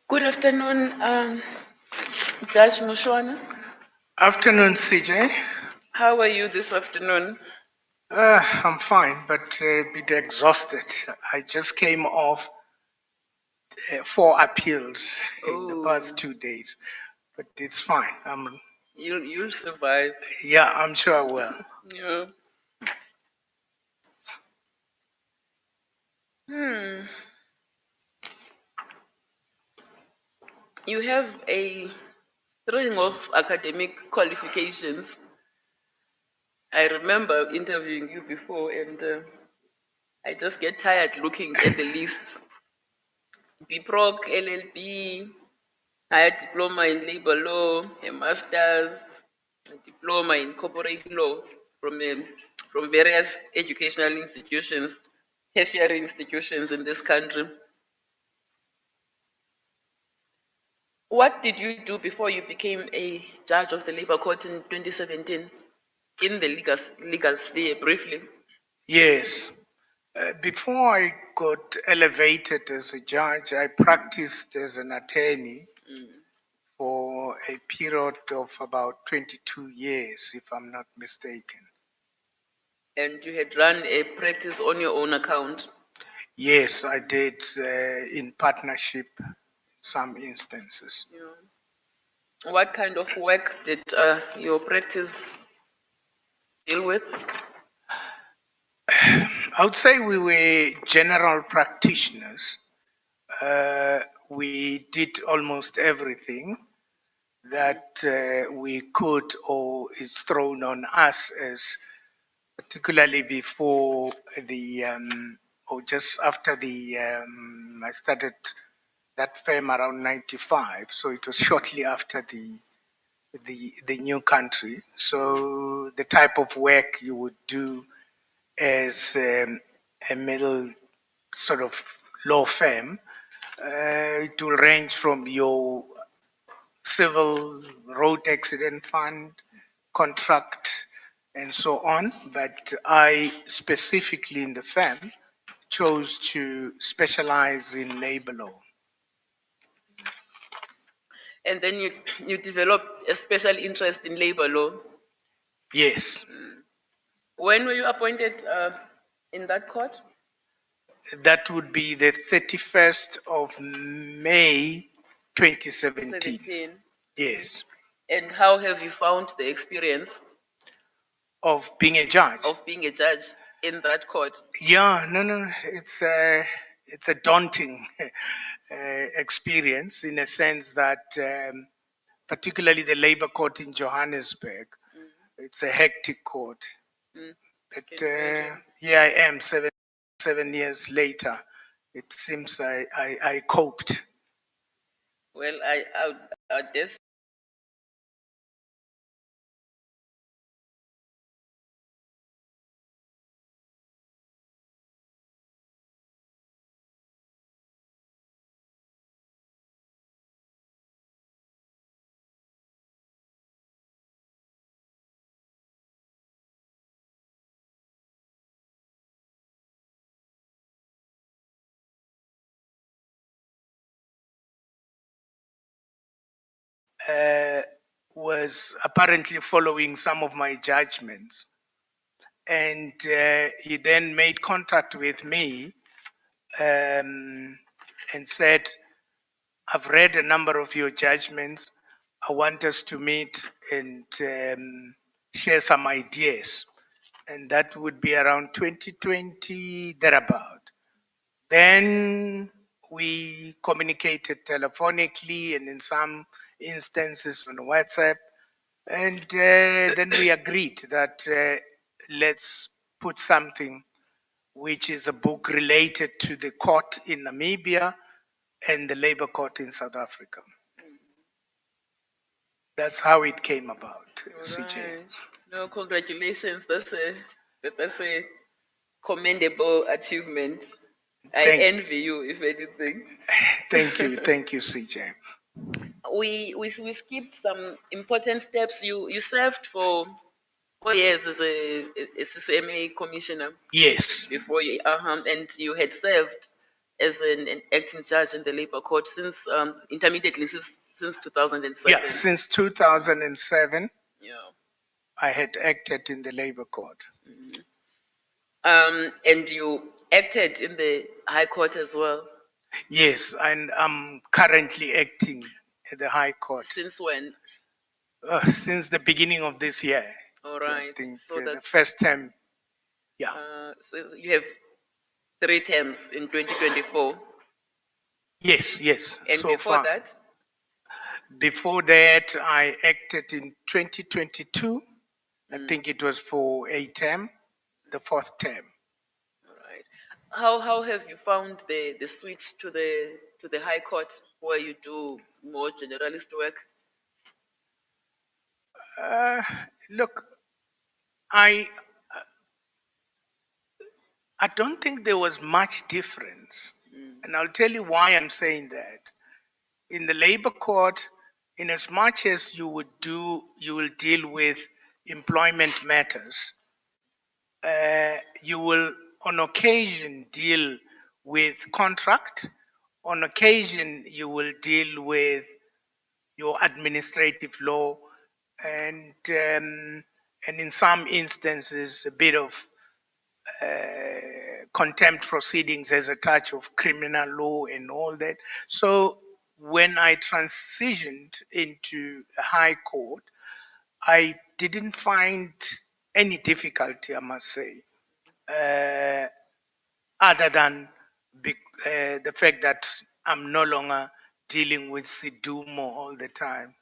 Good afternoon, Judge Mushwana. Afternoon, CJ. How are you this afternoon? I'm fine, but a bit exhausted. I just came off 4 appeals in the past 2 days, but it's fine. You'll survive. Yeah, I'm sure I will. Yeah. You have a string of academic qualifications. I remember interviewing you before, and I just get tired looking at the list. BProc, LLB, higher diploma in labor law, a master's, a diploma in corporate law from various educational institutions, tertiary institutions in this country. What did you do before you became a judge of the Labor Court in 2017 in the legal sphere, briefly? Yes. Before I got elevated as a judge, I practiced as an attorney for a period of about 22 years, if I'm not mistaken. And you had run a practice on your own account? Yes, I did in partnership in some instances. Yeah. What kind of work did your practice deal with? I would say we were general practitioners. We did almost everything that we could or is thrown on us, as particularly before the or just after the I started that firm around 95, so it was shortly after the new country. So the type of work you would do as a middle sort of law firm, it will range from your civil road accident fund, contract, and so on. But I specifically in the firm chose to specialize in labor law. And then you developed a special interest in labor law. Yes. When were you appointed in that court? That would be the 31st of May 2017. 17. Yes. And how have you found the experience Of being a judge. of being a judge in that court? Yeah, no, it's a daunting experience in a sense that, particularly the labor court in Johannesburg, it's a hectic court. But here I am, 7 years later. It seems I coped. Well, I dare was apparently following some of my judgments. And he then made contact with me and said, I've read a number of your judgments. I want us to meet and share some ideas. And that would be around 2020, thereabout. Then we communicated telephonically and in some instances on WhatsApp. And then we agreed that let's put something which is a book related to the court in Namibia and the labor court in South Africa. That's how it came about, CJ. Right. No, congratulations. That's a commendable achievement. I envy you, if anything. Thank you, CJ. We skipped some important steps. You served for 4 years as a CCMA commissioner. Yes. Before you, and you had served as an acting judge in the labor court since intermediately since 2007. Yeah, since 2007. Yeah. I had acted in the labor court. And you acted in the High Court as well. Yes, and I'm currently acting at the High Court. Since when? Since the beginning of this year. All right. I think So the that's first term. Yeah. so you have 3 terms in 2024. Yes. And so before far. that? Before that, I acted in 2022. I think it was for a term, the 4th term. All right. How have you found the switch to the High Court where you do more generalist work? Look, I don't think there was much difference. And I'll tell you why I'm saying that. In the labor court, in as much as you will deal with employment matters, you will on occasion deal with contract. On occasion, you will deal with your administrative law, and in some instances, a bit of contempt proceedings as a touch of criminal law and all that. So when I transitioned into a high court, I didn't find any difficulty, I must say, other than the fact that I'm no longer dealing with Sidumo all the time.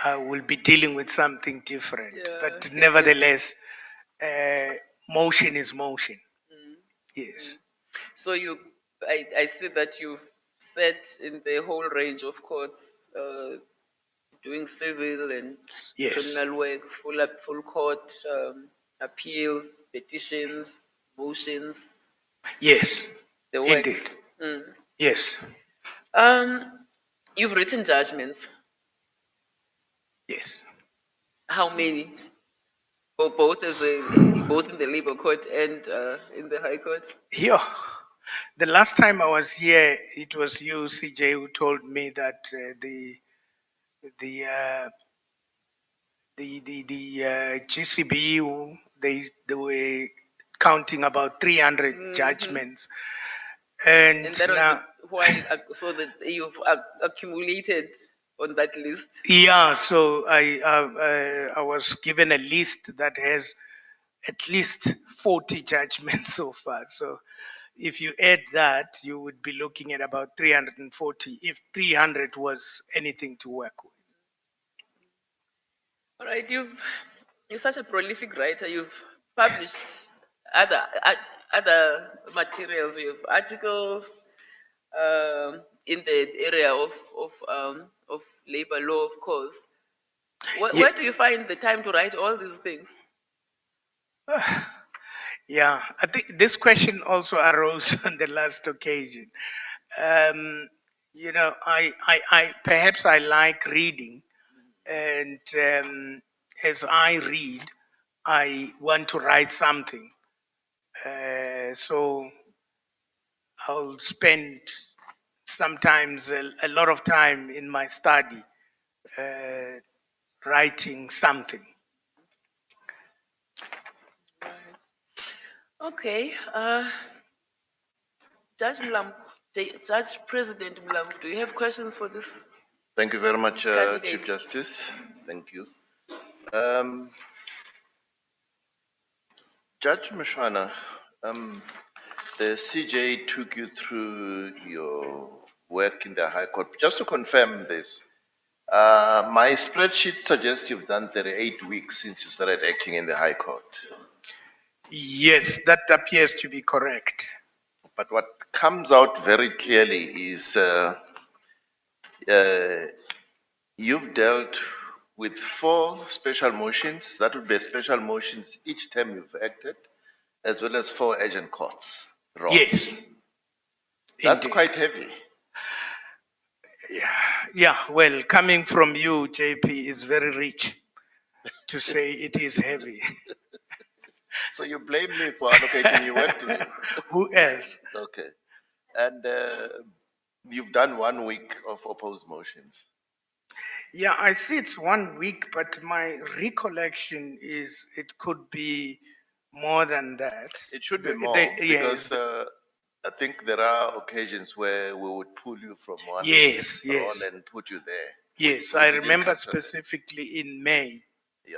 I will be dealing with something different. Yeah. But nevertheless, motion is motion. Yes. So I see that you've sat in the whole range of courts, doing civil and Yes. criminal work, full court, appeals, petitions, motions, Yes. the Indeed. works. Yes. You've written judgments. Yes. How many? For both both in the labor court and in the High Court? Yeah. The last time I was here, it was you, CJ, who told me that the GCBU they were counting about 300 judgments, and And that now, was why, so that you've accumulated on that list. yeah. So I was given a list that has at least 40 judgments so far. So if you add that, you would be looking at about 340, if 300 was anything to work with. All right, you're such a prolific writer. You've published other materials. You have articles in the area of labor law, of course. Where do you find the time to write all these things? Yeah, I think this question also arose on the last occasion. I perhaps I like reading, and as I read, I want to write something. So I'll spend sometimes a lot of time in my study writing something. Okay. Judge Mlam, Judge President Mlam, do you have questions for this? Thank you very much, Candidate. Chief Justice. Thank you. Judge Mshwana, the CJ took you through your work in the High Court. Just to confirm this, my spreadsheet suggests you've done 38 weeks since you started acting in the High Court. Yes, that appears to be correct. But what comes out very clearly is you've dealt with 4 special motions. That would be special motions each time you've acted, as well as 4 urgent courts. Yes. That's Indeed. quite heavy. Yeah, well, coming from you, JP, is very rich to say it is heavy. So you blame me for allocating your work to me. Who else? Okay. And you've done 1 week of opposed motions. Yeah, I see it's 1 week, but my recollection is it could be more than that. It should be more, yes. because I think there are occasions where we would pull you from one Yes, role yes. and put you there. Yes, We I didn't remember capture that. specifically in May. Yeah.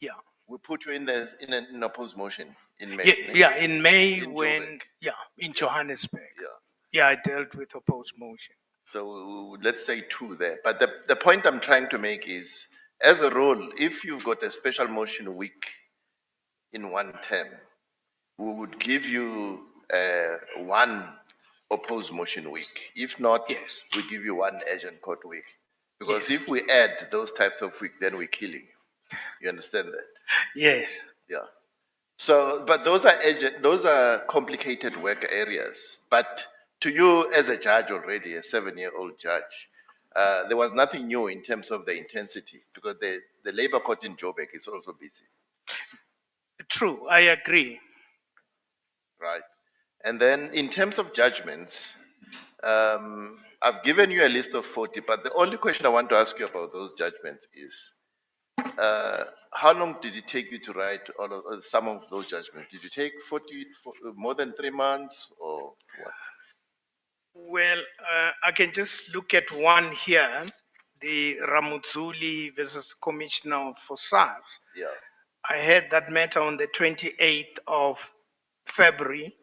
Yeah. We put you in an opposed motion in May. Yeah, in May In when, Joburg. in Johannesburg. Yeah. Yeah, I dealt with opposed motion. So let's say 2 there. But the point I'm trying to make is, as a rule, if you've got a special motion week in 1 term, we would give you 1 opposed motion week. If not, Yes. we give you 1 urgent court week. Because Yes. if we add those types of week, then we're killing you. You understand that? Yes. Yeah. So, but those are complicated work areas. But to you as a judge already, a 7-year-old judge, there was nothing new in terms of the intensity, because the labor court in Joburg is also busy. True, I agree. Right. And then in terms of judgments, I've given you a list of 40, but the only question I want to ask you about those judgments is, how long did it take you to write some of those judgments? Did you take more than 3 months, or what? Well, I can just look at one here, the Ramudzuli versus Commissioner for SARS. Yeah. I had that matter on the 28th of February,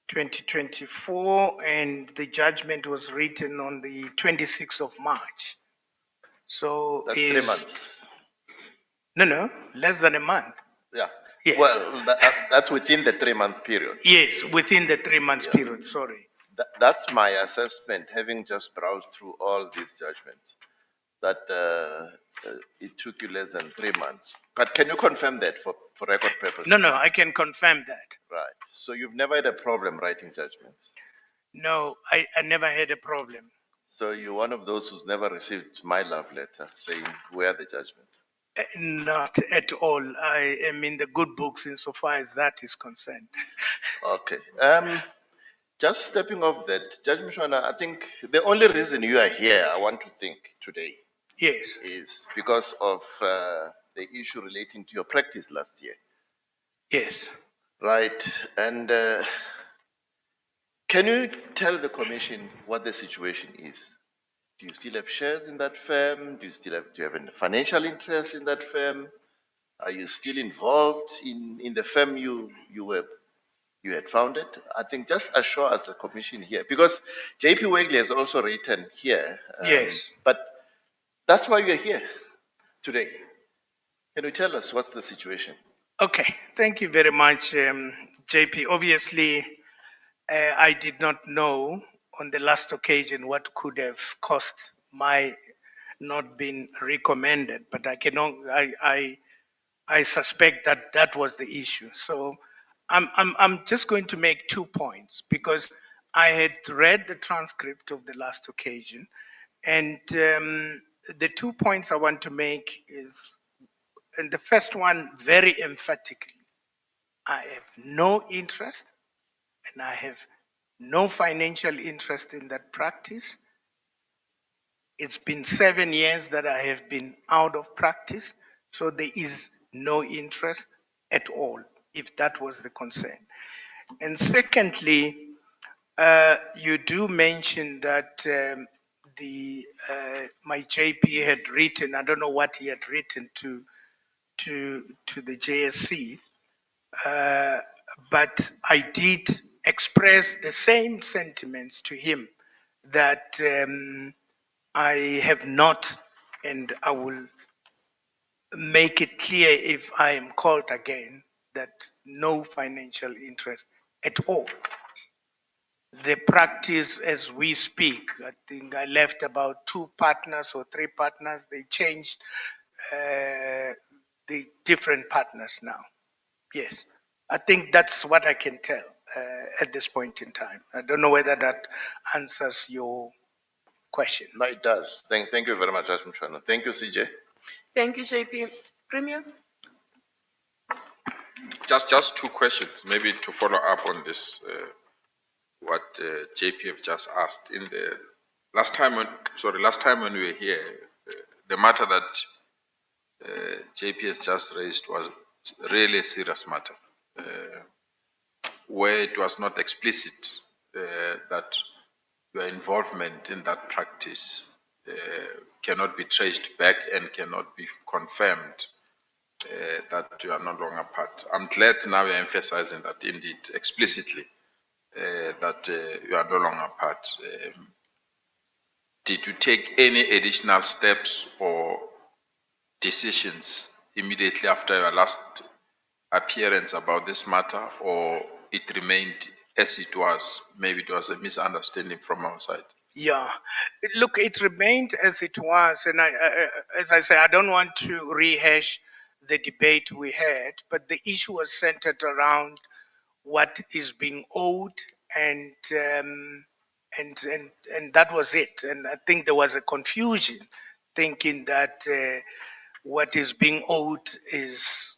2024, and the judgment was written on the 26th of March. So That's 3 months. No, less than a month. Yeah. Yes. Well, that's within the 3-month period. Yes, within the 3 months period, sorry. That's my assessment, having just browsed through all these judgments, that it took you less than 3 months. But can you confirm that for record purposes? No, I can confirm that. Right. So you've never had a problem writing judgments? No, I never had a problem. So you're one of those who's never received my love letter saying, where are the judgments? Not at all. I am in the good books insofar as that is concerned. Okay. Just stepping off that, Judge Mshwana, I think the only reason you are here, I want to think today, Yes. is because of the issue relating to your practice last year. Yes. Right. And can you tell the commission what the situation is? Do you still have shares in that firm? Do you have a financial interest in that firm? Are you still involved in the firm you had founded? I think just assure us, the commission here, because JP Wegley has also written here. Yes. But that's why you're here today. Can you tell us what's the situation? Okay. Thank you very much, JP. Obviously, I did not know on the last occasion what could have caused my not being recommended, but I suspect that was the issue. So I'm just going to make 2 points, because I had read the transcript of the last occasion, and the 2 points I want to make is, and the first one very emphatically, I have no interest and I have no financial interest in that practice. It's been 7 years that I have been out of practice, so there is no interest at all, if that was the concern. And secondly, you do mention that my JP had written, I don't know what he had written to the JSC, but I did express the same sentiments to him that I have not, and I will make it clear if I am called again, that no financial interest at all. The practice as we speak, I think I left about 2 partners or 3 partners. They changed the different partners now. Yes, I think that's what I can tell at this point in time. I don't know whether that answers your question. No, it does. Thank you very much, Mshwana. Thank you, CJ. Thank you, JP. Premier? Just 2 questions, maybe to follow up on this, what JP have just asked. In the last time when we were here, the matter that JP has just raised was really a serious matter, where it was not explicit that your involvement in that practice cannot be traced back and cannot be confirmed that you are no longer part. I'm glad now you're emphasizing that indeed explicitly that you are no longer part. Did you take any additional steps or decisions immediately after your last appearance about this matter, or it remained as it was? Maybe it was a misunderstanding from our side. Yeah, look, it remained as it was, and as I say, I don't want to rehash the debate we had, but the issue was centered around what is being owed, and that was it. And I think there was a confusion, thinking that what is being owed is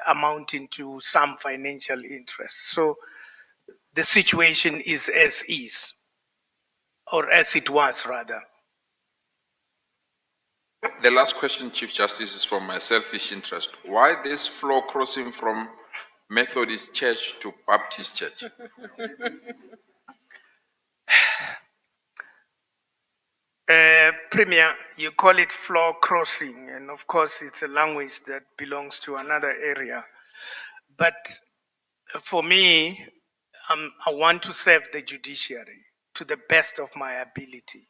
amounting to some financial interest. So the situation is as is, or as it was rather. The last question, Chief Justice, is from my selfish interest. Why this floor crossing from Methodist Church to Baptist Church? Premier, you call it floor crossing, and of course it's a language that belongs to another area. But for me, I want to serve the judiciary to the best of my ability.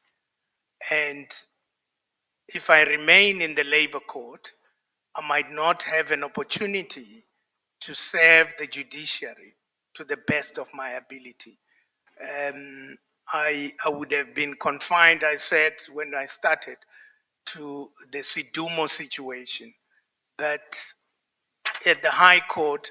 And if I remain in the labor court, I might not have an opportunity to serve the judiciary to the best of my ability. I would have been confined, I said when I started, to the Sidumo situation. But at the High Court,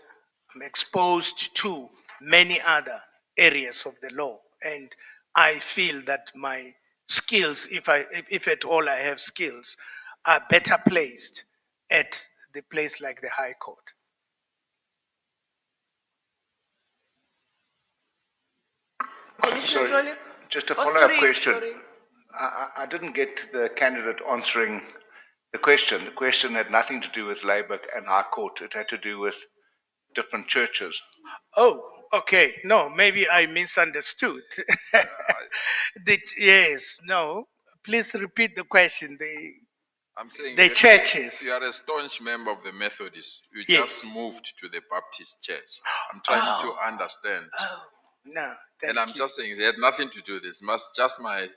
I'm exposed to many other areas of the law. And I feel that my skills, if at all I have skills, are better placed at the place like the High Court. Commissioner Sorry, Jolie? just a Oh, follow-up sorry, question. sorry. I didn't get the candidate answering the question. The question had nothing to do with Labour and High Court. It had to do with different churches. Oh, okay. No, maybe I misunderstood. Yes, no. Please repeat the question. I'm saying The churches. You are a staunch member of the Methodists. You Yes. just moved to the Baptist Church. I'm trying to understand. Oh, no. Thank And I'm you. just saying it had nothing to do with this. Just my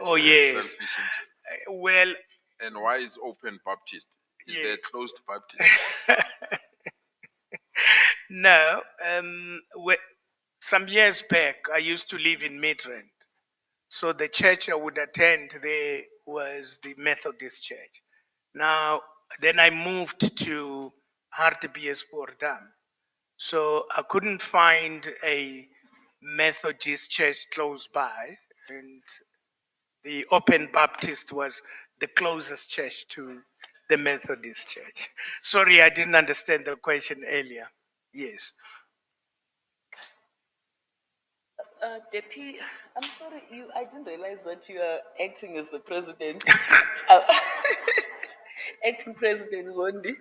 Oh, yes. selfish interest. Well, And why is open Baptist? Is Yeah. there closed Baptist? no. Some years back, I used to live in Midrand. So the church I would attend there was the Methodist church. Now, then I moved to Hartbeespoort Dam. So I couldn't find a Methodist church close by, and the Open Baptist was the closest church to the Methodist church. Sorry, I didn't understand the question earlier. Yes. Deputy, I'm sorry, I didn't realize that you are acting as the president. Uh, Acting president, Zondi.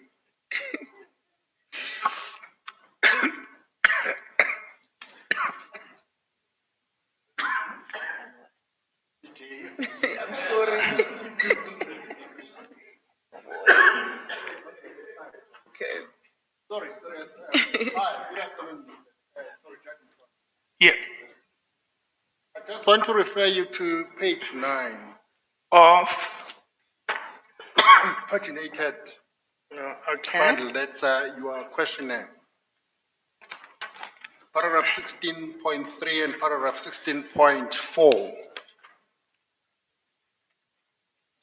I'm sorry. Okay. Sorry. Hi, good afternoon. Sorry, Judge. Yeah. I just want to refer you to page 9, Of, paginated okay. bundle. That's your questionnaire. Paragraph 16.3 and paragraph 16.4.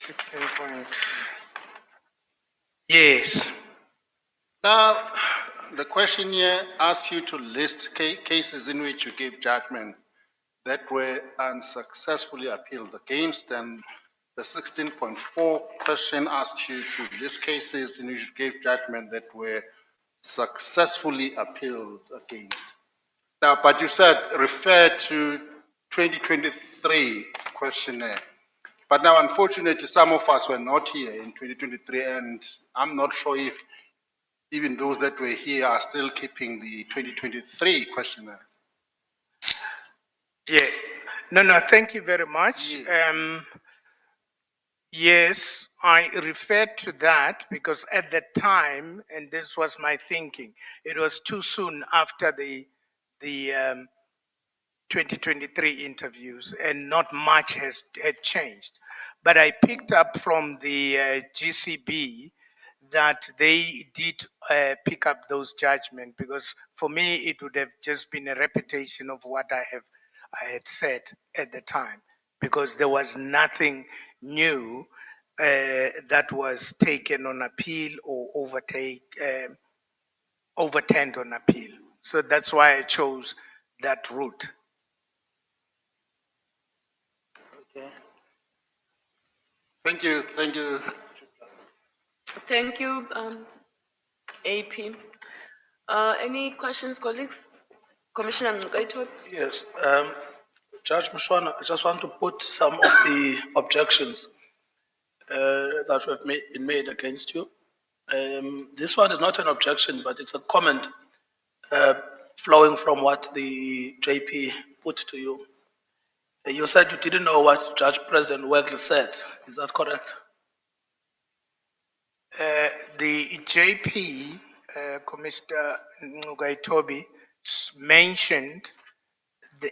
16 point. Yes. Now, the questionnaire asks you to list cases in which you gave judgment that were unsuccessfully appealed against, and the 16.4 question asks you to list cases in which you gave judgment that were successfully appealed against. Now, but you said refer to 2023 questionnaire. But now, unfortunately, some of us were not here in 2023, and I'm not sure if even those that were here are still keeping the 2023 questionnaire. Yeah. No, thank you very much. Yes. Yes, I referred to that because at that time, and this was my thinking, it was too soon after the 2023 interviews, and not much had changed. But I picked up from the GCB that they did pick up those judgments, because for me it would have just been a repetition of what I had said at the time, because there was nothing new that was taken on appeal or overturned on appeal. So that's why I chose that route. Okay. Thank you. Thank you, AP. Any questions, colleagues? Commissioner Mngqetho? Yes, Judge Mshwana, I just want to put some of the objections that have been made against you. This one is not an objection, but it's a comment uh, flowing from what the JP put to you. You said you didn't know what Judge President Wegley said. Is that correct? The JP, Commissioner Ngugaitobi, mentioned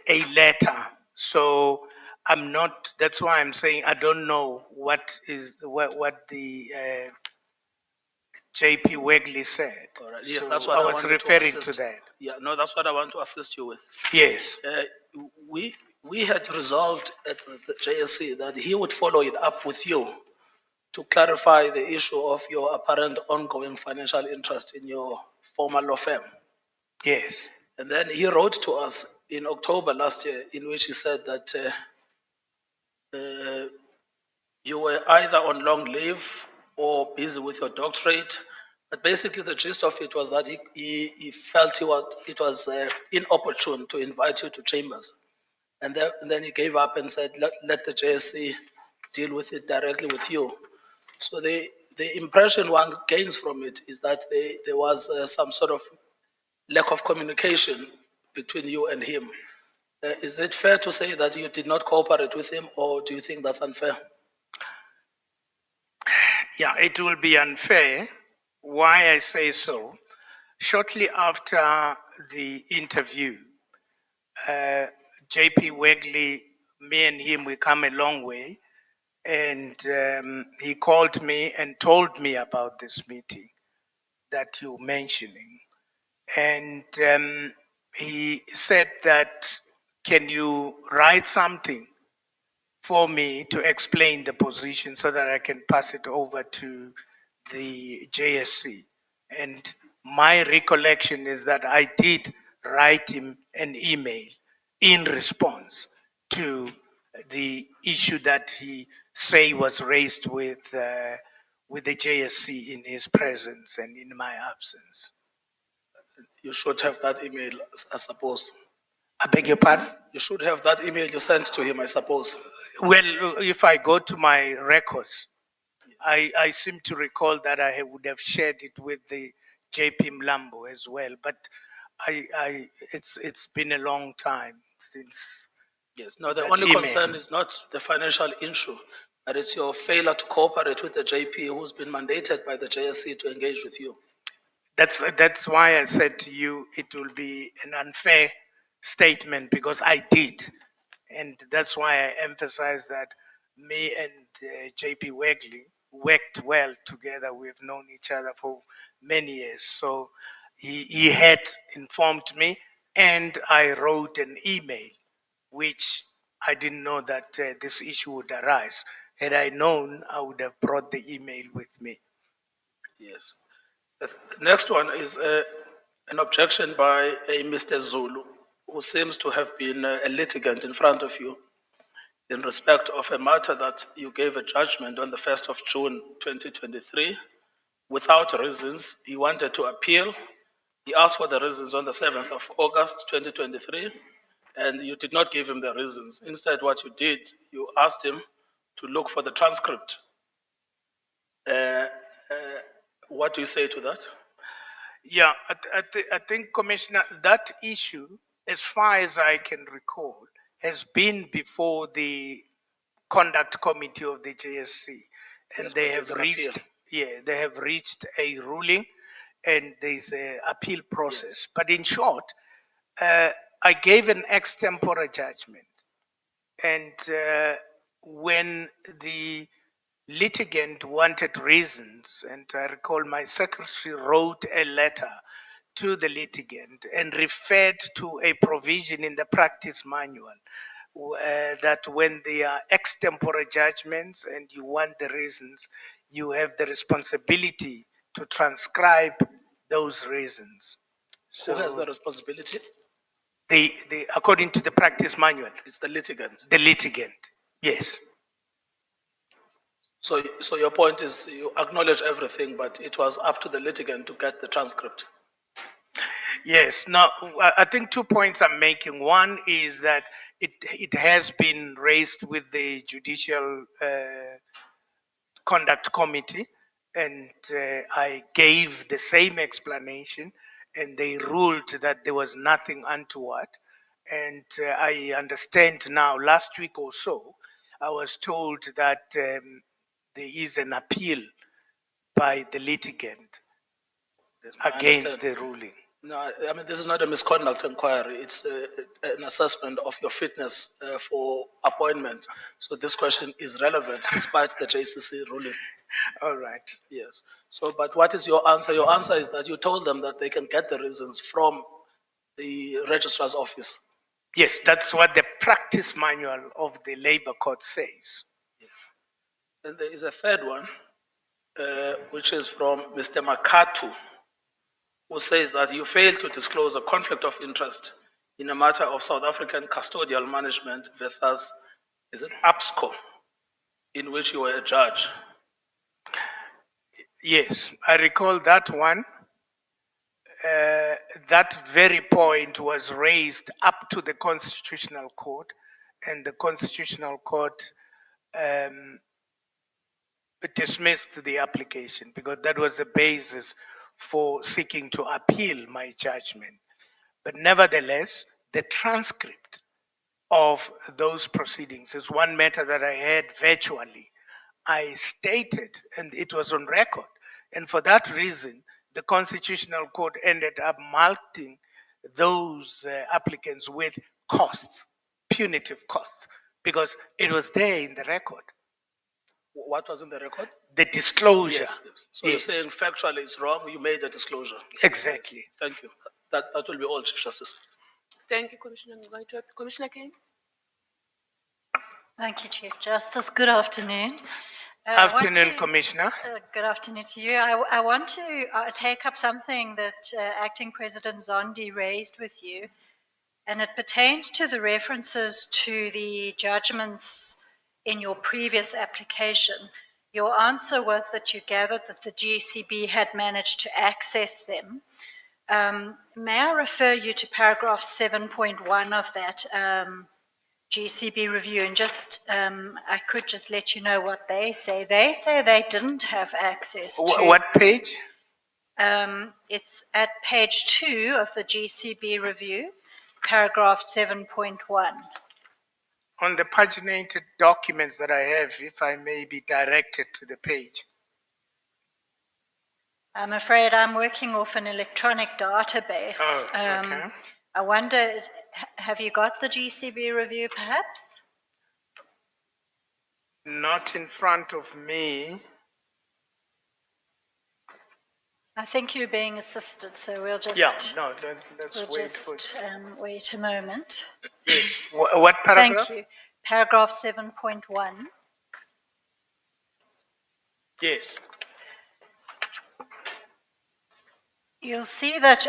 a letter. So I'm not, that's why I'm saying I don't know what the JP Wegley said. Correct. Yes, So that's what I was wanted to referring to assist. that. Yeah, no, that's what I want to assist you with. Yes. We had resolved at the JSC that he would follow it up with you to clarify the issue of your apparent ongoing financial interest in your former law firm. Yes. And then he wrote to us in October last year, in which he said that you were either on long leave or busy with your doctorate. But basically, the gist of it was that he felt it was inopportune to invite you to chambers. And then he gave up and said, let the JSC deal with it directly with you. So the impression one gains from it is that there was some sort of lack of communication between you and him. Is it fair to say that you did not cooperate with him, or do you think that's unfair? Yeah, it will be unfair. Why I say so? Shortly after the interview, JP Wegley, me and him, we come a long way. And he called me and told me about this meeting that you're mentioning. And he said that, can you write something for me to explain the position so that I can pass it over to the JSC? And my recollection is that I did write him an email in response to the issue that he say was raised with the JSC in his presence and in my absence. You should have that email, I suppose. I beg your pardon? You should have that email you sent to him, I suppose. Well, if I go to my records, I seem to recall that would have shared it with the JP Mlambo as well, but it's been a long time since. Yes. No, the that only email. concern is not the financial issue, but it's your failure to cooperate with the JP, who's been mandated by the JSC to engage with you. That's why I said to you it will be an unfair statement because I did, and that's why I emphasize that me and JP Wegley worked well together. We've known each other for many years, so he had informed me, and I wrote an email, which I didn't know that this issue would arise. Had I known, I would have brought the email with me. Yes. The next one is an objection by a Mr. Zulu, who seems to have been a litigant in front of you in respect of a matter that you gave a judgment on the 1st of June 2023 without reasons. He wanted to appeal. He asked for the reasons on the 7th of August 2023, and you did not give him the reasons. Instead, what you did, you asked him to look for the transcript. What do you say to that? Yeah, I think, Commissioner, that issue, as far as I can recall, has been before the conduct committee of the JSC, and Yes, they but have there's an reached, they have reached a ruling, and there's an appeal process. But in short, I gave an extempore judgment, and when the litigant wanted reasons, and I recall my secretary wrote a letter to the litigant and referred to a provision in the practice manual that when there are extempore judgments and you want the reasons, you have the responsibility to transcribe those reasons. Who has the responsibility? According to the practice manual, It's the litigant. the litigant, yes. So your point is you acknowledge everything, but it was up to the litigant to get the transcript. Yes. Now, I think 2 points I'm making. One is that it has been raised with the Judicial Conduct Committee, and I gave the same explanation, and they ruled that there was nothing untoward. And I understand now, last week or so, I was told that there is an appeal by the litigant against the ruling. No, I mean, this is not a misconduct inquiry. It's an assessment of your fitness for appointment. So this question is relevant despite the JCC ruling. All right. Yes. So, but what is your answer? Your answer is that you told them that they can get the reasons from the registrar's office. Yes, that's what the practice manual of the labor court says. Then there is a third one, which is from Mr. Makatu, who says that you failed to disclose a conflict of interest in a matter of South African custodial management versus, is it APSCO, in which you were a judge? Yes, I recall that one. That very point was raised up to the Constitutional Court, and the Constitutional Court dismissed the application because that was the basis for seeking to appeal my judgment. But nevertheless, the transcript of those proceedings is one matter that I had virtually. I stated, and it was on record, and for that reason, the Constitutional Court ended up mulcting those applicants with costs, punitive costs, because it was there in the record. What was in the record? The disclosure. Yes. So you're saying factually it's wrong, you made a disclosure. Exactly. Thank you. That will be all, Chief Justice. Thank you, Commissioner. I'm going to Commissioner Kane. Thank you, Chief Justice. Good afternoon. Afternoon, Commissioner. Good afternoon to you. I want to take up something that Acting President Zondi raised with you, and it pertains to the references to the judgments in your previous application. Your answer was that you gathered that the GCB had managed to access them. May I refer you to paragraph 7.1 of that GCB review, and just I could just let you know what they say. They say they didn't have access to. What page? It's at page 2 of the GCB review, paragraph 7.1. On the paginated documents that I have, if I may be directed to the page. I'm afraid I'm working off an electronic database. Oh, okay. I wonder, have you got the GCB review perhaps? Not in front of me. I think you're being assisted, so we'll just, Let's wait for it. wait a moment. Yes. What paragraph? Thank you. Paragraph 7.1. Yes. You'll see that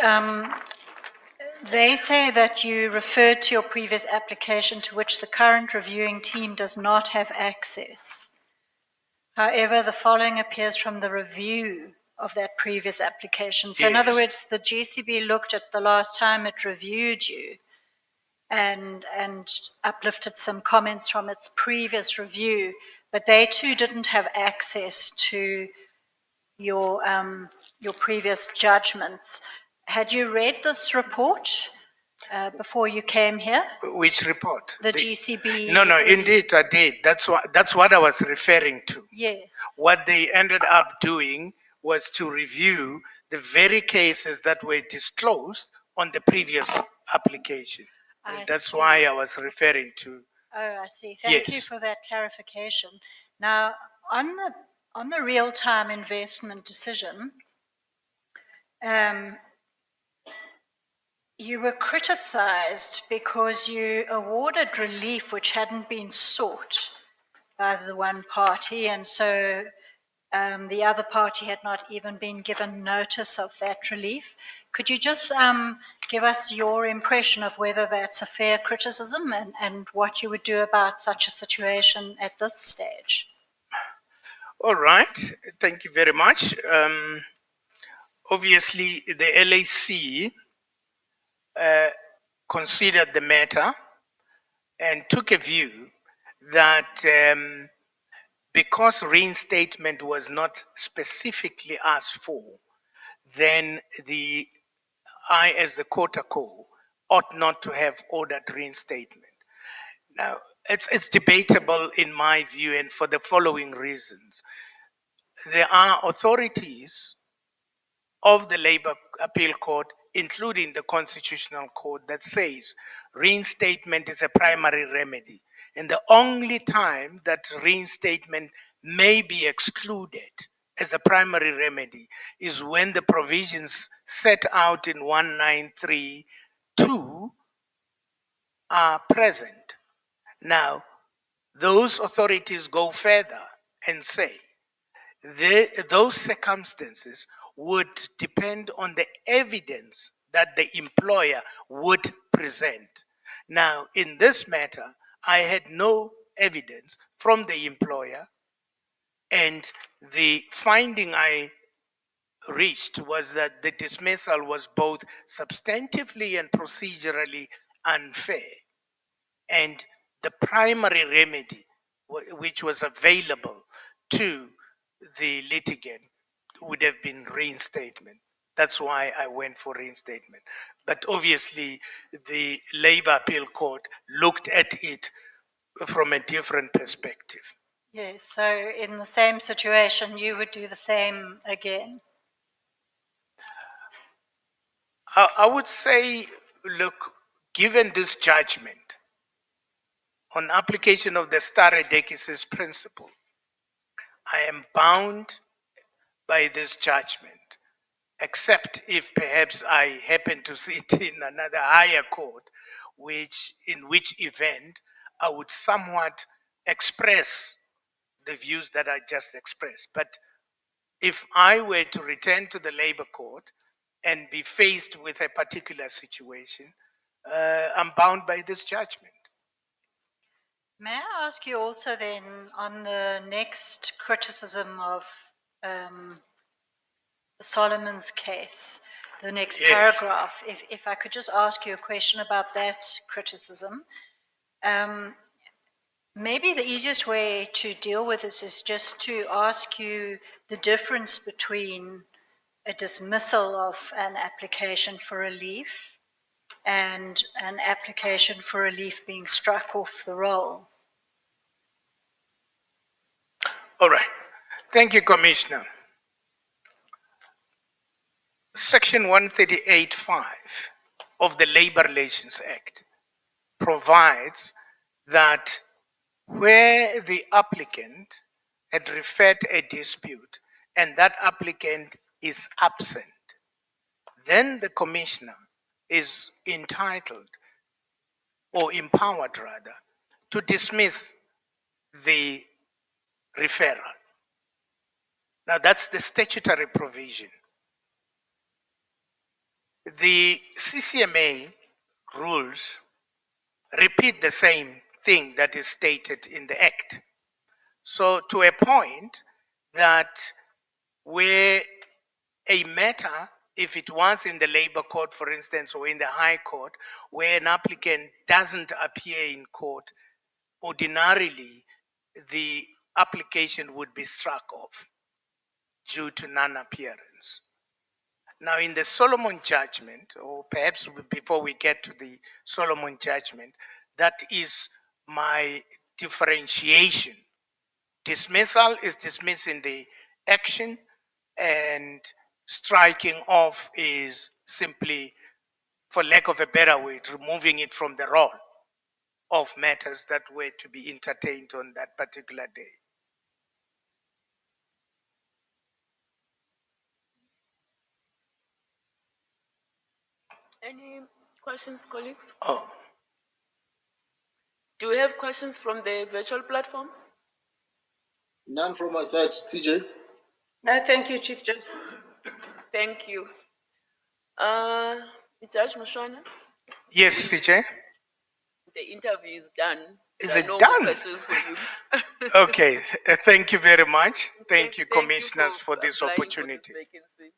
they say that you referred to your previous application to which the current reviewing team does not have access. However, the following appears from the review of that previous application. So in other words, the GCB looked at the last time it reviewed you and uplifted some comments from its previous review, but they too didn't have access to your previous judgments. Had you read this report before you came here? Which report? The GCB. No, indeed I did. That's what I was referring to. Yes. What they ended up doing was to review the very cases that were disclosed on the previous application. That's why I was referring to. Oh, I see. Thank you for that clarification. Now, on the real-time investment decision, you were criticized because you awarded relief which hadn't been sought by the one party, and so the other party had not even been given notice of that relief. Could you just give us your impression of whether that's a fair criticism and what you would do about such a situation at this stage? All right. Thank you very much. Obviously, the LAC considered the matter and took a view that because reinstatement was not specifically asked for, then I, as the Kotako, ought not to have ordered reinstatement. Now, it's debatable in my view, and for the following reasons. There are authorities of the Labour Appeal Court, including the Constitutional Court, that says reinstatement is a primary remedy. And the only time that reinstatement may be excluded as a primary remedy is when the provisions set out in 1932 are present. Now, those authorities go further and say those circumstances would depend on the evidence that the employer would present. Now, in this matter, I had no evidence from the employer, and the finding I reached was that the dismissal was both substantively and procedurally unfair. And the primary remedy, which was available to the litigant, would have been reinstatement. That's why I went for reinstatement. But obviously, the Labour Appeal Court looked at it from a different perspective. Yes, so in the same situation, you would do the same again? I would say, look, given this judgment, on application of the stare decisis principle, I am bound by this judgment, except if perhaps I happen to sit in another higher court, in which event I would somewhat express the views that I just expressed. But if I were to return to the Labour Court and be faced with a particular situation, I'm bound by this judgment. May I ask you also then, on the next criticism of Solomon's case, the next Yes. paragraph. If I could just ask you a question about that criticism. Maybe the easiest way to deal with this is just to ask you the difference between a dismissal of an application for relief and an application for relief being struck off the roll. All right. Thank you, Commissioner. Section 138(5) of the Labor Relations Act provides that where the applicant had referred a dispute and that applicant is absent, then the commissioner is entitled or empowered rather to dismiss the referral. Now that's the statutory provision. The CCMA rules repeat the same thing that is stated in the Act. So to a point that where a matter, if it was in the labor court, for instance, or in the high court, where an applicant doesn't appear in court, ordinarily the application would be struck off due to non-appearance. Now in the Solomon judgment, or perhaps before we get to the Solomon judgment, that is my differentiation. Dismissal is dismissing the action, and striking off is simply, for lack of a better word, removing it from the roll of matters that were to be entertained on that particular day. Any questions, colleagues? Oh, Do we have questions from the virtual platform? None from my side, CJ. No, thank you, Chief Justice. Thank you. Judge Mushwana, yes, CJ. the interview is done. Is There are it no more done? questions for you. Okay, thank you very much. Thank you, Thank commissioners, for this applying for opportunity. vacancy.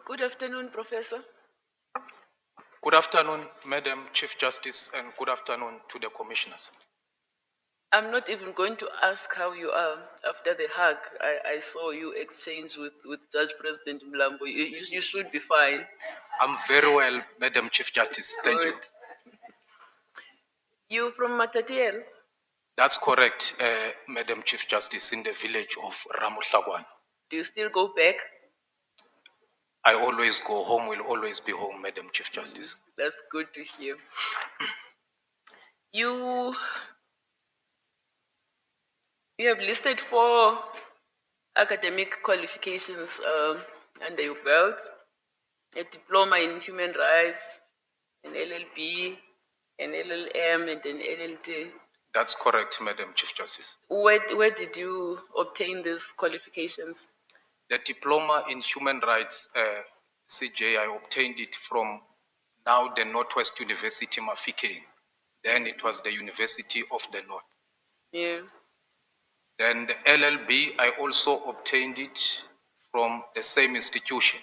Good afternoon, Professor. Good afternoon, Madam Chief Justice, and good afternoon to the commissioners. I'm not even going to ask how you are after the hug. I saw you exchange with Judge President Mlambo. You should be fine. I'm very well, Madam Chief Justice. Thank you. Good. You from Matatiel? That's correct, Madam Chief Justice, in the village of Ramuhlagwan. Do you still go back? I always go home, will always be home, Madam Chief Justice. That's good to hear. You have listed 4 academic qualifications under your belt: a diploma in human rights, an LLB, an LLM, and an LLD. That's correct, Madam Chief Justice. Where did you obtain these qualifications? The diploma in human rights, CJ, I obtained it from now the Northwest University, Mafikeng. Then it was the University of the North. Yeah. Then the LLB, I also obtained it from the same institution.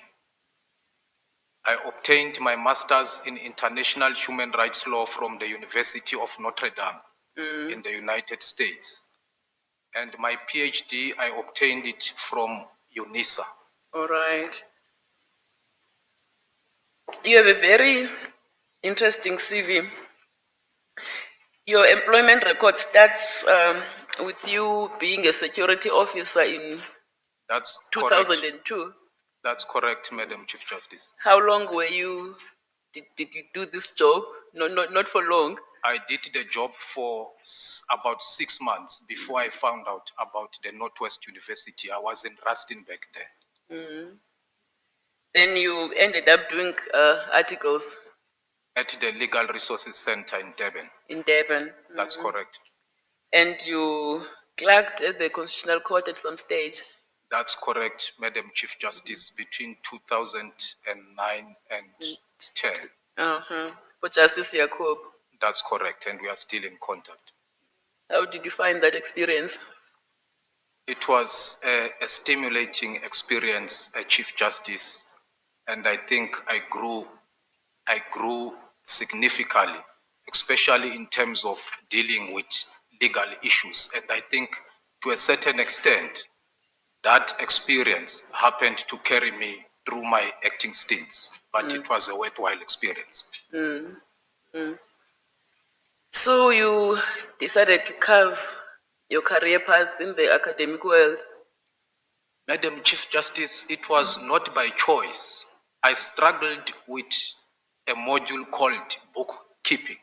I obtained my master's in international human rights law from the University of Notre Dame in the United States. And my PhD, I obtained it from UNISA. All right. You have a very interesting CV. Your employment record starts with you being a security officer in That's 2002. Correct. That's correct, Madam Chief Justice. How long were you, did you do this job? No, not for long. I did the job for about 6 months before I found out about the Northwest University. I was in Rustenburg there. Then you ended up doing articles At the Legal Resources Center in Durban. in Durban. That's correct. And you clerked at the Constitutional Court at some stage. That's correct, Madam Chief Justice, between 2009 and 10. For Justice Yacob. That's correct, and we are still in contact. How did you find that experience? It was a stimulating experience, Chief Justice, and I think I grew significantly, especially in terms of dealing with legal issues. And I think to a certain extent, that experience happened to carry me through my acting stints, but it was a worthwhile experience. So you decided to carve your career path in the academic world. Madam Chief Justice, it was not by choice. I struggled with a module called bookkeeping.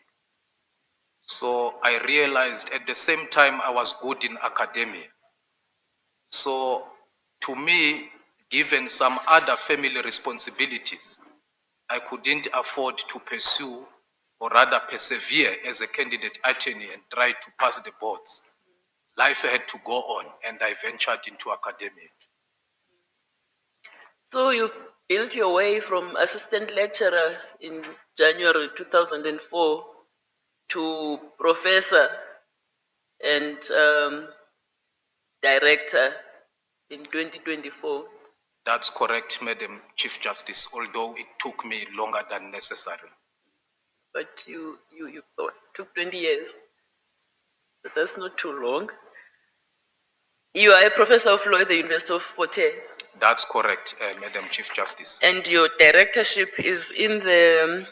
So I realized at the same time I was good in academia. So to me, given some other family responsibilities, I couldn't afford to pursue or rather persevere as a candidate attorney and try to pass the boards. Life had to go on, and I ventured into academia. So you've built your way from assistant lecturer in January 2004 to professor and director in 2024. That's correct, Madam Chief Justice, although it took me longer than necessary. But you took 20 years. But that's not too long. You are a professor of law at the University of Fort Hare. That's correct, Madam Chief Justice. And your directorship is in the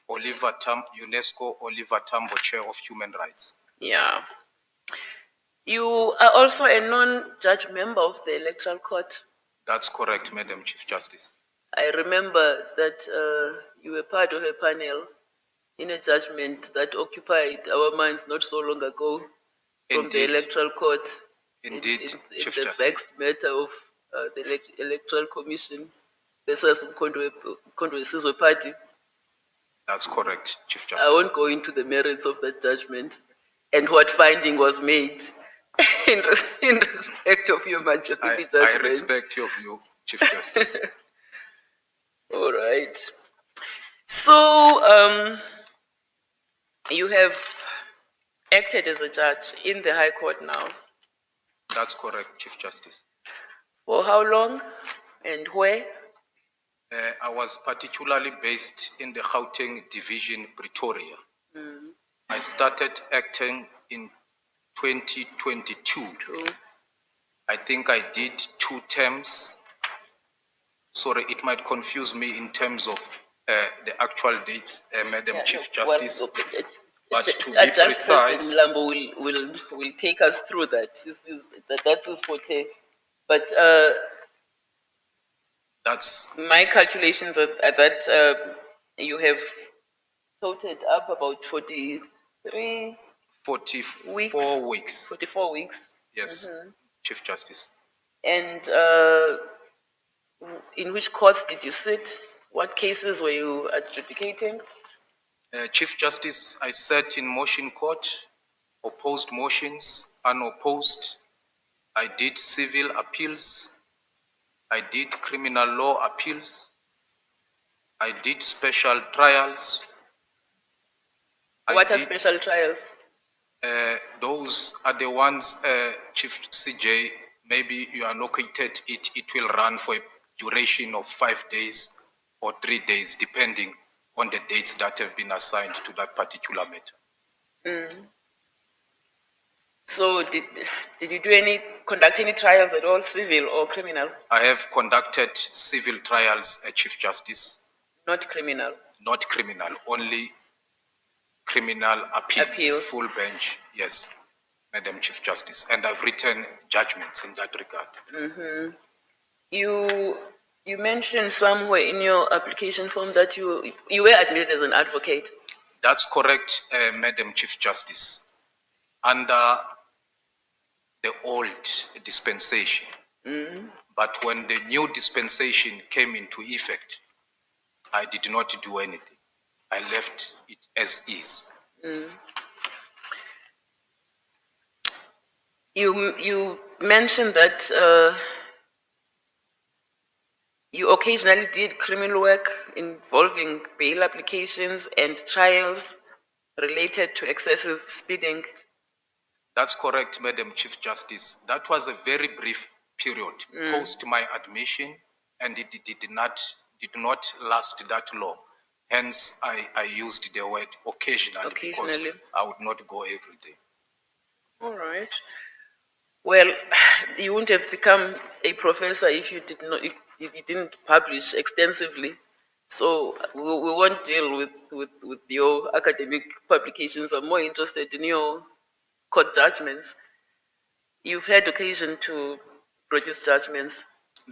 UNESCO Oliver Tambo Chair of Human Rights. Yeah. You are also a non-judge member of the Electoral Court. That's correct, Madam Chief Justice. I remember that you were part of a panel in a judgment that occupied our minds not so long ago from the Electoral Court. Indeed, in Chief the Justice. vexed matter of the Electoral Commission versus Mkhondo Party. That's correct, Chief Justice. I won't go into the merits of that judgment and what finding was made in respect of your majority judgment. I respect your view, Chief Justice. All right. So you have acted as a judge in the High Court now. That's correct, Chief Justice. For how long and where? I was particularly based in the Gauteng Division, Pretoria. I started acting in 2022. True. I think I did 2 terms. Sorry, it might confuse me in terms of the actual dates, Madam Yeah, Chief no, well, Justice. okay. But to be Judge precise, President Mlambo will take us through that. That's his forte. But that's my calculations are that you have totaled up about 43 44 weeks. weeks. 44 weeks. Yes, Chief Justice. And in which courts did you sit? What cases were you adjudicating? Chief Justice, I sat in motion court, opposed motions, unopposed. I did civil appeals. I did criminal law appeals. I did special trials. What are special trials? Those are the ones, Chief CJ, maybe you are located, it will run for a duration of 5 days or 3 days, depending on the dates that have been assigned to that particular matter. So did you conduct any trials at all, civil or criminal? I have conducted civil trials, Chief Justice. Not criminal? Not criminal, only criminal appeals. Full bench, yes, Madam Chief Justice. And I've written judgments in that regard. You mentioned somewhere in your application form that you were admitted as an advocate. That's correct, Madam Chief Justice. Under the old dispensation. But when the new dispensation came into effect, I did not do anything. I left it as is. You mentioned that you occasionally did criminal work involving bail applications and trials related to excessive speeding. That's correct, Madam Chief Justice. That was a very brief period post my admission, and it did not last that long. Hence, I used the word occasionally because I would not go every day. All right. Well, you wouldn't have become a professor if you didn't publish extensively. So we won't deal with your academic publications. I'm more interested in your court judgments. You've had occasion to produce judgments.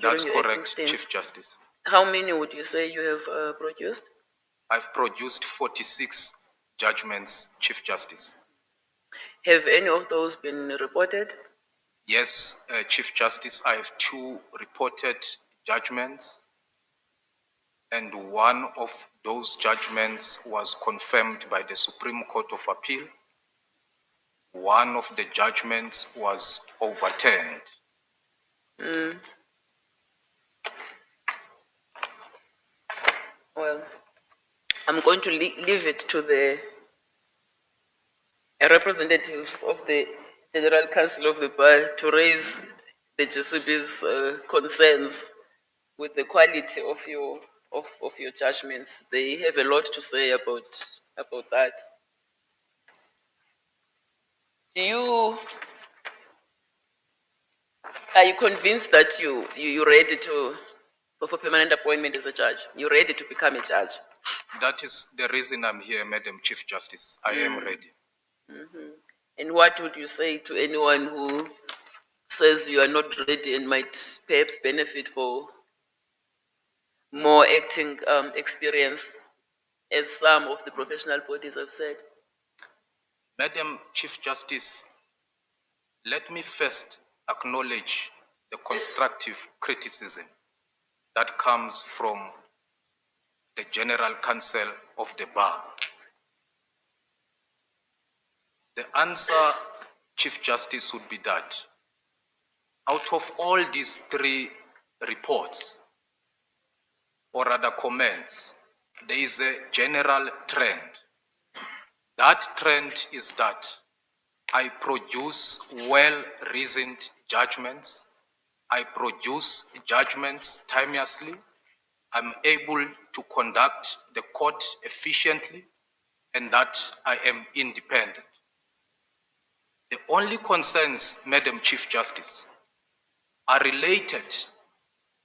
That's correct, Chief Justice. How many would you say you have produced? I've produced 46 judgments, Chief Justice. Have any of those been reported? Yes, Chief Justice, I have 2 reported judgments, and one of those judgments was confirmed by the Supreme Court of Appeal. One of the judgments was overturned. Well, I'm going to leave it to the representatives of the General Council of the Bar to raise the GCB's concerns with the quality of your judgments. They have a lot to say about that. Are you convinced that you're ready for permanent appointment as a judge? You're ready to become a judge? That is the reason I'm here, Madam Chief Justice. I am ready. And what would you say to anyone who says you are not ready and might perhaps benefit for more acting experience, as some of the professional bodies have said? Madam Chief Justice, let me first acknowledge the constructive criticism that comes from the General Counsel of the Bar. The answer, Chief Justice, would be that out of all these 3 reports, or rather comments, there is a general trend. That trend is that I produce well-reasoned judgments. I produce judgments timeously. I'm able to conduct the court efficiently, and that I am independent. The only concerns, Madam Chief Justice, are related.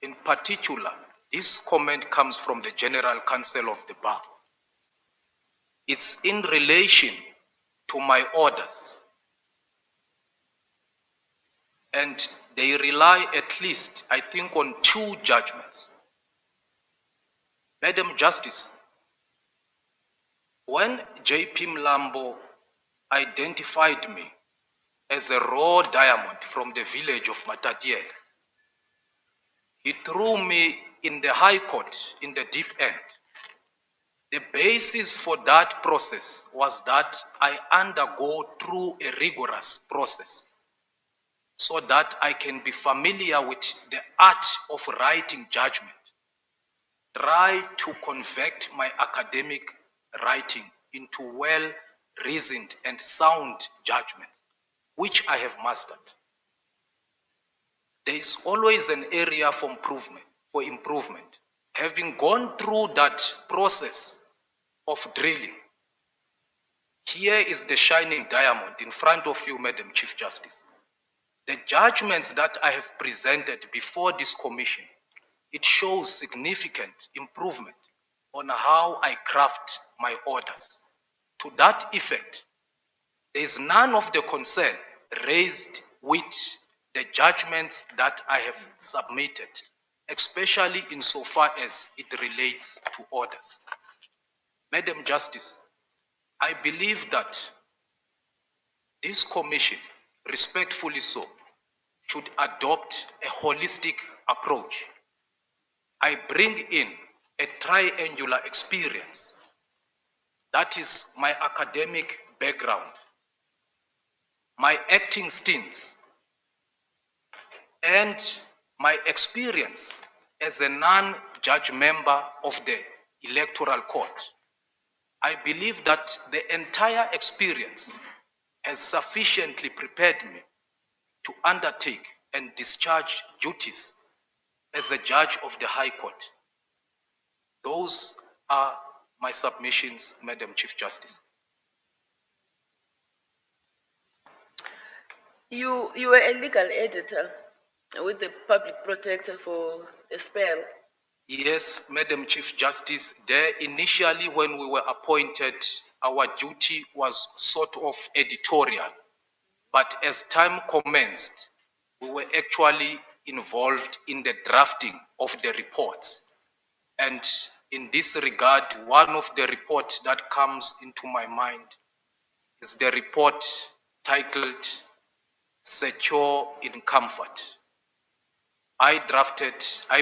In particular, this comment comes from the General Counsel of the Bar. It's in relation to my orders. And they rely at least, I think, on 2 judgments. Madam Justice, when J.P. Mlambo identified me as a raw diamond from the village of Matatiele, he threw me in the High Court in the deep end. The basis for that process was that I undergo through a rigorous process so that I can be familiar with the art of writing judgment, try to convert my academic writing into well-reasoned and sound judgments, which I have mastered. There is always an area for improvement. Having gone through that process of drilling, here is the shining diamond in front of you, Madam Chief Justice. The judgments that I have presented before this commission, it shows significant improvement on how I craft my orders. To that effect, there is none of the concern raised with the judgments that I have submitted, especially insofar as it relates to orders. Madam Justice, I believe that this commission, respectfully so, should adopt a holistic approach. I bring in a triangular experience. That is my academic background, my acting stints, and my experience as a non-judge member of the Electoral Court. I believe that the entire experience has sufficiently prepared me to undertake and discharge duties as a judge of the High Court. Those are my submissions, Madam Chief Justice. You were a legal editor with the public protector for a spell. Yes, Madam Chief Justice, there initially when we were appointed, our duty was sort of editorial. But as time commenced, we were actually involved in the drafting of the reports. And in this regard, one of the reports that comes into my mind is the report titled Secure in Comfort. I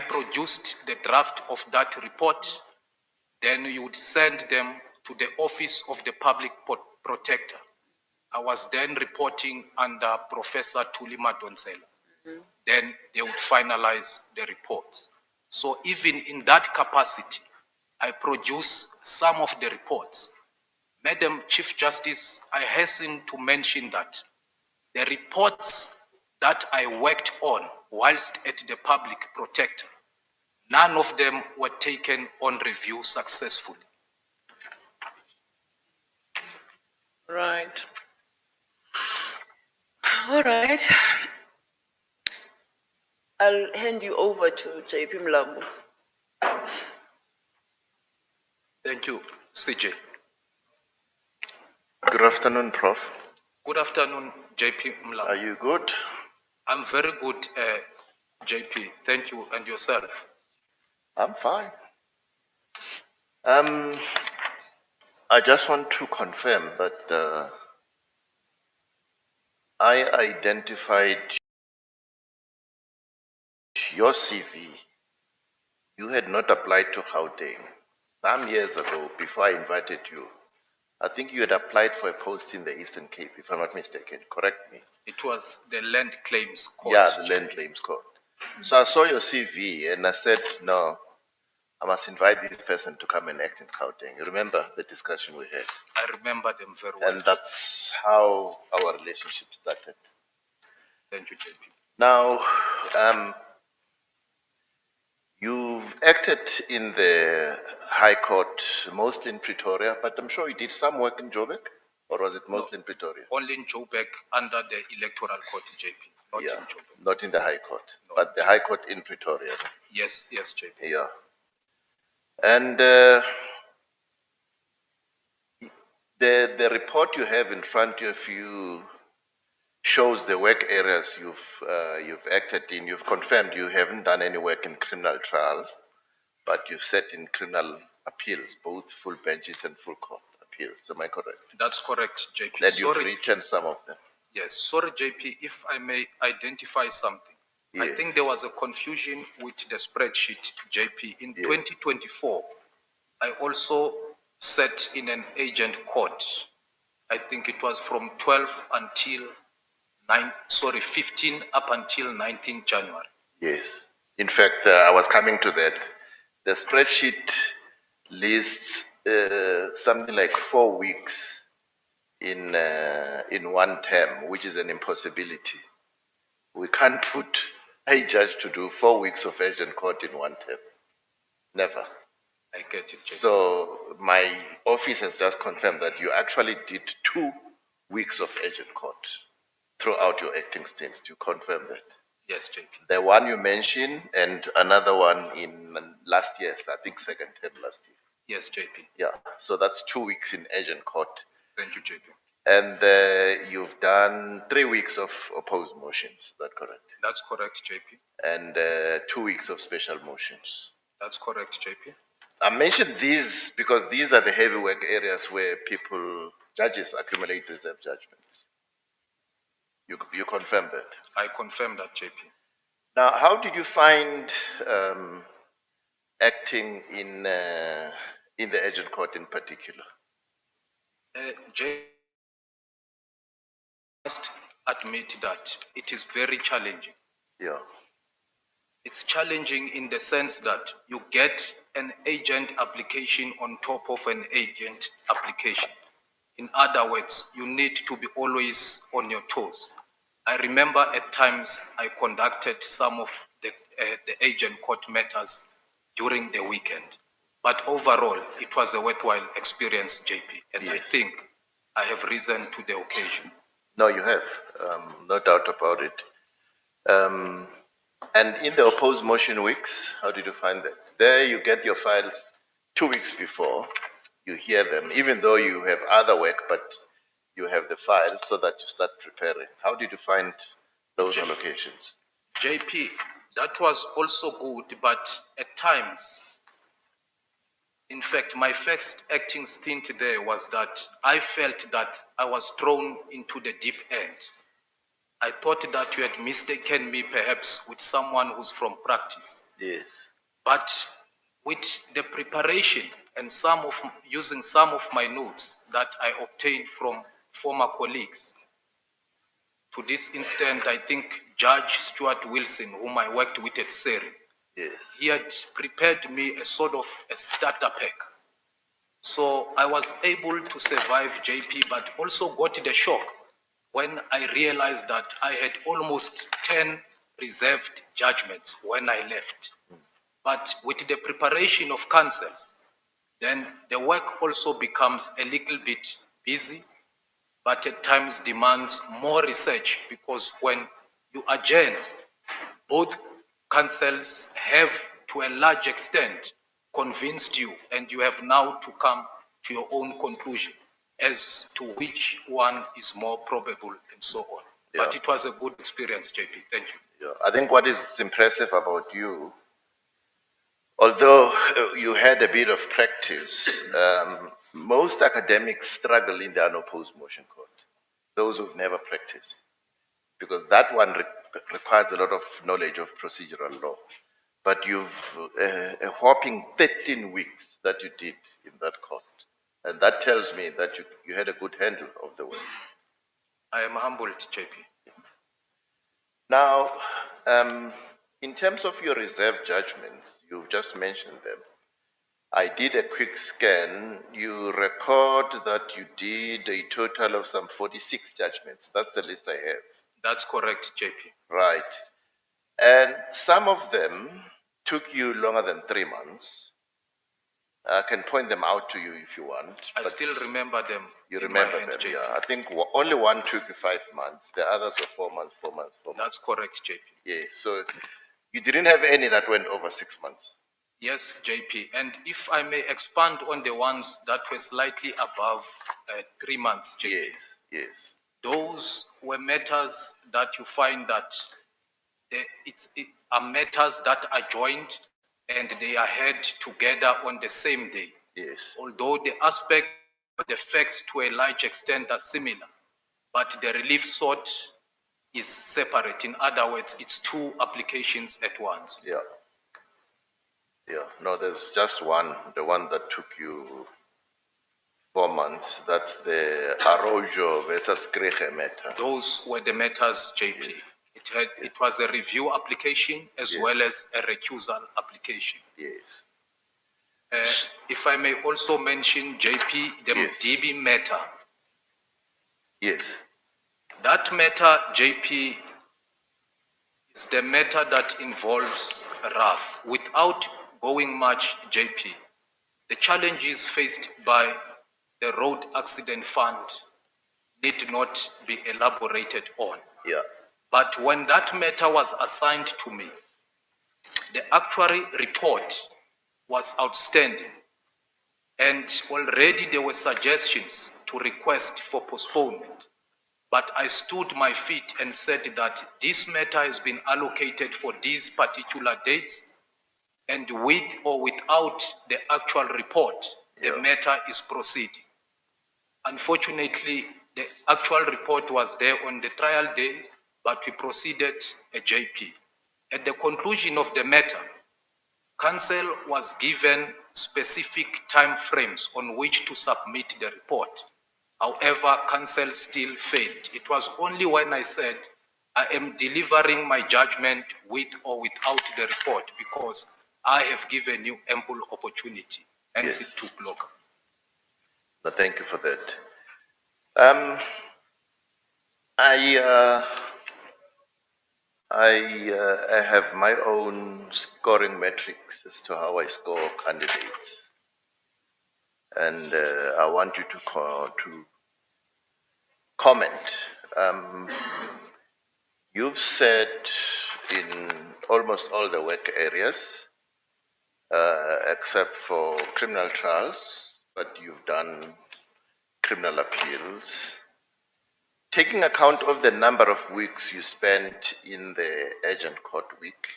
produced the draft of that report, then you would send them to the Office of the Public Protector. I was then reporting under Professor Tulima Donsela. Then they would finalize the reports. So even in that capacity, I produce some of the reports. Madam Chief Justice, I hasten to mention that the reports that I worked on whilst at the Public Protector, none of them were taken on review successfully. Right. All right. I'll hand you over to J.P. Mlambo. Thank you, CJ. Good afternoon, Prof. Good afternoon, JP Mlambo. Are you good? I'm very good, JP. Thank you, and yourself? I'm fine. I just want to confirm that I identified your CV. You had not applied to Gauteng some years ago before I invited you. I think you had applied for a post in the Eastern Cape, if I'm not mistaken. Correct me. It was the Land Claims Court. Yeah, the Land Claims Court. So I saw your CV and I said, no, I must invite this person to come and act in Gauteng. You remember the discussion we had? I remember them very well. And that's how our relationship started. Thank you, JP. Now, you've acted in the High Court, mostly in Pretoria, but I'm sure you did some work in Joburg. Or was it mostly in Pretoria? Only in Joburg under the Electoral Court, JP, not Yeah, in Joburg. not in the High Court, No. but the High Court in Pretoria. Yes, JP. Yeah. And the report you have in front of you shows the work areas you've acted in. You've confirmed you haven't done any work in criminal trial, but you've sat in criminal appeals, both full benches and full court appeals. Am I correct? That's correct, JP. And you've written some of them. Yes, sorry, JP, if I may identify something. I Yes. think there was a confusion with the spreadsheet, JP. In 2024, I also sat in an agent court. I think it was from 12 until 15 up until 19 January. Yes. In fact, I was coming to that. The spreadsheet lists something like 4 weeks in one term, which is an impossibility. We can't put a judge to do 4 weeks of agent court in one term. Never. I get it, JP. So my office has just confirmed that you actually did 2 weeks of agent court throughout your acting stints. You confirm that? Yes, JP. The one you mentioned and another one in last year, I think second term last year. Yes, JP. Yeah, so that's 2 weeks in agent court. Thank you, JP. And you've done 3 weeks of opposed motions, is that correct? That's correct, JP. And 2 weeks of special motions. That's correct, JP. I mentioned these because these are the heavy work areas where judges accumulate reserve judgments. You confirm that? I confirm that, JP. Now, how did you find acting in the agent court in particular? JP, must admit that it is very challenging. Yeah. It's challenging in the sense that you get an agent application on top of an agent application. In other words, you need to be always on your toes. I remember at times I conducted some of the agent court matters during the weekend. But overall, it was a worthwhile experience, JP. And Yes. I think I have risen to the occasion. No, you have, no doubt about it. And in the opposed motion weeks, how did you find that? There you get your files 2 weeks before, you hear them, even though you have other work, but you have the file so that you start preparing. How did you find those allocations? JP, that was also good, but at times, in fact, my first acting stint there was that I felt that I was thrown into the deep end. I thought that you had mistaken me perhaps with someone who's from practice. Yes. But with the preparation and using some of my notes that I obtained from former colleagues, to this instant, I think Judge Stuart Wilson, whom I worked with at Seri, Yes. he had prepared me a sort of a starter pack. So I was able to survive, JP, but also got the shock when I realized that I had almost 10 reserved judgments when I left. But with the preparation of counsels, then the work also becomes a little bit busy, but at times demands more research, because when you adjourn, both counsels have to a large extent convinced you, and you have now to come to your own conclusion as to which one is more probable and so on. Yeah. But it was a good experience, JP. Thank you. Yeah. I think what is impressive about you, although you had a bit of practice, most academics struggle in the unopposed motion court, those who've never practiced, because that one requires a lot of knowledge of procedural law. But you've a whopping 13 weeks that you did in that court. And that tells me that you had a good handle of the work. I am humbled, JP. Now, in terms of your reserve judgments, you've just mentioned them. I did a quick scan. You record that you did a total of some 46 judgments. That's the list I have. That's correct, JP. Right. And some of them took you longer than 3 months. I can point them out to you if you want. I but still remember them. you in my remember hand, them, JP. yeah. I think only one took you 5 months. The others were 4 months, 4 months, 4 months. That's correct, JP. Yes, so you didn't have any that went over 6 months. Yes, JP. And if I may expand on the ones that were slightly above 3 months, JP. Yes, yes. Those were matters that you find that are matters that are joined and they are heard together on the same day. Yes. Although the aspect or the facts to a large extent are similar, but the relief sought is separate. In other words, it's two applications at once. Yeah. Yeah. No, there's just one, the one that took you 4 months. That's the Arrojo versus Greche matter. Those were the matters, JP. Yes. It was a review application as well as a recusal application. Yes. If I may also mention, JP, the Yes. DB matter. Yes. That matter, JP, is the matter that involves RAF. Without going much, JP, the challenges faced by the Road Accident Fund need not be elaborated on. Yeah. But when that matter was assigned to me, the actuary report was outstanding. And already there were suggestions to request for postponement. But I stood my feet and said that this matter has been allocated for these particular dates, and with or without the actual report, the matter is proceeding. Unfortunately, the actual report was there on the trial day, but we proceeded a JP. At the conclusion of the matter, counsel was given specific time frames on which to submit the report. However, counsel still failed. It was only when I said, I am delivering my judgment with or without the report because I have given you ample opportunity. Hence it took longer. No, thank you for that. I have my own scoring metrics as to how I score candidates, and I want you to comment. You've said in almost all the work areas, except for criminal trials, but you've done criminal appeals. Taking account of the number of weeks you spent in the urgent court week,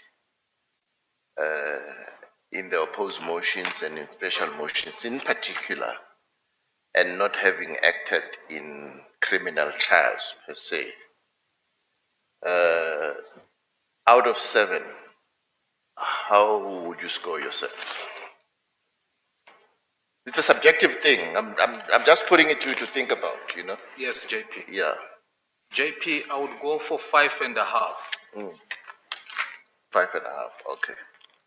in the opposed motions and in special motions in particular, and not having acted in criminal trials per se, out of 7, how would you score yourself? It's a subjective thing. I'm just putting it to you to think about, you know? Yes, JP. Yeah. JP, I would go for 5.5. 5.5, okay.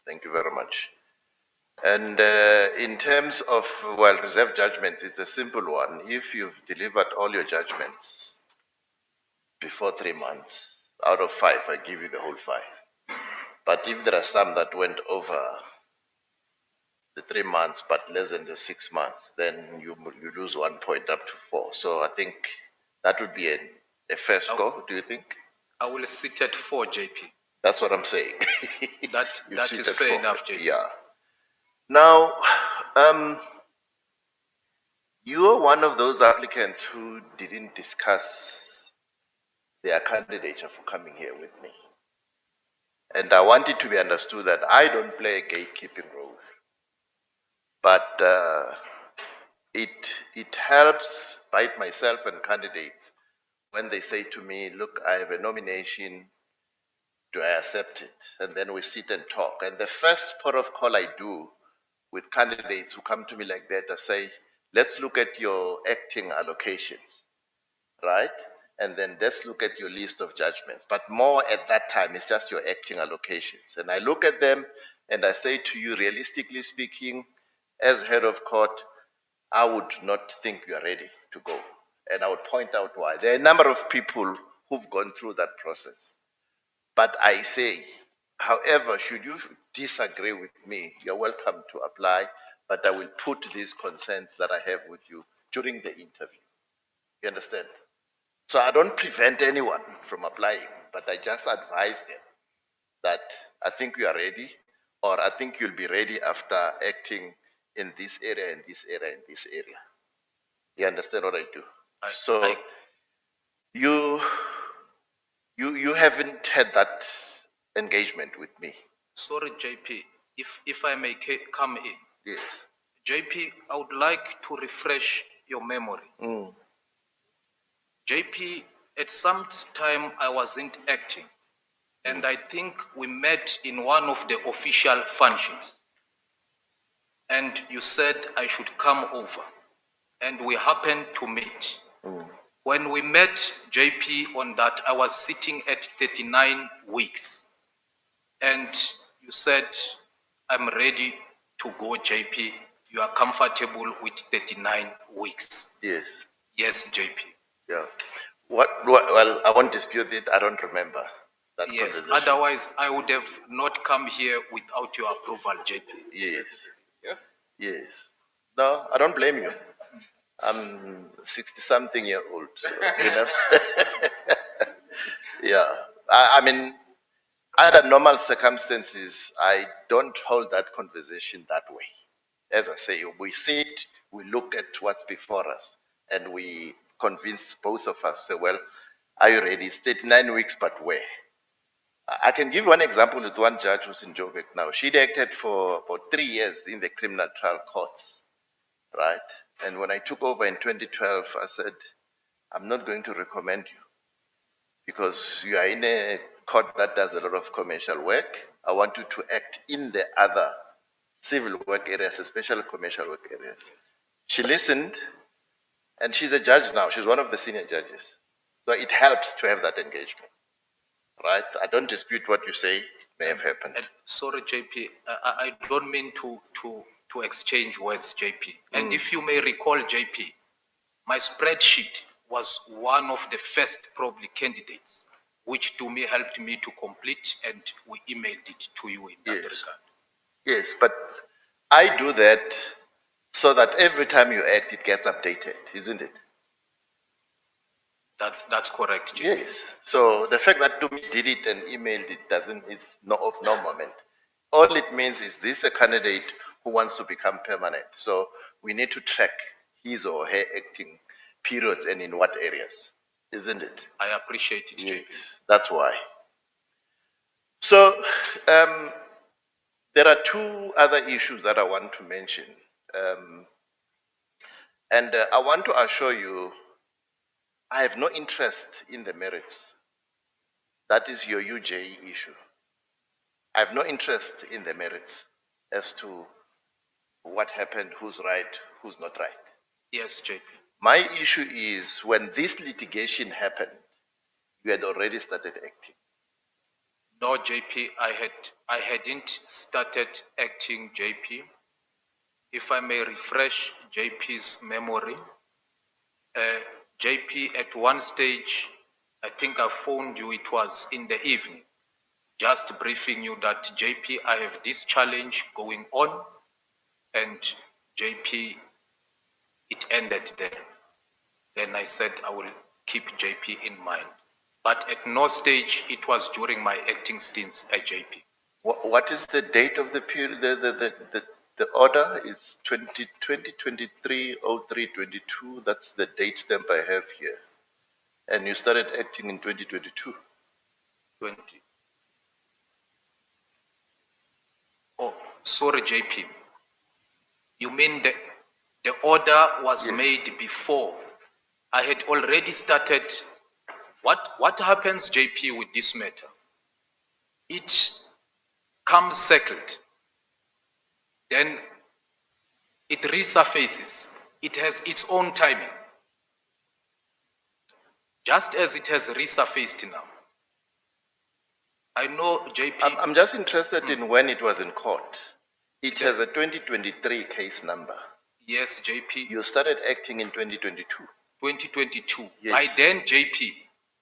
Thank you very much. And in terms of, well, reserved judgment, it's a simple one. If you've delivered all your judgments before 3 months, out of 5, I give you the whole 5. But if there are some that went over the 3 months, but less than the 6 months, then you lose 1 point up to 4. So I think that would be a fair score, do you think? I will sit at 4, JP. That's what I'm saying. That is fair enough, JP. Yeah. Now, you are one of those applicants who didn't discuss their candidature for coming here with me. And I want it to be understood that I don't play a gatekeeping role. But it helps bite myself and candidates when they say to me, look, I have a nomination, do I accept it? And then we sit and talk. And the first port of call I do with candidates who come to me like that, I say, let's look at your acting allocations, right? And then let's look at your list of judgments. But more at that time, it's just your acting allocations. And I look at them and I say to you, realistically speaking, as head of court, I would not think you are ready to go. And I would point out why. There are a number of people who've gone through that process. But I say, however, should you disagree with me, you're welcome to apply. but I will put these concerns that I have with you during the interview. You understand? So I don't prevent anyone from applying, but I just advise them that I think you are ready, or I think you'll be ready after acting in this area, in this area, in this area. You understand what I do? So you haven't had that engagement with me. Sorry, JP, if I may come in. Yes. JP, I would like to refresh your memory. JP, at some time I wasn't acting, and I think we met in one of the official functions. And you said I should come over, and we happened to meet. When we met, JP, on that, I was sitting at 39 weeks. And you said, I'm ready to go, JP. You are comfortable with 39 weeks. Yes. Yes, JP. Yeah. Well, I won't dispute it. I don't remember that Yes, conversation. otherwise I would have not come here without your approval, JP. Yes. Yes. No, I don't blame you. I'm 60-something year old, so, you know. Yeah. I mean, under normal circumstances, I don't hold that conversation that way. As I say, we sit, we look at what's before us, and we convince both of us, say, well, are you ready? It's 39 weeks, but where? I can give one example with one judge who's in Joburg now. She'd acted for 3 years in the criminal trial courts, right? And when I took over in 2012, I said, I'm not going to recommend you because you are in a court that does a lot of commercial work. I want you to act in the other civil work areas, especially commercial work areas. She listened, and she's a judge now. She's one of the senior judges. So it helps to have that engagement, right? I don't dispute what you say. It may have happened. Sorry, JP, I don't mean to exchange words, JP. And if you may recall, JP, my spreadsheet was one of the first probably candidates, which to me helped me to complete, and we emailed it to you in that regard. Yes, but I do that so that every time you act, it gets updated, isn't it? That's correct, JP. Yes. So the fact that Tumi did it and emailed it is not of no moment. All it means is this a candidate who wants to become permanent. So we need to track his or her acting periods and in what areas, isn't it? I appreciate it, JP. Yes, that's why. So there are two other issues that I want to mention. And I want to assure you, I have no interest in the merits. That is your UJE issue. I have no interest in the merits as to what happened, who's right, who's not right. Yes, JP. My issue is when this litigation happened, you had already started acting. No, JP, I hadn't started acting, JP. If I may refresh JP's memory, JP, at one stage, I think I phoned you, it was in the evening, just briefing you that, JP, I have this challenge going on, and JP, it ended there. Then I said I will keep JP in mind. But at no stage, it was during my acting stints at JP. What is the date of the period? The order is 2023 03 22. That's the date stamp I have here. And you started acting in 2022. 20. Oh, sorry, JP. You mean the order was made before? I had already started. What happens, JP, with this matter? It comes settled, then it resurfaces. It has its own timing, just as it has resurfaced now. I know, JP. I'm just interested in when it was in court. It has a 2023 case number. Yes, JP. You started acting in 2022. 2022. Yes. By then, JP,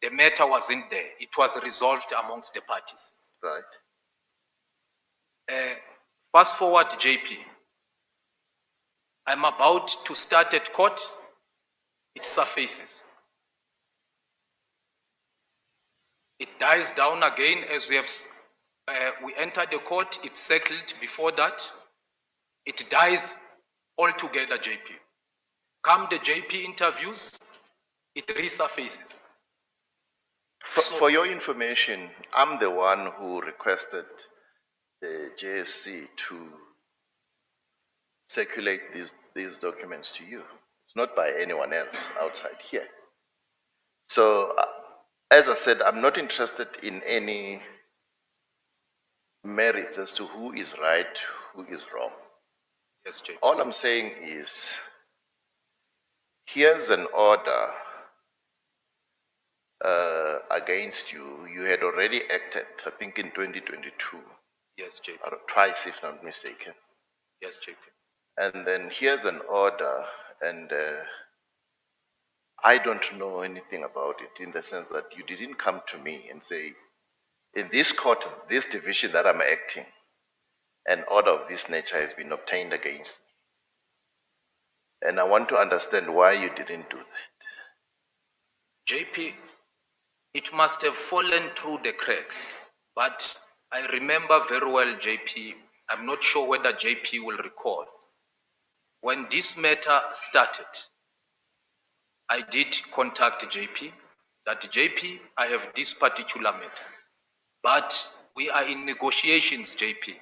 the matter wasn't there. It was resolved amongst the parties. Right. Fast forward, JP. I'm about to start at court, it surfaces. It dies down again as we enter the court, it's settled before that. It dies altogether, JP. Come the JP interviews, it resurfaces. For your information, I'm the one who requested the JSC to circulate these documents to you. It's not by anyone else outside here. So, as I said, I'm not interested in any merits as to who is right, who is wrong. Yes, JP. All I'm saying is, here's an order against you. You had already acted, I think, in 2022. Yes, JP. Or twice, if not mistaken. Yes, JP. And then here's an order, and I don't know anything about it, in the sense that you didn't come to me and say, in this court, this division that I'm acting, an order of this nature has been obtained against me. And I want to understand why you didn't do that. JP, it must have fallen through the cracks, but I remember very well, JP, I'm not sure whether JP will recall. When this matter started, I did contact JP, that JP, I have this particular matter, but we are in negotiations, JP,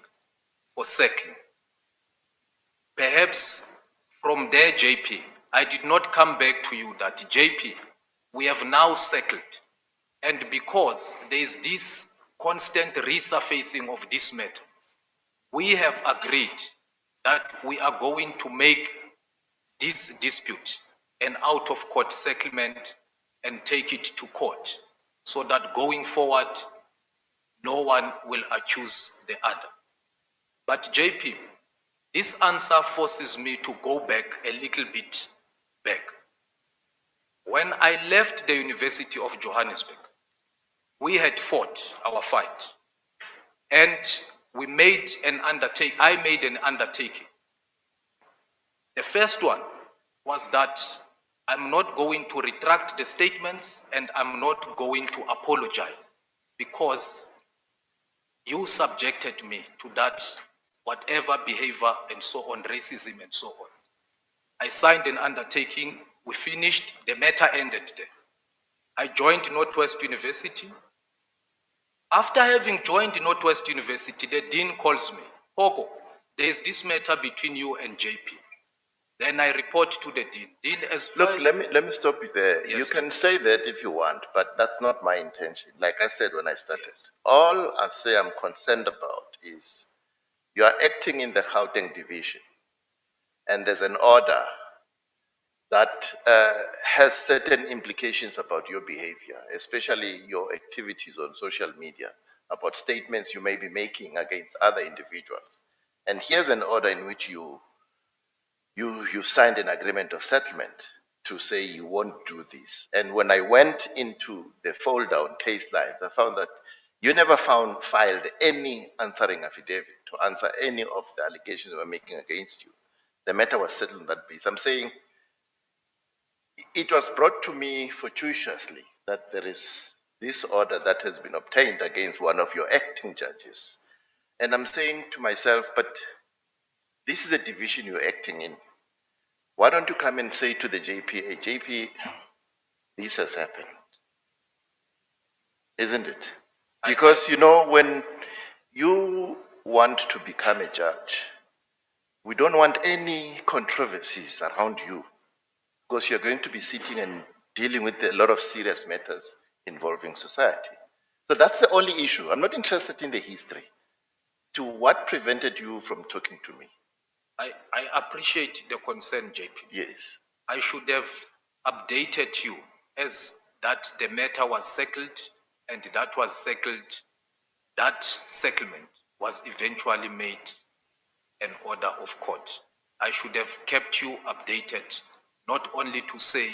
for settling. Perhaps from there, JP, I did not come back to you that, JP, we have now settled. And because there is this constant resurfacing of this matter, we have agreed that we are going to make this dispute an out-of-court settlement and take it to court, so that going forward, no one will accuse the other. But JP, this answer forces me to go back a little bit back. When I left the University of Johannesburg, we had fought our fight, and we made an undertaking. I made an undertaking. The first one was that I'm not going to retract the statements, and I'm not going to apologize, because you subjected me to that, whatever behavior and so on, racism and so on. I signed an undertaking, we finished, the matter ended there. I joined Northwest University. After having joined Northwest University, the dean calls me, Pogo, there is this matter between you and JP. Then I report to the dean. Dean, as far Look, let me stop you there. Yes, you can say that if you want, but that's not my intention. Like I said when I started, all I say I'm concerned about is you are acting in the Gauteng division, and there's an order that has certain implications about your behavior, especially your activities on social media, about statements you may be making against other individuals. And here's an order in which you signed an agreement of settlement to say you won't do this. And when I went into the fold down case lines, I found that you never filed any answering affidavit to answer any of the allegations we were making against you. The matter was settled on that basis. I'm saying it was brought to me fortuitously that there is this order that has been obtained against one of your acting judges. And I'm saying to myself, but this is a division you're acting in. Why don't you come and say to the JPA, JP, this has happened, isn't it? Because, you know, when you want to become a judge, we don't want any controversies around you, because you're going to be sitting and dealing with a lot of serious matters involving society. So that's the only issue. I'm not interested in the history. To what prevented you from talking to me? I appreciate the concern, JP. Yes. I should have updated you as that the matter was settled, and that was settled, that settlement was eventually made an order of court. I should have kept you updated, not only to say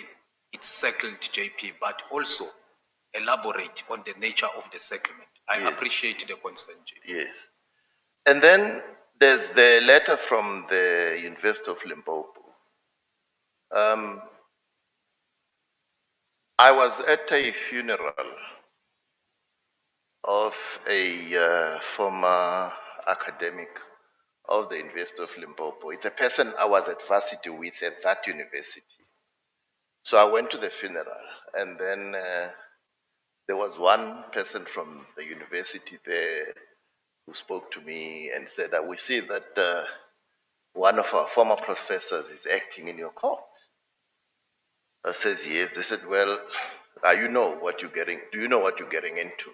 it's settled, JP, but also elaborate on the nature of the settlement. I appreciate the concern, JP. Yes. And then there's the letter from the University of Limpopo I was at a funeral of a former academic of the University of Limpopo. It's a person I was at varsity with at that university. So I went to the funeral, and then there was one person from the university there who spoke to me and said that we see that one of our former professors is acting in your court. I says, yes. They said, well, you know what you're getting, do you know what you're getting into?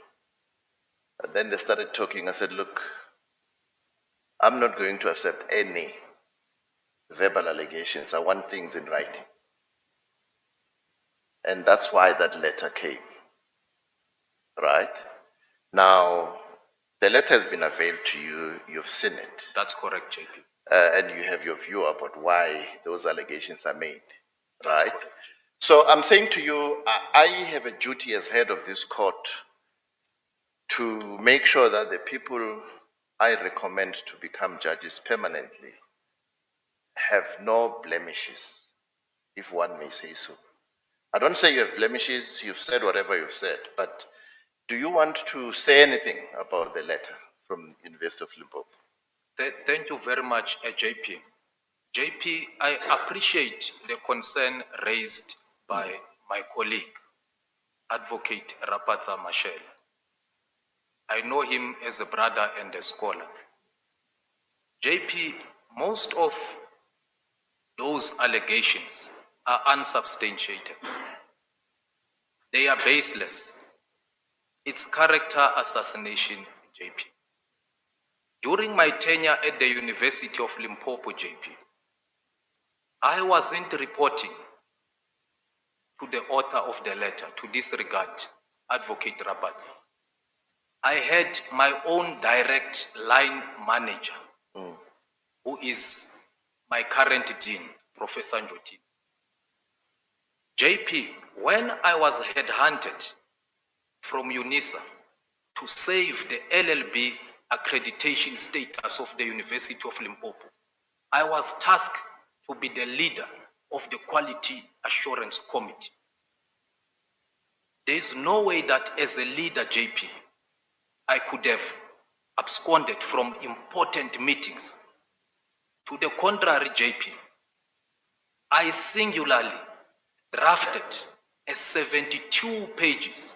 And then they started talking. I said, look, I'm not going to accept any verbal allegations. I want things in writing. And that's why that letter came, right? Now, the letter has been availed to you. You've seen it. That's correct, JP. And you have your view about why those allegations are made, That's right? correct. So I'm saying to you, I have a duty as head of this court to make sure that the people I recommend to become judges permanently have no blemishes, if one may say so. I don't say you have blemishes, you've said whatever you've said, but do you want to say anything about the letter from University of Limpopo? Thank you very much, JP. JP, I appreciate the concern raised by my colleague, Advocate Rapatsa Mashel. I know him as a brother and a scholar. JP, most of those allegations are unsubstantiated. They are baseless. It's character assassination, JP. During my tenure at the University of Limpopo, JP, I wasn't reporting to the author of the letter to disregard Advocate Rapat. I had my own direct line manager, who is my current dean, Professor Njotin. JP, when I was headhunted from UNISA to save the LLB accreditation status of the University of Limpopo, I was tasked to be the leader of the Quality Assurance Committee. There is no way that as a leader, JP, I could have absconded from important meetings. To the contrary, JP, I singularly drafted a 72 pages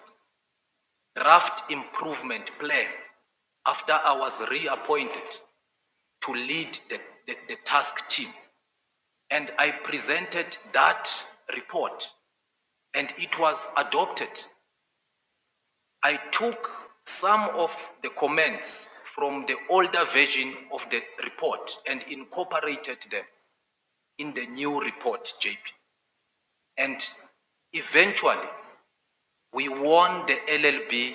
draft improvement plan after I was reappointed to lead the task team. And I presented that report and it was adopted. I took some of the comments from the older version of the report and incorporated them in the new report, JP. And eventually, we won the LLB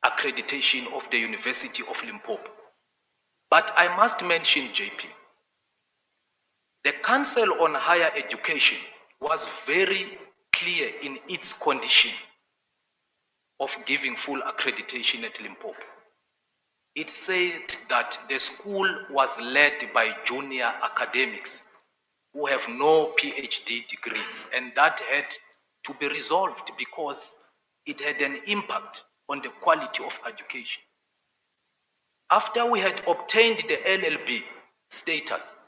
accreditation of the University of Limpopo. But I must mention, JP, the Council on Higher Education was very clear in its condition of giving full accreditation at Limpopo. It said that the school was led by junior academics who have no PhD degrees, and that had to be resolved because it had an impact on the quality of education. After we had obtained the LLB status,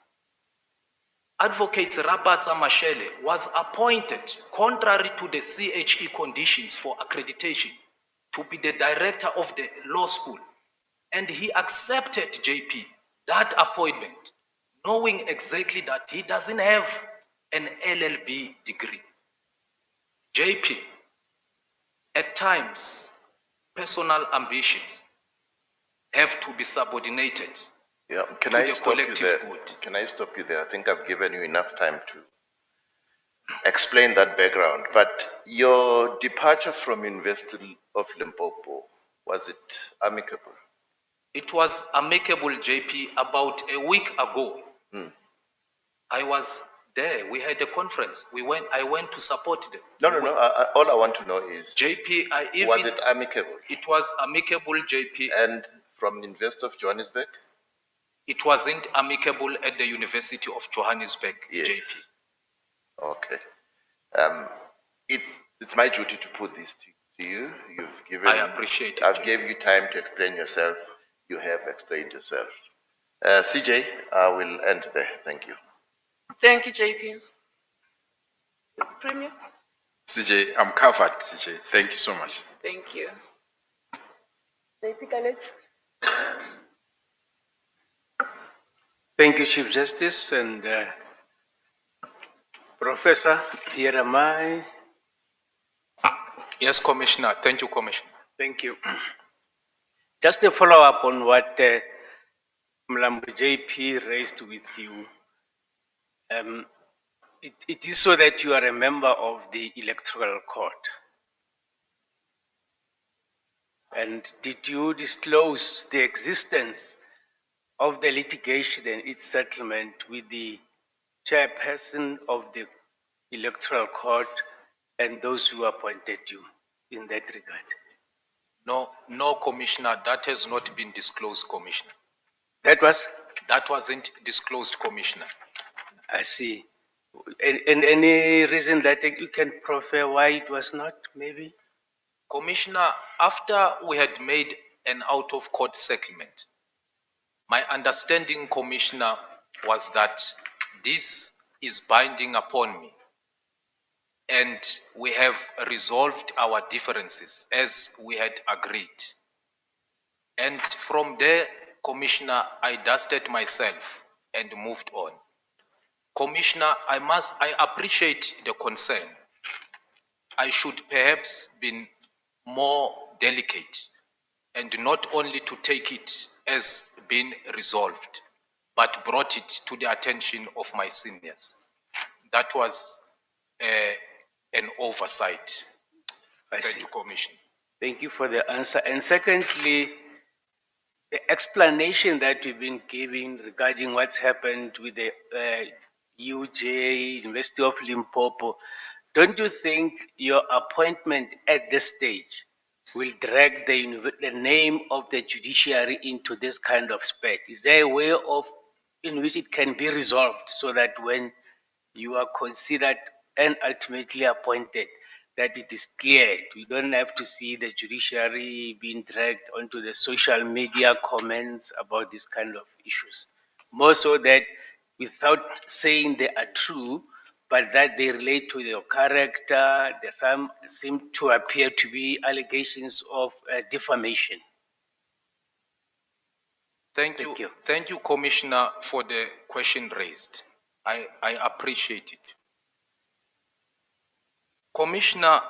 Advocate Rapatsa Mashele was appointed, contrary to the CHE conditions for accreditation, to be the director of the law school. And he accepted, JP, that appointment, knowing exactly that he doesn't have an LLB degree. JP, at times, personal ambitions have to be subordinated Can to I the stop you collective there? good. Can I stop you there? I think I've given you enough time to explain that background. But your departure from University of Limpopo, was it amicable? It was amicable, JP. About a week ago, I was there. We had a conference. I went to support them. No. All I want to know is, JP, was it amicable? It was amicable, JP. And from the University of Johannesburg? It wasn't amicable at the University of Johannesburg, Yes. JP. Okay. It's my duty to put this to you. You've given. I appreciate it. I've gave you time to explain yourself. You have explained yourself. CJ, I will end there. Thank you. Thank you, JP. Premier? CJ, I'm covered, CJ. Thank you so much. Thank you. JP Khaled? Thank you, Chief Justice, and Professor, here am I. Yes, Commissioner. Thank you, Commissioner. Thank you. Just a follow-up on what Mlambo JP raised with you. It is so that you are a member of the Electoral Court. And did you disclose the existence of the litigation and its settlement with the chairperson of the Electoral Court and those who appointed you in that regard? No, Commissioner. That has not been disclosed, Commissioner. That wasn't disclosed, Commissioner. I see. And any reason that you can proffer why it was not, maybe? Commissioner, after we had made an out-of-court settlement, my understanding, Commissioner, was that this is binding upon me. And we have resolved our differences as we had agreed. And from there, Commissioner, I dusted myself and moved on. Commissioner, I appreciate the concern. I should perhaps been more delicate and not only to take it as being resolved, but brought it to the attention of my seniors. That was an oversight. Thank you, Commissioner. Thank you for the answer. And secondly, the explanation that we've been giving regarding what's happened with the UJ, University of Limpopo, don't you think your appointment at this stage will drag the name of the judiciary into this kind of spat? Is there a way in which it can be resolved so that when you are considered and ultimately appointed, that it is cleared? We don't have to see the judiciary being dragged onto the social media comments about this kind of issues. More so that without saying they are true, but that they relate to your character, some seem to appear to be allegations of defamation. Thank you, Commissioner, for the question raised. I appreciate it. Commissioner,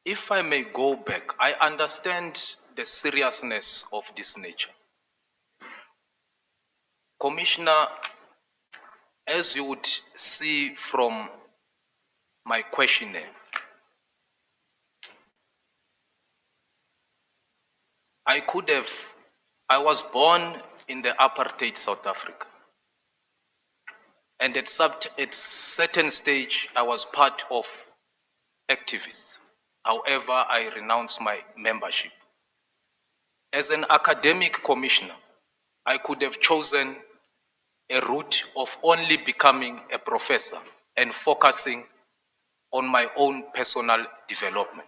if I may go back, I understand the seriousness of this nature. Commissioner, as you would see from my questionnaire, I was born in the apartheid South Africa. And at certain stage, I was part of activists. However, I renounced my membership. As an academic commissioner, I could have chosen a route of only becoming a professor and focusing on my own personal development.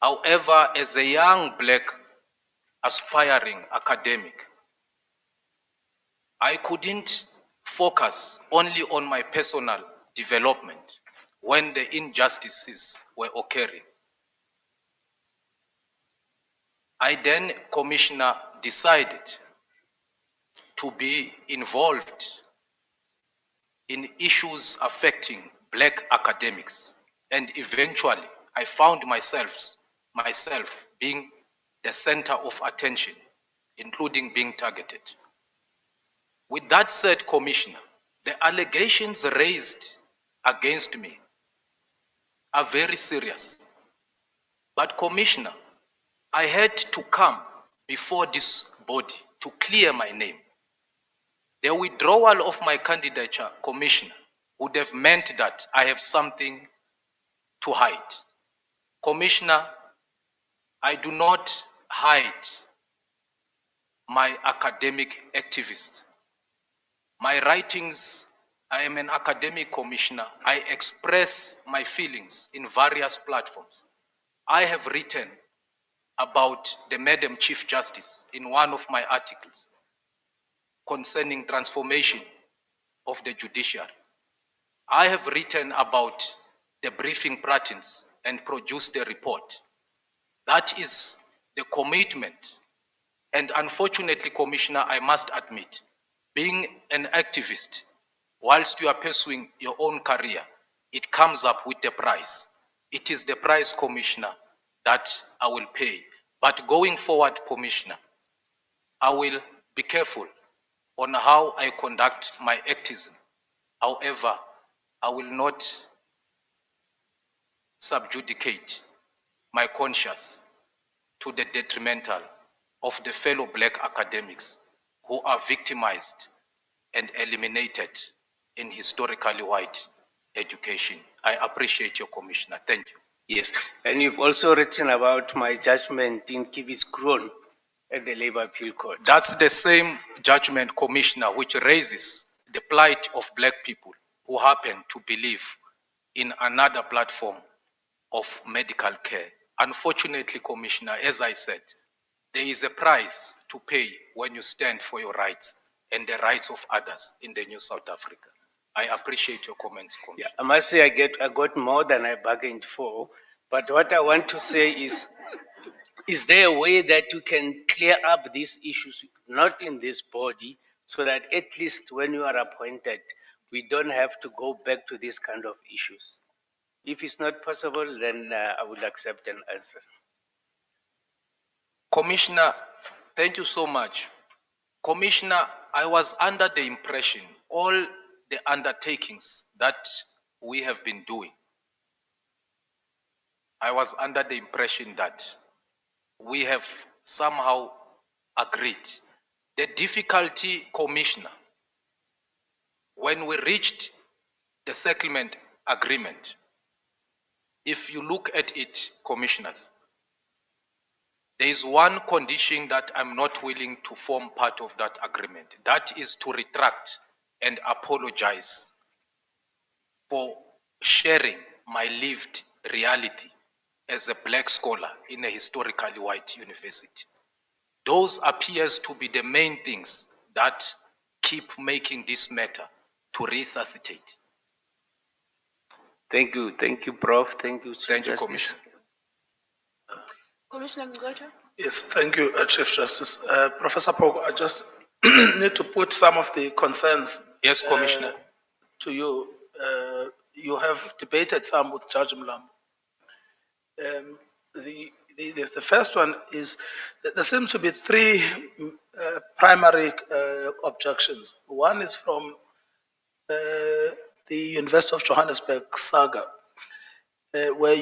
However, as a young black aspiring academic, I couldn't focus only on my personal development when the injustices were occurring. I then, Commissioner, decided to be involved in issues affecting black academics, and eventually I found myself being the center of attention, including being targeted. With that said, Commissioner, the allegations raised against me are very serious. But Commissioner, I had to come before this body to clear my name. The withdrawal of my candidature, Commissioner, would have meant that I have something to hide. Commissioner, I do not hide my academic activists. My writings I am an academic commissioner. I express my feelings in various platforms. I have written about the Madam Chief Justice in one of my articles concerning transformation of the judiciary. I have written about the briefing patterns and produced a report. That is the commitment. And unfortunately, Commissioner, I must admit, being an activist, whilst you are pursuing your own career, it comes up with the price. It is the price, Commissioner, that I will pay. But going forward, Commissioner, I will be careful on how I conduct my activism. However, I will not subjudicate my conscience to the detrimental of the fellow black academics who are victimized and eliminated in historically white education. I appreciate your commissioner. Thank you. Yes, and you've also written about my judgment in Kivis Kron at the Labour Appeal Court. That's the same judgment, Commissioner, which raises the plight of black people who happen to believe in another platform of medical care. Unfortunately, Commissioner, as I said, there is a price to pay when you stand for your rights and the rights of others in the New South Africa. I appreciate your comments, Commissioner. Yeah, I must say I got more than I bargained for, but what I want to say is there a way that you can clear up these issues, not in this body, so that at least when you are appointed, we don't have to go back to these kind of issues? If it's not possible, then I would accept an answer. Commissioner, thank you so much. Commissioner, I was under the impression all the undertakings that we have been doing, I was under the impression that we have somehow agreed. The difficulty, Commissioner, when we reached the settlement agreement, if you look at it, Commissioners, there is one condition that I'm not willing to form part of that agreement. That is to retract and apologize for sharing my lived reality as a black scholar in a historically white university. Those appears to be the main things that keep making this matter to resuscitate. Thank you, Prof. Thank you, Chief Thank you, Justice. Commissioner. Commissioner Ngota? Yes, thank you, Chief Justice. Professor Pogo, I just need to put some of the concerns Yes, Commissioner. to you. You have debated some with Judge Mlam. The first one is that there seems to be three primary objections. One is from the University of Johannesburg saga, where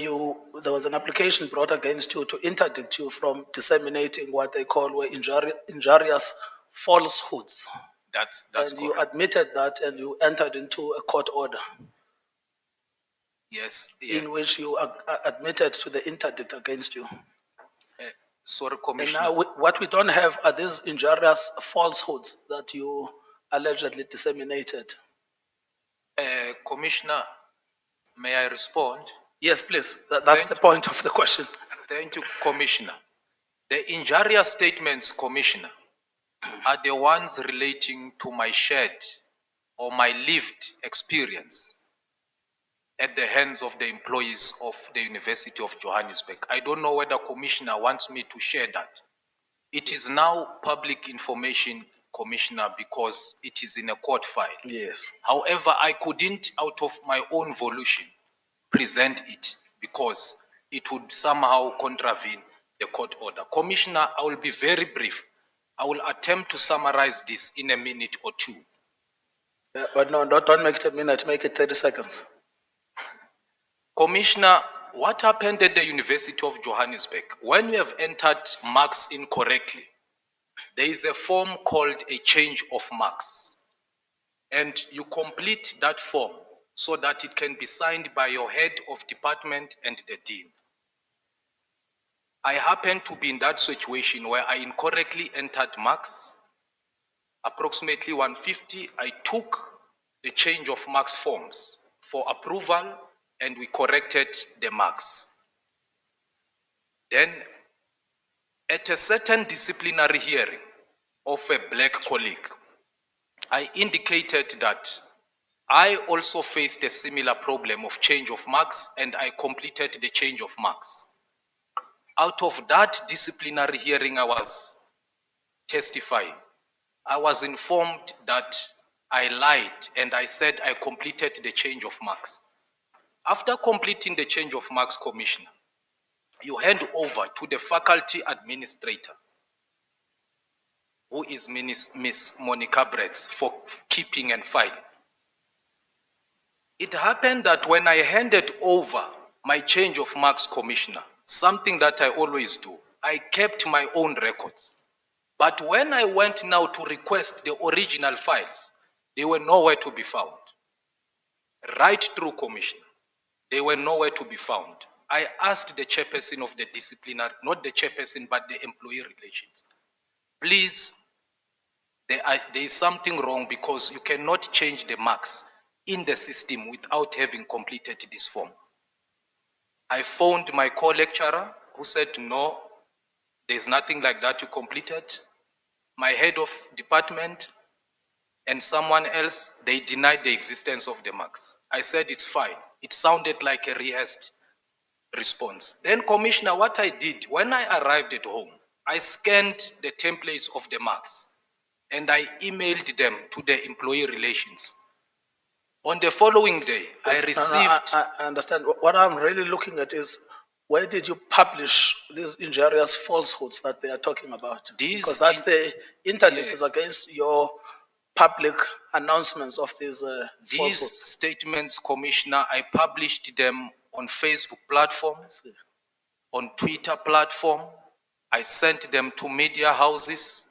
there was an application brought against you to interdict you from disseminating what they call were injurious falsehoods. That's and you correct. admitted that, and you entered into a court order Yes. in which you admitted to the interdict against you. Sorry, And Commissioner. now what we don't have are these injurious falsehoods that you allegedly disseminated. Commissioner, may I respond? Yes, please. That's the point of the question. Thank you, Commissioner. The injurious statements, Commissioner, are the ones relating to my shared or my lived experience at the hands of the employees of the University of Johannesburg. I don't know whether Commissioner wants me to share that. It is now public information, Commissioner, because it is in a court file. Yes. However, I couldn't, out of my own volition, present it because it would somehow contravene the court order. Commissioner, I will be very brief. I will attempt to summarize this in a minute or two. But no, don't make it a minute, make it 30 seconds. Commissioner, what happened at the University of Johannesburg? When you have entered marks incorrectly, there is a form called a change of marks. And you complete that form so that it can be signed by your head of department and the dean. I happened to be in that situation where I incorrectly entered marks, approximately 150. I took the change of marks forms for approval, and we corrected the marks. Then, at a certain disciplinary hearing of a black colleague, I indicated that I also faced a similar problem of change of marks, and I completed the change of marks. Out of that disciplinary hearing I was testifying, I was informed that I lied and I said I completed the change of marks. After completing the change of marks, Commissioner, you hand over to the faculty administrator, who is Miss Monica Bretz, for keeping and filing. It happened that when I handed over my change of marks, Commissioner, something that I always do, I kept my own records. But when I went now to request the original files, they were nowhere to be found. Right through, Commissioner, they were nowhere to be found. I asked the chairperson of the disciplinary, not the chairperson, but the employee relations, please, there is something wrong because you cannot change the marks in the system without having completed this form. I phoned my co-lecturer who said, no, there's nothing like that you completed. My head of department and someone else, they denied the existence of the marks. I said, it's fine. It sounded like a rehearsed response. Then, Commissioner, what I did, when I arrived at home, I scanned the templates of the marks and I emailed them to the employee relations. On the following day, Yes, I received... I understand. What I'm really looking at is, where did you publish these injurious falsehoods that they are talking about? Because that's the internet is against your public announcements of these These falsehoods. statements, Commissioner, I published them on Facebook platforms, on Twitter platform. I sent them to media houses.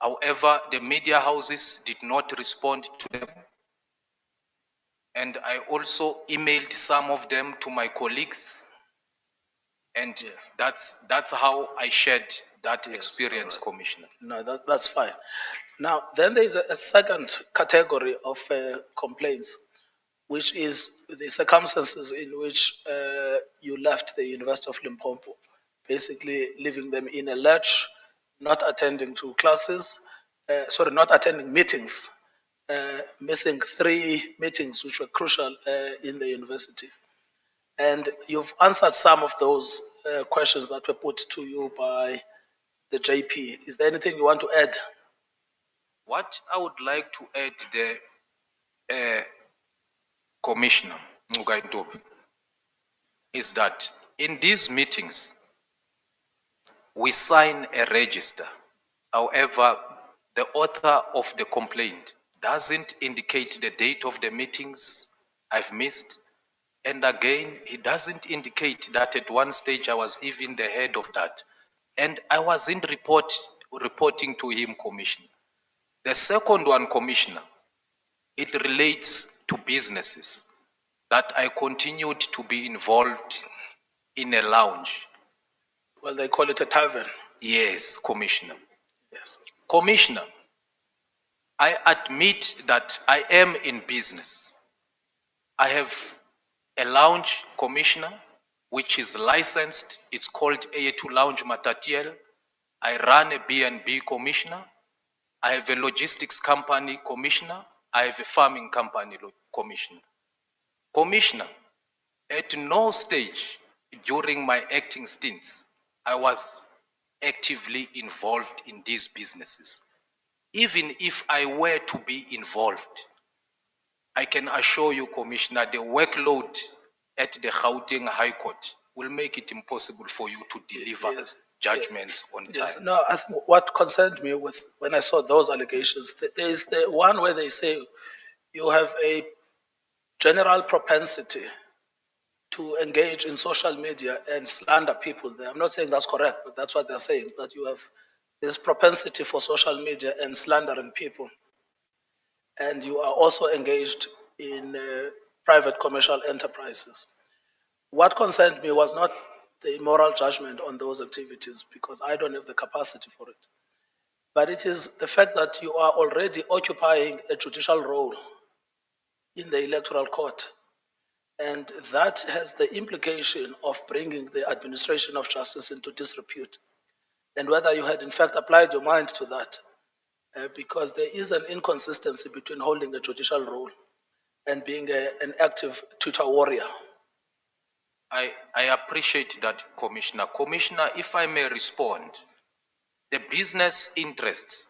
However, the media houses did not respond to them. And I also emailed some of them to my colleagues. And that's how I shared that experience, Commissioner. No, that's fine. Now, then there is a second category of complaints, which is the circumstances in which you left the University of Limpopo, basically leaving them in a lurch, not attending to classes, not attending meetings, missing 3 meetings which were crucial in the university. And you've answered some of those questions that were put to you by the JP. Is there anything you want to add? What I would like to add there, Commissioner Mugaintobi, is that in these meetings, we sign a register. However, the author of the complaint doesn't indicate the date of the meetings I've missed. And again, he doesn't indicate that at one stage I was even the head of that. And I wasn't reporting to him, Commissioner. The second one, Commissioner, it relates to businesses that I continued to be involved in a lounge. Well, they call it a tavern. Yes, Commissioner. Yes. Commissioner, I admit that I am in business. I have a lounge, Commissioner, which is licensed. It's called A2 Lounge Matatiel. I run a B&B, Commissioner. I have a logistics company, Commissioner. I have a farming company, Commissioner. Commissioner, at no stage during my acting stints, I was actively involved in these businesses. Even if I were to be involved, I can assure you, Commissioner, the workload at the Gauteng High Court will make it impossible for you to deliver judgments on time. Yes. No, I think what concerned me with when I saw those allegations, there is the one where they say you have a general propensity to engage in social media and slander people there. I'm not saying that's correct, but that's what they're saying, that you have this propensity for social media and slandering people. And you are also engaged in private commercial enterprises. What concerned me was not the moral judgment on those activities, because I don't have the capacity for it. But it is the fact that you are already occupying a judicial role in the Electoral Court. And that has the implication of bringing the administration of justice into disrepute. And whether you had in fact applied your mind to that, because there is an inconsistency between holding a judicial role and being an active tutor warrior. I appreciate that, Commissioner. Commissioner, if I may respond, the business interests,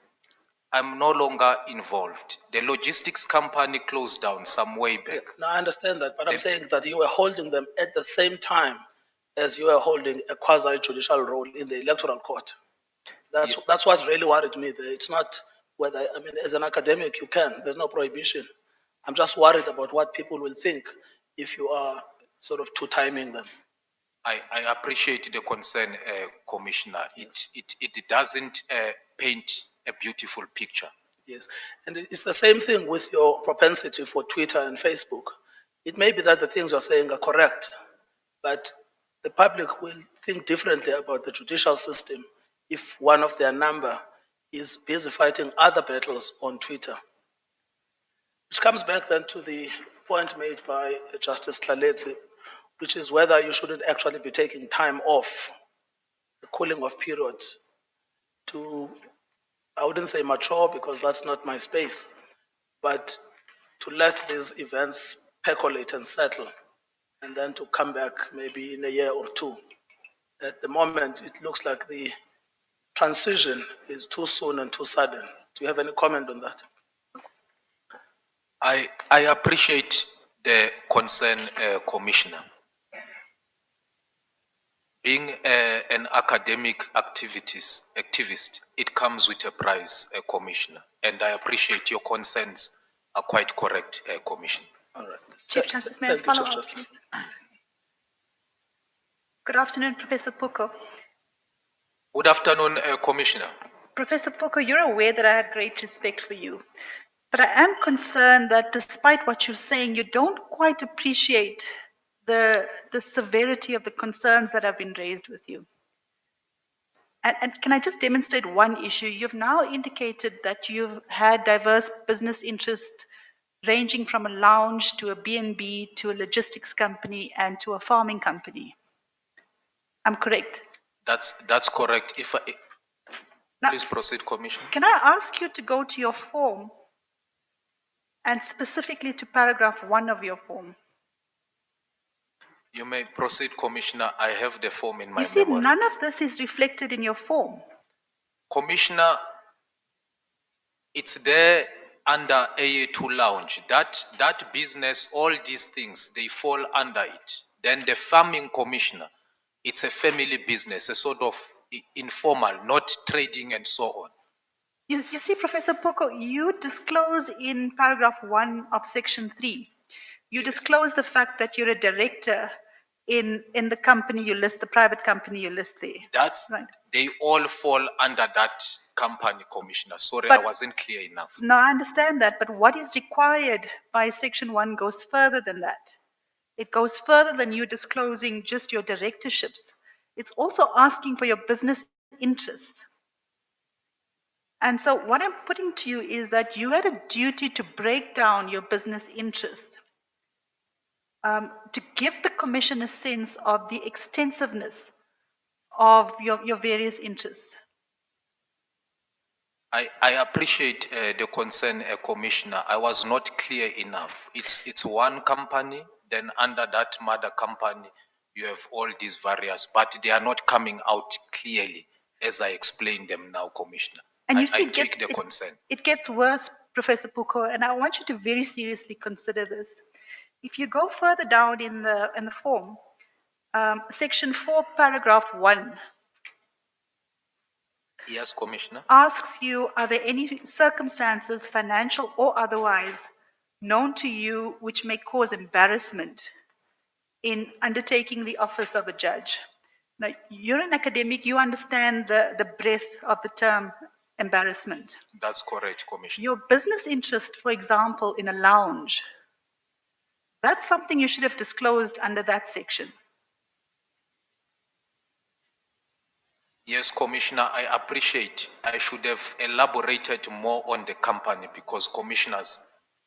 I'm no longer involved. The logistics company closed down some way back. Now, I understand that, but I'm saying that you were holding them at the same time as you were holding a quasi-judicial role in the Electoral Court. That's what really worried me there. It's not whether, I mean, as an academic, you can, there's no prohibition. I'm just worried about what people will think if you are sort of two-timing them. I appreciate the concern, Commissioner. It doesn't paint a beautiful picture. Yes, and it's the same thing with your propensity for Twitter and Facebook. It may be that the things you're saying are correct, but the public will think differently about the judicial system if one of their number is busy fighting other battles on Twitter. Which comes back then to the point made by Justice Tlaletsi, which is whether you shouldn't actually be taking time off, the cooling off period, to, I wouldn't say mature because that's not my space, but to let these events percolate and settle, and then to come back maybe in a year or two. At the moment, it looks like the transition is too soon and too sudden. Do you have any comment on that? I appreciate the concern, Commissioner. Being an academic activist, it comes with a price, Commissioner, and I appreciate your concerns are quite correct, Commissioner. All right. Chief Justice, may I Thank you, follow Chief up, Justice. please? Good afternoon, Professor Puko. Good afternoon, Commissioner. Professor Puko, you're aware that I have great respect for you, but I am concerned that despite what you're saying, you don't quite appreciate the severity of the concerns that have been raised with you. And can I just demonstrate one issue? You've now indicated that you've had diverse business interests ranging from a lounge to a B&B to a logistics company and to a farming company. I'm correct? That's correct. Please proceed, Commissioner. Can I ask you to go to your form and specifically to paragraph 1 of your form? You may proceed, Commissioner. I have the form in my You see, memory. none of this is reflected in your form. Commissioner, it's there under AA2 Lounge. That business, all these things, they fall under it. Then the farming commissioner, it's a family business, a sort of informal, not trading and so on. You see, Professor Puko, you disclose in paragraph 1 of section 3, you disclose the fact that you're a director in the company you list, the private company you list there. That's right. They all fall under that company, Commissioner. Sorry, But- I wasn't clear enough. No, I understand that, but what is required by section 1 goes further than that. It goes further than you disclosing just your directorships. It's also asking for your business interests. And so what I'm putting to you is that you had a duty to break down your business interests, to give the commission a sense of the extensiveness of your various interests. I appreciate the concern, Commissioner. I was not clear enough. It's one company, then under that mother company, you have all these various, but they are not coming out clearly as I explained them now, Commissioner. And you I see, take the concern. It gets worse, Professor Puko, and I want you to very seriously consider this. If you go further down in the form, section 4, paragraph 1, Yes, Commissioner. asks you, are there any circumstances, financial or otherwise, known to you which may cause embarrassment in undertaking the office of a judge? Now, you're an academic, you understand the breadth of the term embarrassment. That's correct, Commissioner. Your business interest, for example, in a lounge, that's something you should have disclosed under that section. Yes, Commissioner, I appreciate. I should have elaborated more on the company because commissioners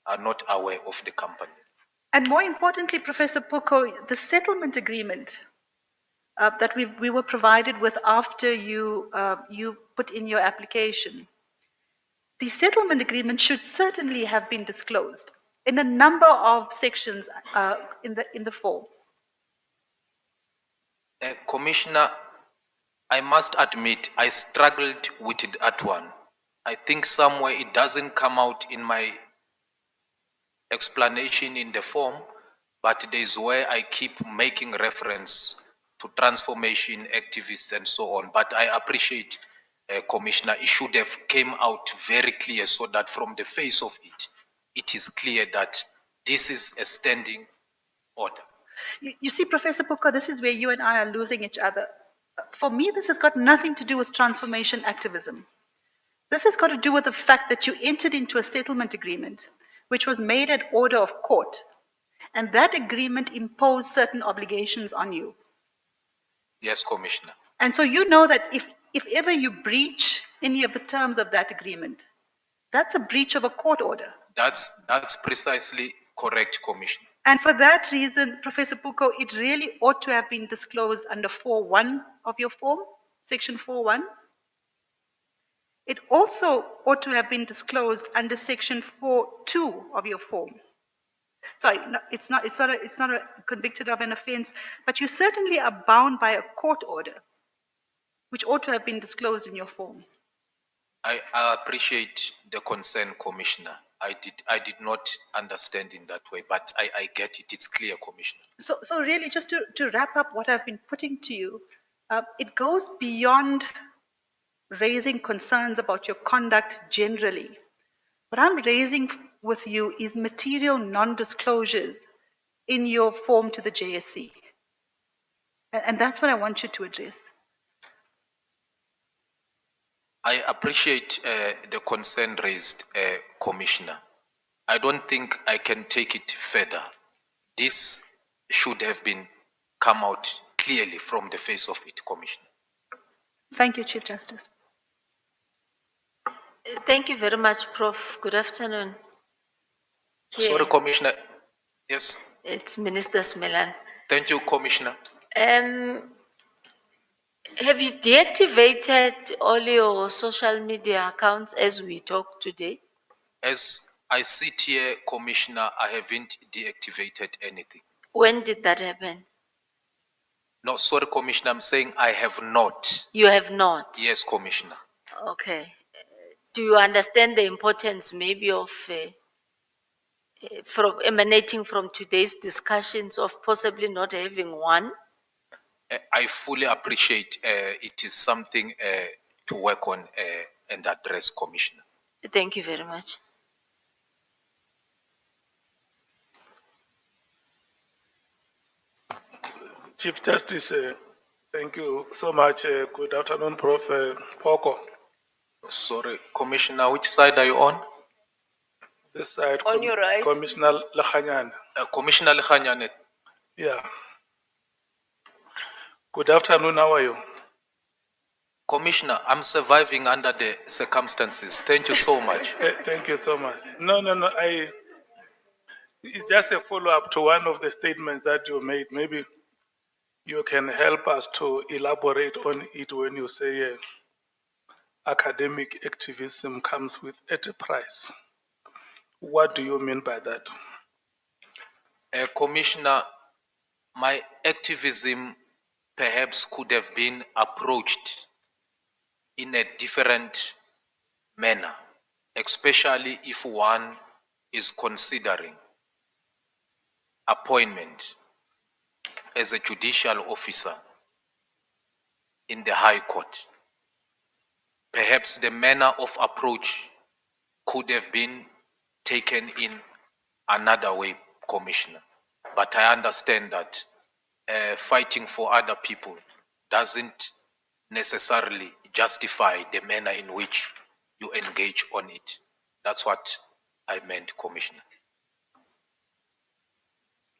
are not aware of the company. And more importantly, Professor Poko, the settlement agreement that we were provided with after you put in your application, the settlement agreement should certainly have been disclosed in a number of sections in the form. Commissioner, I must admit, I struggled with that one. I think somewhere it doesn't come out in my explanation in the form, but there's where I keep making reference to transformation activists and so on. But I appreciate, Commissioner, it should have came out very clear so that from the face of it, it is clear that this is a standing order. You see, Professor Poko, this is where you and I are losing each other. For me, this has got nothing to do with transformation activism. This has got to do with the fact that you entered into a settlement agreement, which was made at order of court, and that agreement imposed certain obligations on you. Yes, Commissioner. And so you know that if ever you breach any of the terms of that agreement, that's a breach of a court order. That's precisely correct, Commissioner. And for that reason, Professor Puko, it really ought to have been disclosed under 4.1 of your form, section 4.1. It also ought to have been disclosed under section 4.2 of your form. Sorry, no, it's not a convicted of an offense, but you certainly are bound by a court order, which ought to have been disclosed in your form. I appreciate the concern, Commissioner. I did not understand in that way, but I get it. It's clear, Commissioner. So really, just to wrap up what I've been putting to you, it goes beyond raising concerns about your conduct generally. What I'm raising with you is material non-disclosures in your form to the JSC. And that's what I want you to address. I appreciate the concern raised, Commissioner. I don't think I can take it further. This should have been come out clearly from the face of it, Commissioner. Thank you, Chief Justice. Thank you very much, Prof. Good afternoon. Sorry, Commissioner. Yes. It's Minister Smelan. Thank you, Commissioner. Have you deactivated all your social media accounts as we talk today? As I sit here, Commissioner, I haven't deactivated anything. When did that happen? No, sorry, Commissioner, I'm saying I have not. You have not? Yes, Commissioner. Okay. Do you understand the importance maybe of from emanating from today's discussions of possibly not having one? I fully appreciate it is something to work on and address, Commissioner. Thank you very much. Chief Justice, thank you so much. Good afternoon, Prof. Poko. Sorry, Commissioner, which side are you on? This side. On your right. Commissioner Lekhanyan. Commissioner Lekhanyan. Yeah. Good afternoon, how are you? Commissioner, I'm surviving under the circumstances. Thank you so much. Thank you so much. No, it's just a follow-up to one of the statements that you made. Maybe you can help us to elaborate on it when you say academic activism comes at a price. What do you mean by that? Commissioner, my activism perhaps could have been approached in a different manner, especially if one is considering appointment as a judicial officer in the High Court. Perhaps the manner of approach could have been taken in another way, Commissioner. But I understand that fighting for other people doesn't necessarily justify the manner in which you engage on it. That's what I meant, Commissioner.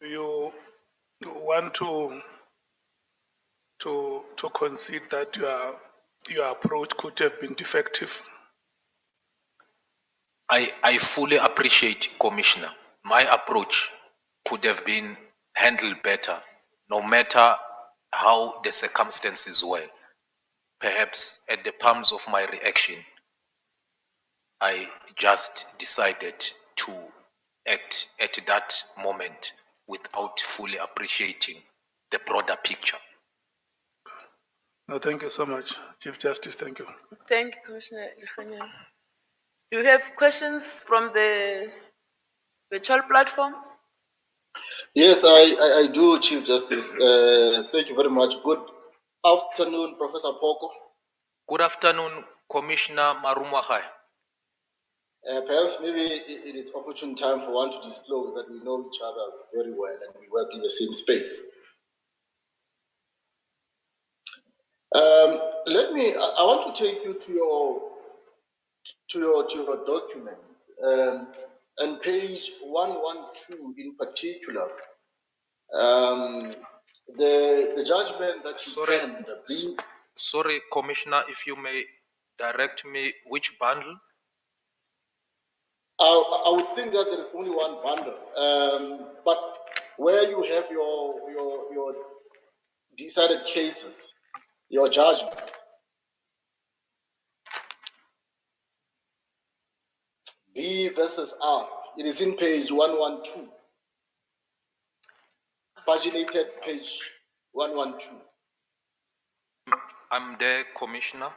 You want to concede that your approach could have been defective? I fully appreciate, Commissioner. My approach could have been handled better, no matter how the circumstances were. Perhaps at the palms of my reaction, I just decided to act at that moment without fully appreciating the broader picture. No, thank you so much, Chief Justice. Thank you. Thank you, Commissioner Ikhanyane. Do you have questions from the virtual platform? Yes, I do, Chief Justice. Thank you very much. Good afternoon, Professor Poko. Good afternoon, Commissioner Marumwagai. Perhaps maybe it is opportune time for one to disclose that we know each other very well and we work in the same space. I want to take you to your document, and page 112 in particular. The judgment that you penned. Sorry, Commissioner, if you may direct me which bundle? I would think that there is only one bundle, but where you have your decided cases, your judgment. B versus R. It is in page 112. Paginated page 112. I'm there, Commissioner.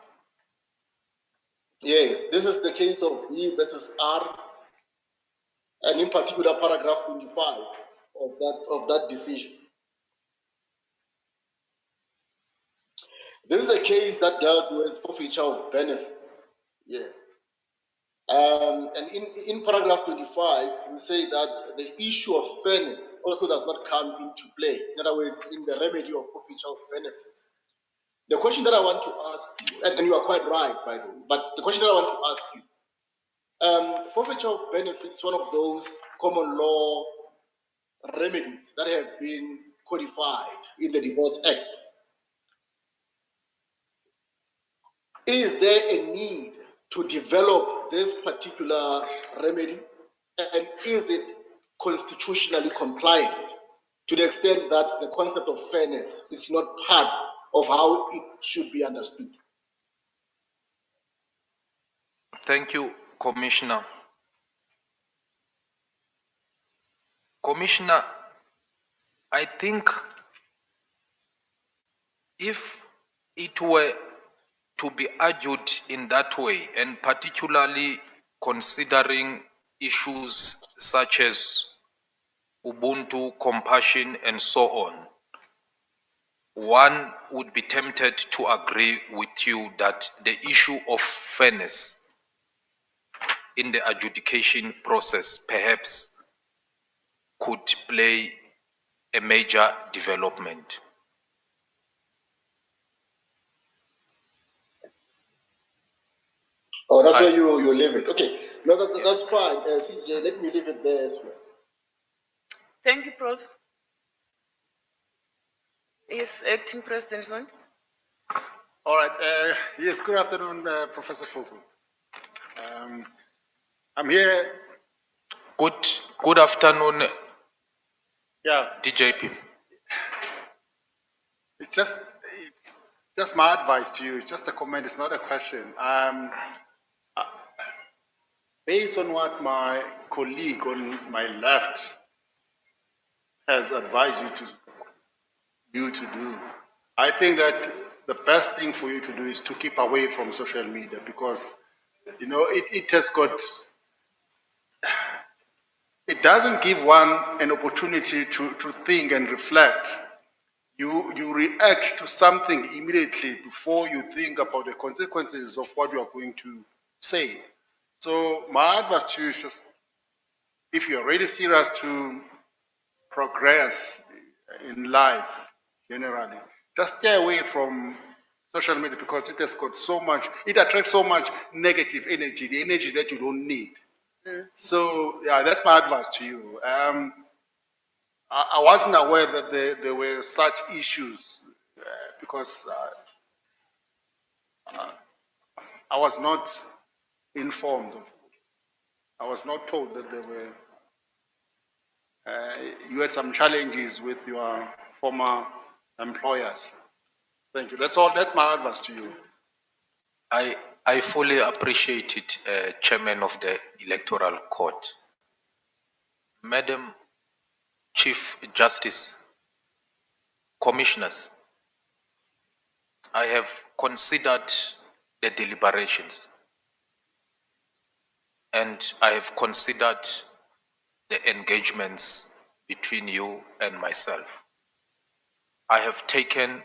Yes, this is the case of B versus R, and in particular paragraph 25 of that decision. This is a case that dealt with forfeiture of benefits. Yeah. And in paragraph 25, you say that the issue of fairness also does not come into play. In other words, in the remedy of forfeiture of benefits. The question that I want to ask you, and you are quite right, by the way, but the question that I want to ask you, forfeiture of benefits is one of those common law remedies that have been codified in the Divorce Act. Is there a need to develop this particular remedy, and is it constitutionally compliant to the extent that the concept of fairness is not part of how it should be understood? Thank you, Commissioner. Commissioner, I think if it were to be argued in that way, and particularly considering issues such as Ubuntu, compassion, and so on, one would be tempted to agree with you that the issue of fairness in the adjudication process perhaps could play a major development. Oh, that's where you leave it. Okay, no, that's fine. CJ, let me leave it there as well. Thank you, Prof. Yes, Acting President Zondi. All right. Yes, good afternoon, Professor Poku. I'm here. Good afternoon, Yeah. DJP. It's just my advice to you. It's just a comment. It's not a question. Based on what my colleague on my left has advised you to do, I think that the best thing for you to do is to keep away from social media, because it has got. It doesn't give one an opportunity to think and reflect. You react to something immediately before you think about the consequences of what you are going to say. So my advice to you is just, if you're really serious to progress in life generally, just stay away from social media, because it attracts so much negative energy, the energy that you don't need. So yeah, that's my advice to you. I wasn't aware that there were such issues, because I was not informed of. I was not told that there were, you had some challenges with your former employers. Thank you. That's all. That's my advice to you. I fully appreciate it, Chairman of the Electoral Court. Madam Chief Justice, Commissioners, I have considered the deliberations and I have considered the engagements between you and myself. I have taken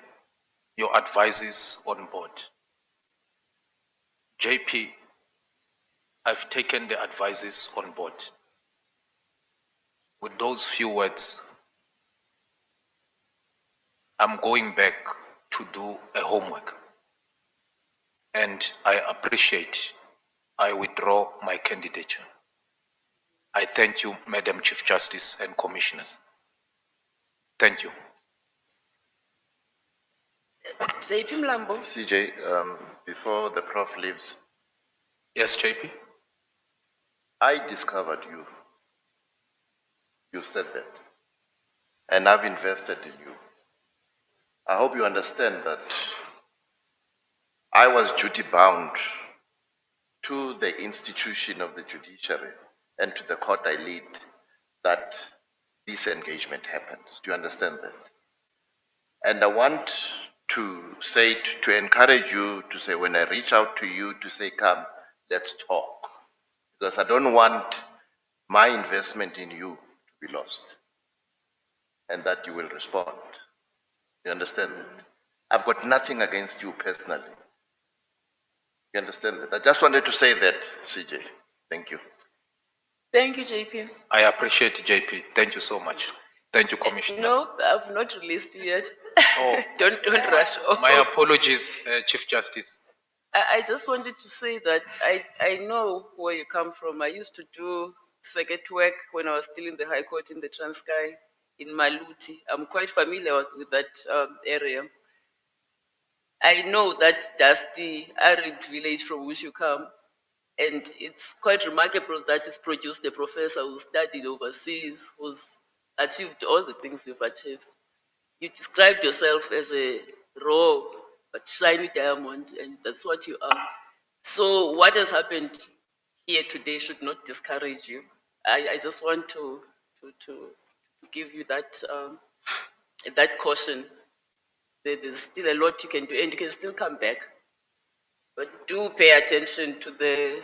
your advices on board. JP, I've taken the advices on board. With those few words, I'm going back to do a homework. And I appreciate, I withdraw my candidature. I thank you, Madam Chief Justice and Commissioners. Thank you. JP Mlambo. CJ, before the prof leaves, Yes, JP? I discovered you. You said that. And I've invested in you. I hope you understand that I was duty bound to the institution of the judiciary and to the court I lead that this engagement happens. Do you understand that? And I want to say, to encourage you to say, when I reach out to you to say, come, let's talk. Because I don't want my investment in you to be lost. And that you will respond. You understand that? I've got nothing against you personally. You understand that? I just wanted to say that, CJ. Thank you. Thank you, JP. I appreciate JP. Thank you so much. Thank you, Commissioner. No, I've not released you yet. Oh, don't rush off. my apologies, Chief Justice. I just wanted to say that I know where you come from. I used to do circuit work when I was still in the High Court in the Transkei in Maluti. I'm quite familiar with that area. I know that dusty, arid village from which you come, and it's quite remarkable that it's produced a professor who studied overseas, who's achieved all the things you've achieved. You described yourself as a raw but shiny diamond, and that's what you are. So what has happened here today should not discourage you. I just want to give you that caution. There's still a lot you can do, and you can still come back. But do pay attention to the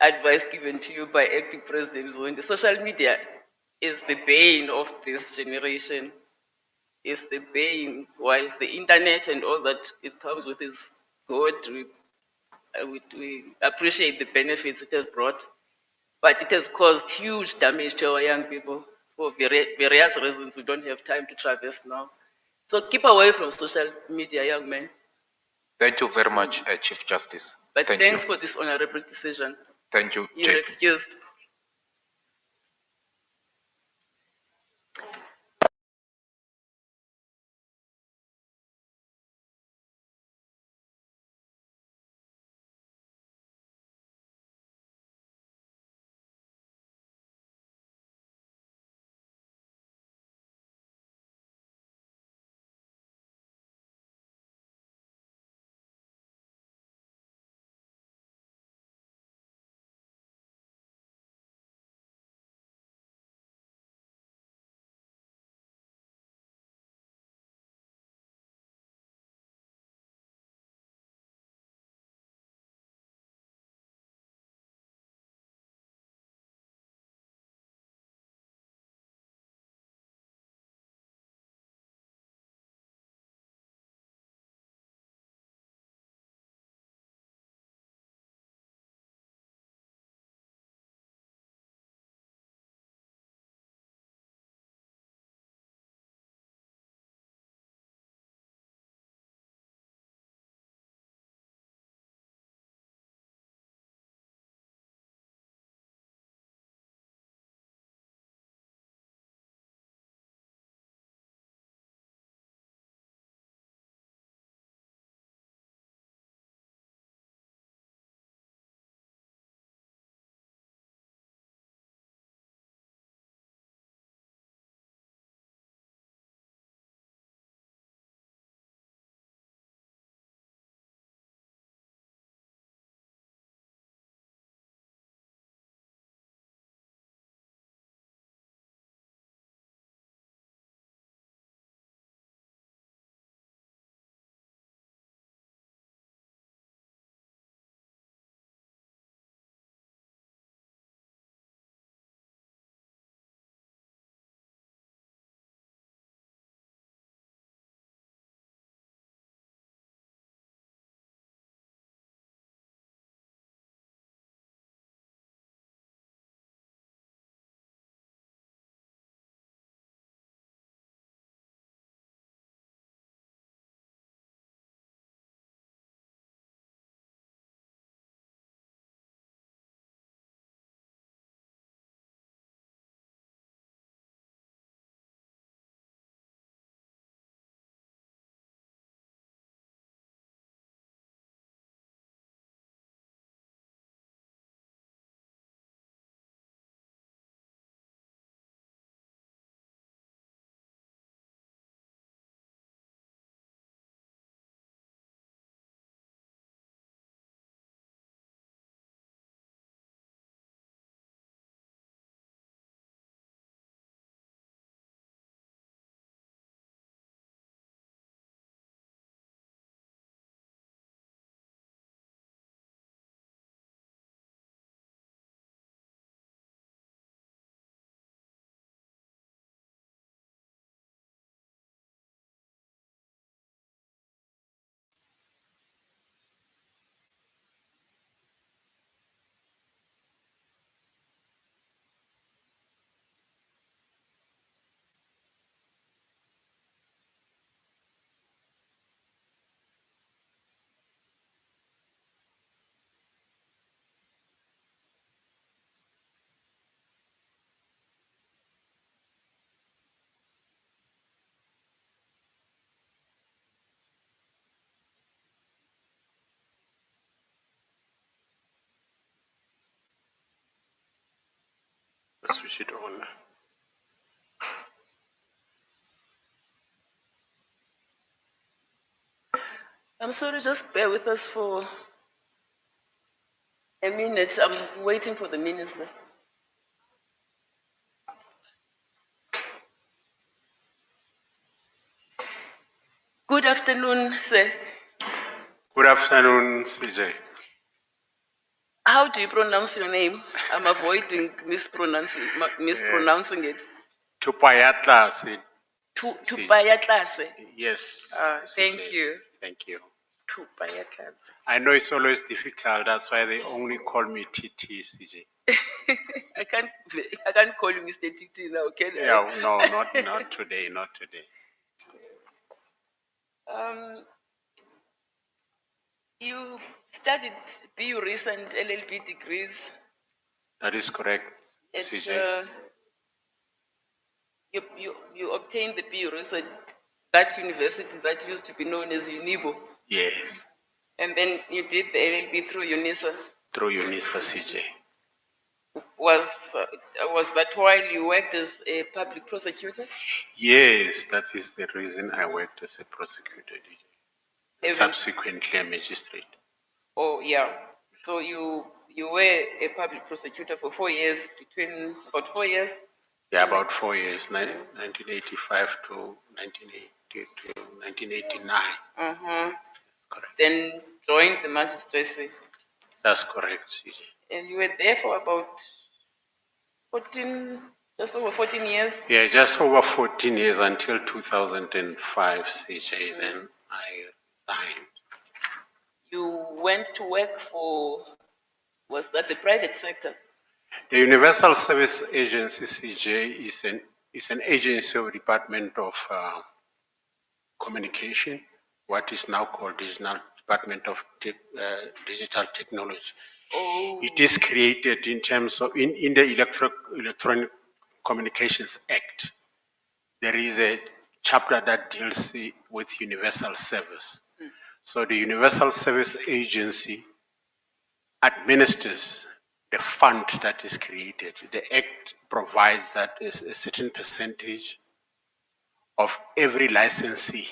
advice given to you by acting President Zondi. Social media is the bane of this generation. Is the bane, whilst the internet and all that it comes with is good. We appreciate the benefits it has brought, but it has caused huge damage to our young people for various reasons we don't have time to traverse now. So keep away from social media, young men. Thank you very much, Chief Justice. But Thank thanks you. for this honorable decision. Thank you, You're JP. excused. switch it on. I'm sorry, just bear with us for a minute. I'm waiting for the minister. Good afternoon, sir. Good afternoon, CJ. How do you pronounce your name? I'm avoiding mispronouncing it. Tupayatla, Tupayatlase. yes. Thank CJ. you. Thank you. Tupayatlase. I know it's always difficult. That's why they only call me TT, CJ. I can't call you Mr. Titi now, can I? Yeah, no, not today, not today. You studied BU recent LLB degrees That is correct, at CJ. you obtained the BU recent that university that used to be known as UNIBO, Yes, and then you did the LLB through UNISA. through UNISA, CJ. Was that while you worked as a public prosecutor? Yes, that is the reason I worked as a prosecutor, DJ. Even- Subsequently a magistrate. Oh yeah. So you were a public prosecutor for 4 years, about 4 years. Yeah, about 4 years, 1985 to 1980 to 1989. Correct. Then joined the magistracy, That's correct, CJ. and you were there for about 14, just over 14 years. Yeah, just over 14 years until 2005, CJ. Then I resigned. You went to work for, was that the private sector? The Universal Service Agency, CJ, is an agency of Department of Communication, what is now called Department of Digital Technology. Oh. It is created in terms of, in the Electronic Communications Act, there is a chapter that deals with universal service. So the Universal Service Agency administers the fund that is created. The Act provides that a certain percentage of every licensee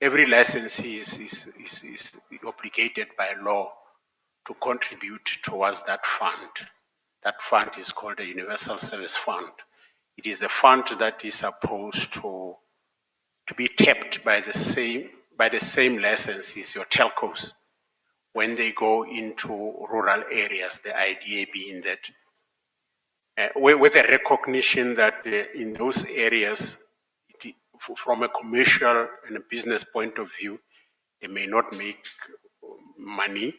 is obligated by law to contribute towards that fund. That fund is called the Universal Service Fund. It is a fund that is supposed to be tapped by the same licensees, your telcos, when they go into rural areas. The idea being that with a recognition that in those areas, from a commercial and a business point of view, they may not make money.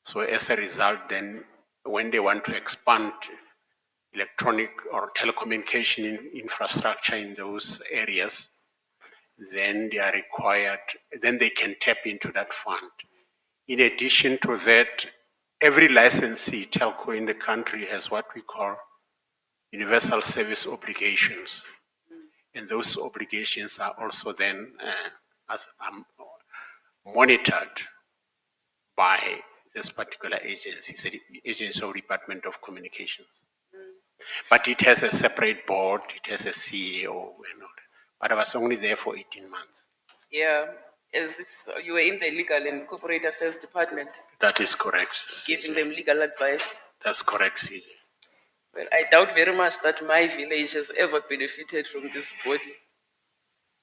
So as a result, then when they want to expand electronic or telecommunication infrastructure in those areas, then they are required, then they can tap into that fund. In addition to that, every licensee telco in the country has what we call universal service obligations. And those obligations are also then monitored by this particular agency, so the Agency of Department of Communications. But it has a separate board, it has a CEO and all that. But I was only there for 18 months. Yeah, as if you were in the Legal and Corporate Affairs Department. That is correct. Giving them legal advice. That's correct, CJ. Well, I doubt very much that my village has ever benefited from this body.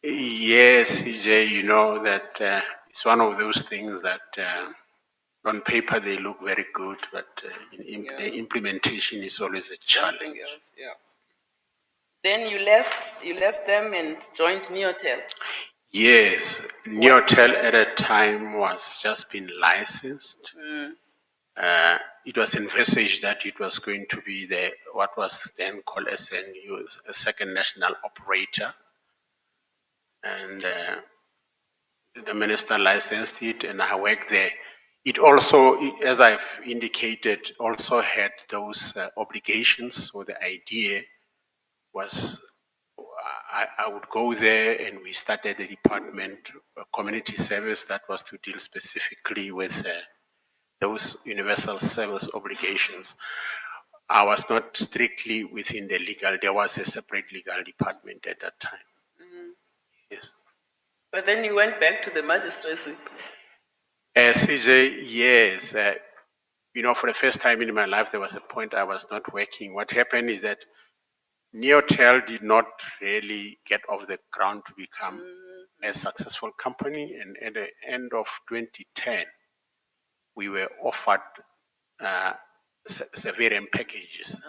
Yes, CJ, you know that it's one of those things that on paper they look very good, but the implementation is always a challenge. Something else, yeah. Then you left them and joined Neotel. Yes, Neotel at a time was just been licensed. It was envisaged that it was going to be what was then called SNU, a second national operator. And the minister licensed it and I worked there. It also, as I've indicated, also had those obligations. So the idea was I would go there and we started the department, community service that was to deal specifically with those universal service obligations. I was not strictly within the legal, there was a separate legal department at that time. Yes. But then you went back to the magistracy. CJ, yes. For the first time in my life, there was a point I was not working. What happened is that Neotel did not really get off the ground to become a successful company. And at the end of 2010, we were offered severance packages.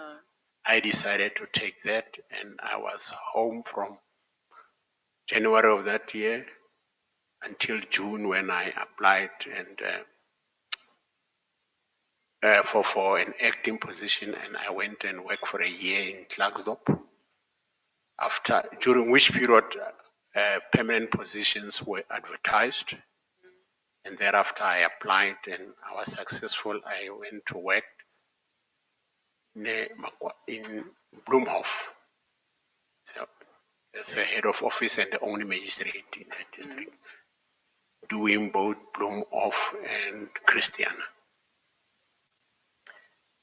I decided to take that, and I was home from January of that year until June when I applied and for an acting position, and I went and worked for a year in Klerksdorp. During which period permanent positions were advertised, and thereafter I applied and I was successful. I went to work in Bloemhof, so as a head of office and the only magistrate in that district, doing both Bloemhof and Christiana.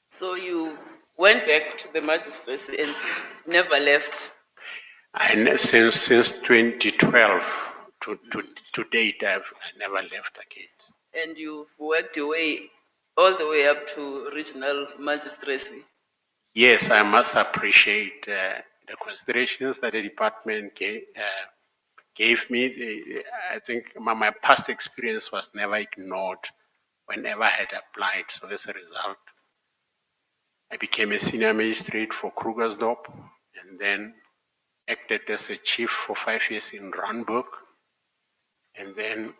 So you went back to the magistracy and never left. And since 2012 to date, I never left again. And you've worked your way all the way up to regional magistracy. Yes, I must appreciate the considerations that the department gave me. I think my past experience was never ignored whenever I had applied. So as a result, I became a senior magistrate for Krugersdorp and then acted as a chief for 5 years in Randburg. And then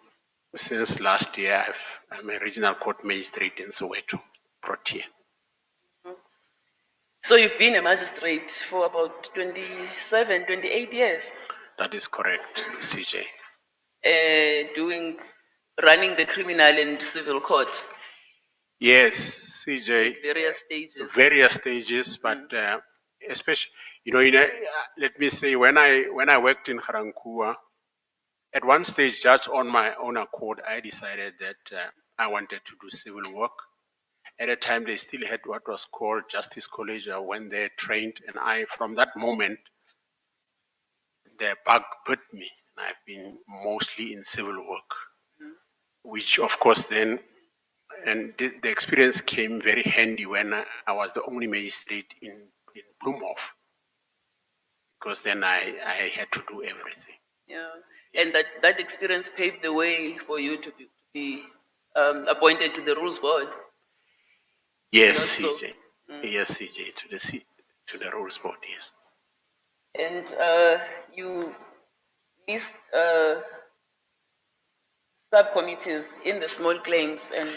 since last year, I'm a regional court magistrate in Soweto, Protea. So you've been a magistrate for about 27, 28 years? That is correct, CJ. Running the criminal and civil court? Yes, CJ. Various stages? Various stages, but especially, let me say, when I worked in Garankuwa, at one stage, just on my own accord, I decided that I wanted to do civil work. At the time, they still had what was called Justice College when they trained, and from that moment, the bug bit me. I've been mostly in civil work, which of course then, and the experience came very handy when I was the only magistrate in Bloemhof, because then I had to do everything. Yeah, and that experience paved the way for you to be appointed to the Rules Board. Yes, CJ. Yes, CJ, to the Rules Board, yes. And you list subcommittees in the small claims and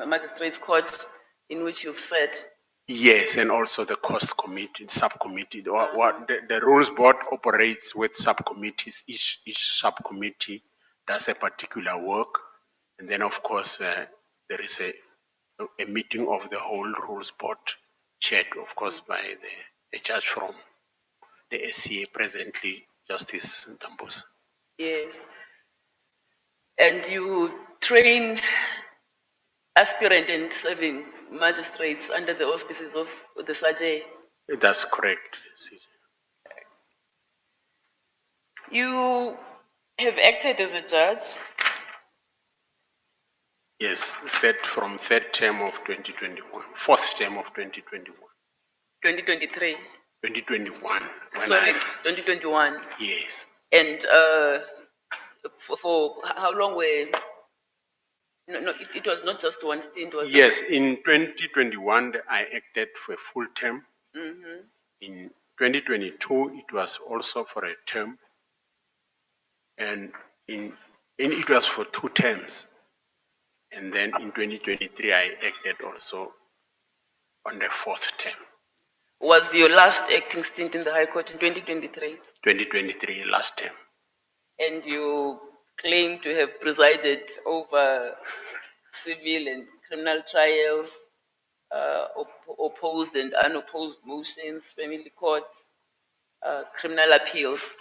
magistrates court in which you've sat. Yes, and also the cost committee, subcommittee. The Rules Board operates with subcommittees. Each subcommittee does a particular work, and then of course there is a meeting of the whole Rules Board, chaired of course by the judge from the SCA, presently Justice Ndambuza. Yes, and you train aspirant and serving magistrates under the auspices of the SAJE. That's correct. You have acted as a judge? Yes, from third term of 2021, fourth term of 2021. 2023? 2021. Sorry, 2021. Yes. And for how long were... No, it was not just one stint, was it? Yes, in 2021, I acted for a full term. Mm-hmm. In 2022, it was also for a term. And it was for 2 terms. And then in 2023, I acted also on the 4th term. Was your last acting stint in the High Court in 2023? 2023, last term. And you claim to have presided over civil and criminal trials, opposed and unopposed motions, family court, criminal appeals.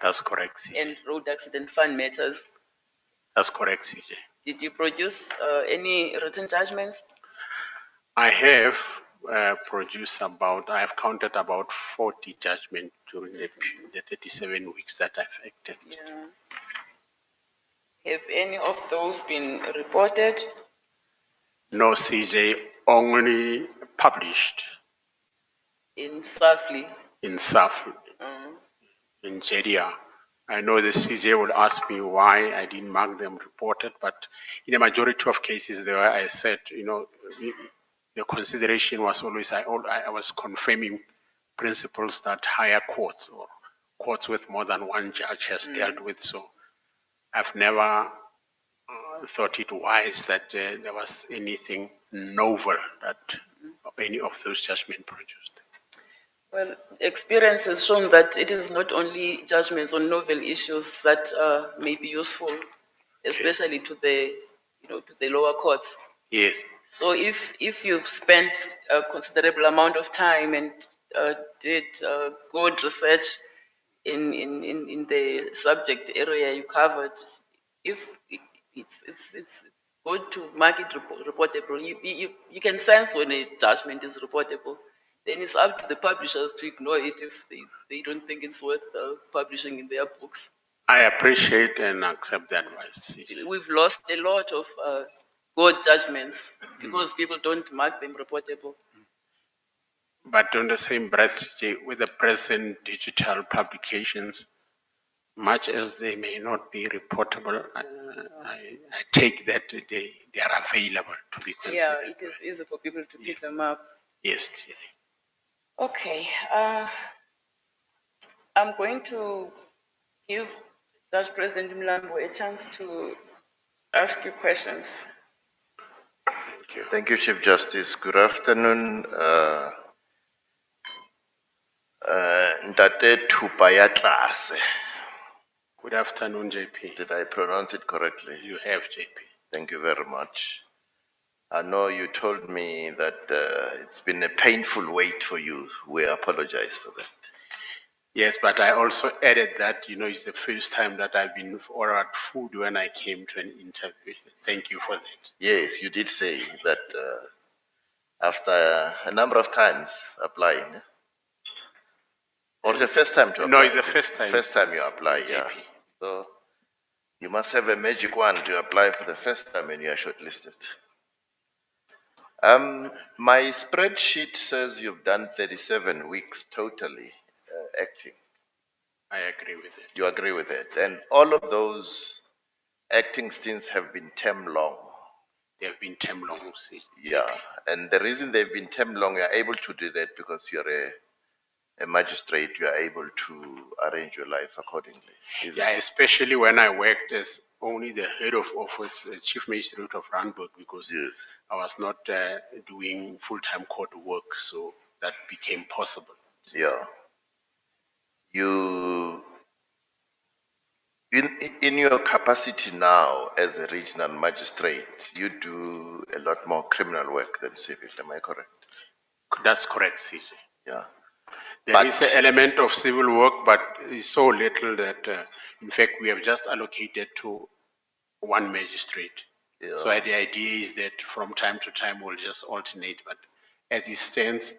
That's correct, CJ. And road accident fund matters. That's correct, CJ. Did you produce any written judgments? I have produce I have counted about 40 judgments during the 37 weeks that I've acted. Yeah. Have any of those been reported? No, CJ, only published In Safely? in SAF, in JDR. I know the CJ will ask me why I didn't mark them reported, but in a majority of cases there, I said, the consideration was always, I was confirming principles that higher courts or courts with more than one judge has dealt with. So I've never thought it wise that there was anything novel that any of those judgments produced. Well, experience has shown that it is not only judgments on novel issues that may be useful, especially to the, to the lower courts. Yes. So if you've spent a considerable amount of time and did good research in the subject area you covered, if it's good to mark it reportable. You can sense when a judgment is reportable. Then it's up to the publishers to ignore it if they don't think it's worth publishing in their books. I appreciate and accept the advice. We've lost a lot of good judgments because people don't mark them reportable. But on the same breath, with the present digital publications, much as they may not be reportable, I take that they are available to be considered. Yeah, it is easy for people to pick them up. Yes. Okay. I'm going to give Judge President Mlambo a chance to ask you questions. Thank you, Chief Justice. Good afternoon. Ntate Tupayatlase. Good afternoon, JP. Did I pronounce it correctly? You have, JP. Thank you very much. I know you told me that it's been a painful wait for you. We apologize for that. Yes, but I also added that, it's the first time that I've been ordered food when I came to an interview. Thank you for that. Yes, you did say that after a number of times applying. Or it's the first time to apply? No, it's the first time. First time you apply, yeah. So you must have a magic wand to apply for the first time when you are shortlisted. My spreadsheet says you've done 37 weeks totally acting. I agree with it. You agree with it? And all of those acting stints have been term long. They have been term long, see. Yeah, and the reason they've been term long, you're able to do that because you're a magistrate, you are able to arrange your life accordingly. Yeah, especially when I worked as only the head of office, chief magistrate of Randburg, because I was not doing full-time court work, so that became possible. Yeah. You, in your capacity now as a regional magistrate, you do a lot more criminal work than civil, am I correct? That's correct, CJ. Yeah. There is an element of civil work, but it's so little that, in fact, we have just allocated to one magistrate. Yeah. So the idea is that from time to time we'll just alternate, but as it stands,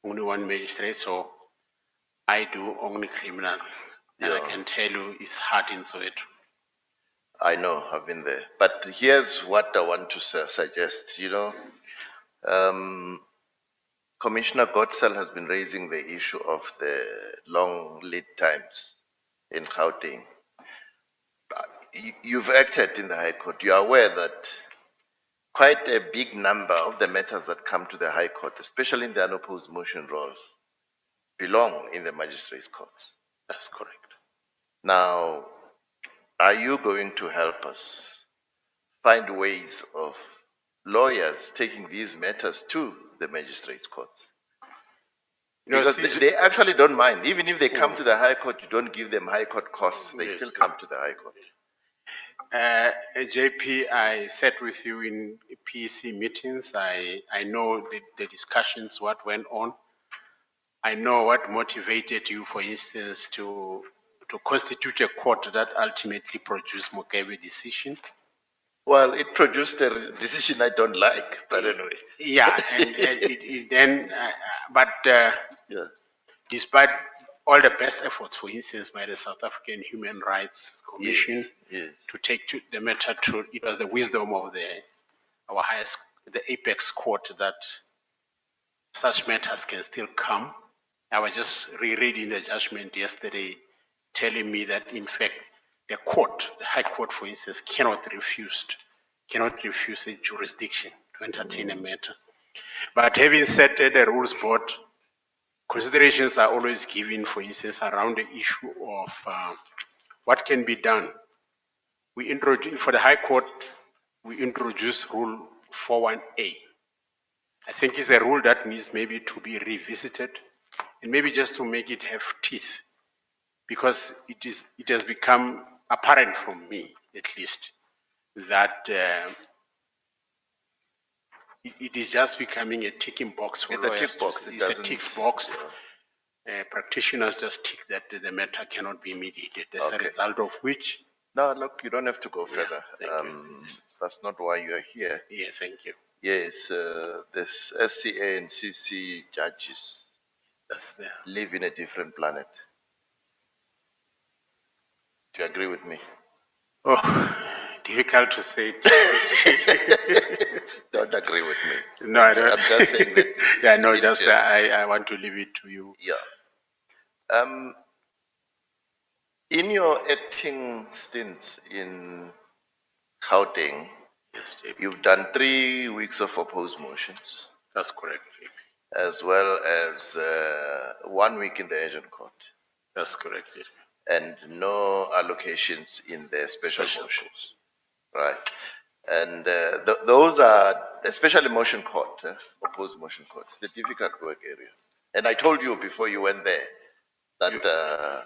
only one magistrate, so I do only criminal. And I can tell you it's hard in Soweto. I know, I've been there. But here's what I want to suggest, Commissioner Gottsel has been raising the issue of the long lead times in Gauteng. You've acted in the High Court. You are aware that quite a big number of the matters that come to the High Court, especially in the unopposed motion roles, belong in the magistrates' courts. That's correct. Now, are you going to help us find ways of lawyers taking these matters to the magistrates' court? Because they actually don't mind. Even if they come to the High Court, you don't give them High Court costs, they still come to the High Court. JP, I sat with you in PEC meetings. I know the discussions, what went on. I know what motivated you, for instance, to constitute a court that ultimately produced Mugabe's decision. Well, it produced a decision I don't like, but anyway. Yeah, and it then, but Yeah. despite all the best efforts, for instance, by the South African Human Rights Commission Yes, yes. to take the matter to, it was the wisdom of our highest, the apex court, that such matters can still come. I was just rereading the judgment yesterday, telling me that in fact the court, the High Court, for instance, cannot refuse a jurisdiction to entertain a matter. But having said that, the rules board considerations are always given, for instance, around the issue of what can be done. We introduce, for the High Court, we introduced Rule 41A. I think it's a rule that needs maybe to be revisited and maybe just to make it have teeth, because it has become apparent from me, at least, that it is just becoming a ticking box for It's a lawyers. tick box. It's a tick box. Practitioners just tick that the matter cannot be mediated, as a Okay. result of which. No, look, you don't have to go Yeah, further. thank you. That's not why you are here. Yeah, thank you. Yes, this SCA and CC judges That's there. live in a different planet. Do you agree with me? Oh, difficult to say. Don't agree with me. No, I don't. I'm just saying that. Yeah, no, it just I want to leave it to you. Yeah. In your acting stints in Gauteng, Yes, JP. you've done 3 weeks of opposed motions, That's correct, JP. as well as 1 week in the agent court, That's correct, JP. and no allocations in the special motions. Right. And those are, especially motion court, opposed motion court, it's the difficult work area. And I told you before you went there that.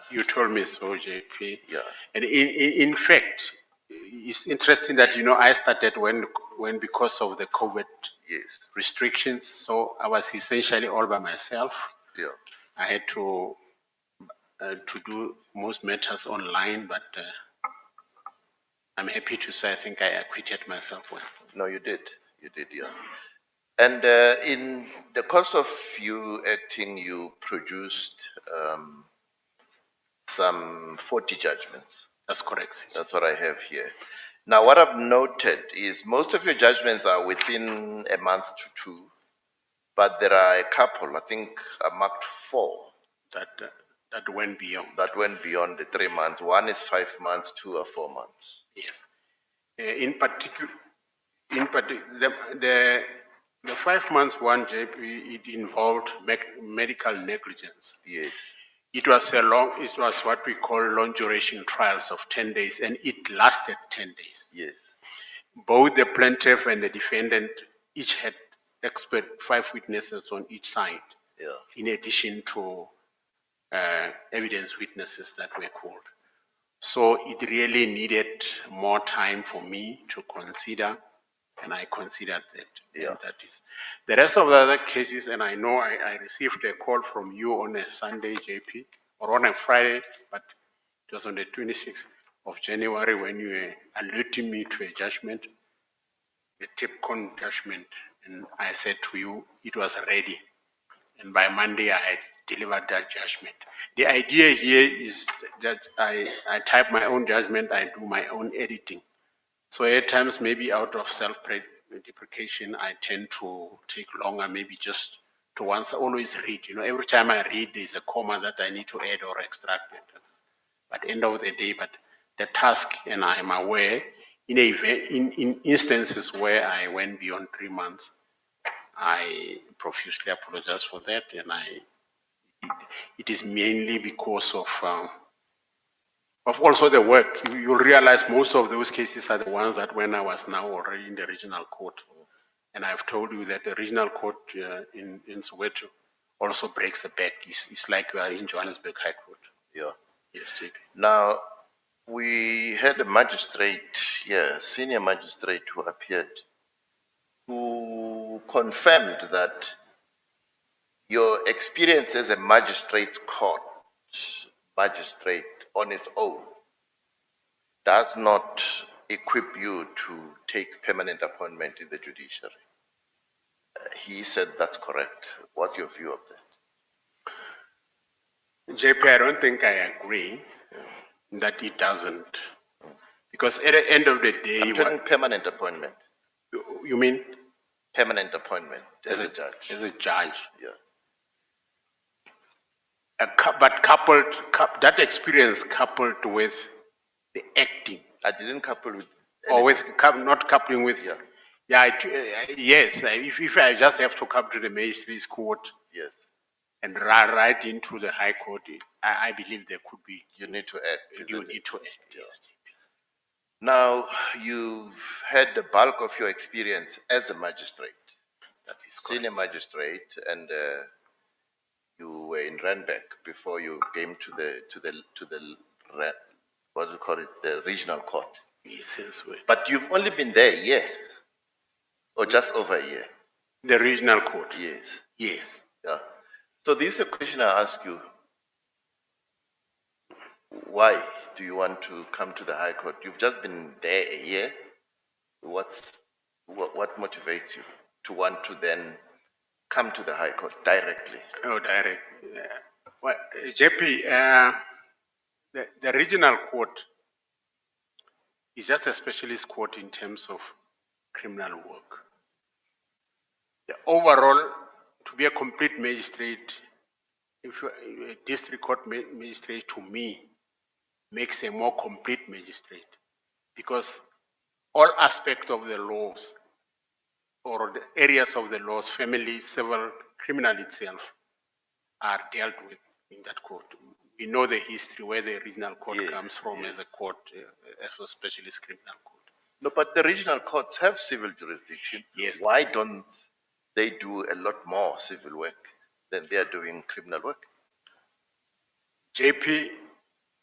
You told me so, JP. Yeah. And in fact, it's interesting that, I started when because of the COVID Yes. restrictions, so I was essentially all by myself. Yeah. I had to do most matters online, but I'm happy to say I think I acquitted myself well. No, you did. You did, yeah. And in the course of you acting, you produced some 40 judgments. That's correct. That's what I have here. Now, what I've noted is most of your judgments are within a month to 2, but there are a couple, I think I marked 4. That went beyond. That went beyond the 3 months. One is 5 months, 2 are 4 months. Yes. In particular, the 5 months one, JP, it involved medical negligence. Yes. It was what we call long duration trials of 10 days, and it lasted 10 days. Yes. Both the plaintiff and the defendant each had 5 witnesses on each side. Yeah. In addition to evidence witnesses that were called. So it really needed more time for me to consider, and I considered that. Yeah. And that is the rest of the other cases, and I know I received a call from you on a Sunday, JP, or on a Friday, but it was on the 26th of January when you were alerting me to a judgment, a TIPCON judgment, and I said to you it was ready. And by Monday, I had delivered that judgment. The idea here is that I type my own judgment, I do my own editing. So at times, maybe out of self-deprecation, I tend to take longer, maybe just to once always read. Every time I read, there's a comma that I need to add or extract it. But end of the day, but the task, and I'm aware, in instances where I went beyond 3 months, I profusely apologize for that, and it is mainly because of also the work. You'll realize most of those cases are the ones that when I was now already in the regional court, and I've told you that the regional court in Soweto also breaks the back. It's like we are in Johannesburg High Court. Yeah. Yes, JP. Now, we had a magistrate here, senior magistrate who appeared, who confirmed that your experience as a magistrate's court magistrate on its own does not equip you to take permanent appointment in the judiciary. He said that's correct. What's your view of that? JP, I don't think I agree that it doesn't. Because at the end of the day... I'm talking permanent appointment. You mean? Permanent appointment as a judge. As a judge. Yeah. But that experience coupled with the acting. I didn't couple with... Or with, not coupling with... Yeah. Yeah, yes, if I just have to come to the magistrate's court... Yes. And run right into the High Court, I believe there could be... You need to act. You need to act, yes. Now, you've had the bulk of your experience as a magistrate. That is correct. Senior magistrate, and you were in Randburg before you came to the what do you call it, the regional court. Yes, yes. But you've only been there a year, or just over a year. The regional court. Yes. Yes. Yeah. So this is a question I ask you. Why do you want to come to the High Court? You've just been there a year. What motivates you to want to then come to the High Court directly? Oh, direct. Well, JP, the regional court is just a specialist court in terms of criminal work. The overall, to be a complete magistrate, if you're a district court magistrate, to me, makes a more complete magistrate, because all aspects of the laws or the areas of the laws, family, civil, criminal itself, are dealt with in that court. We know the history where the regional court comes from as a court, as a specialist criminal court. No, but the regional courts have civil jurisdiction. Yes. Why don't they do a lot more civil work than they are doing criminal work? JP,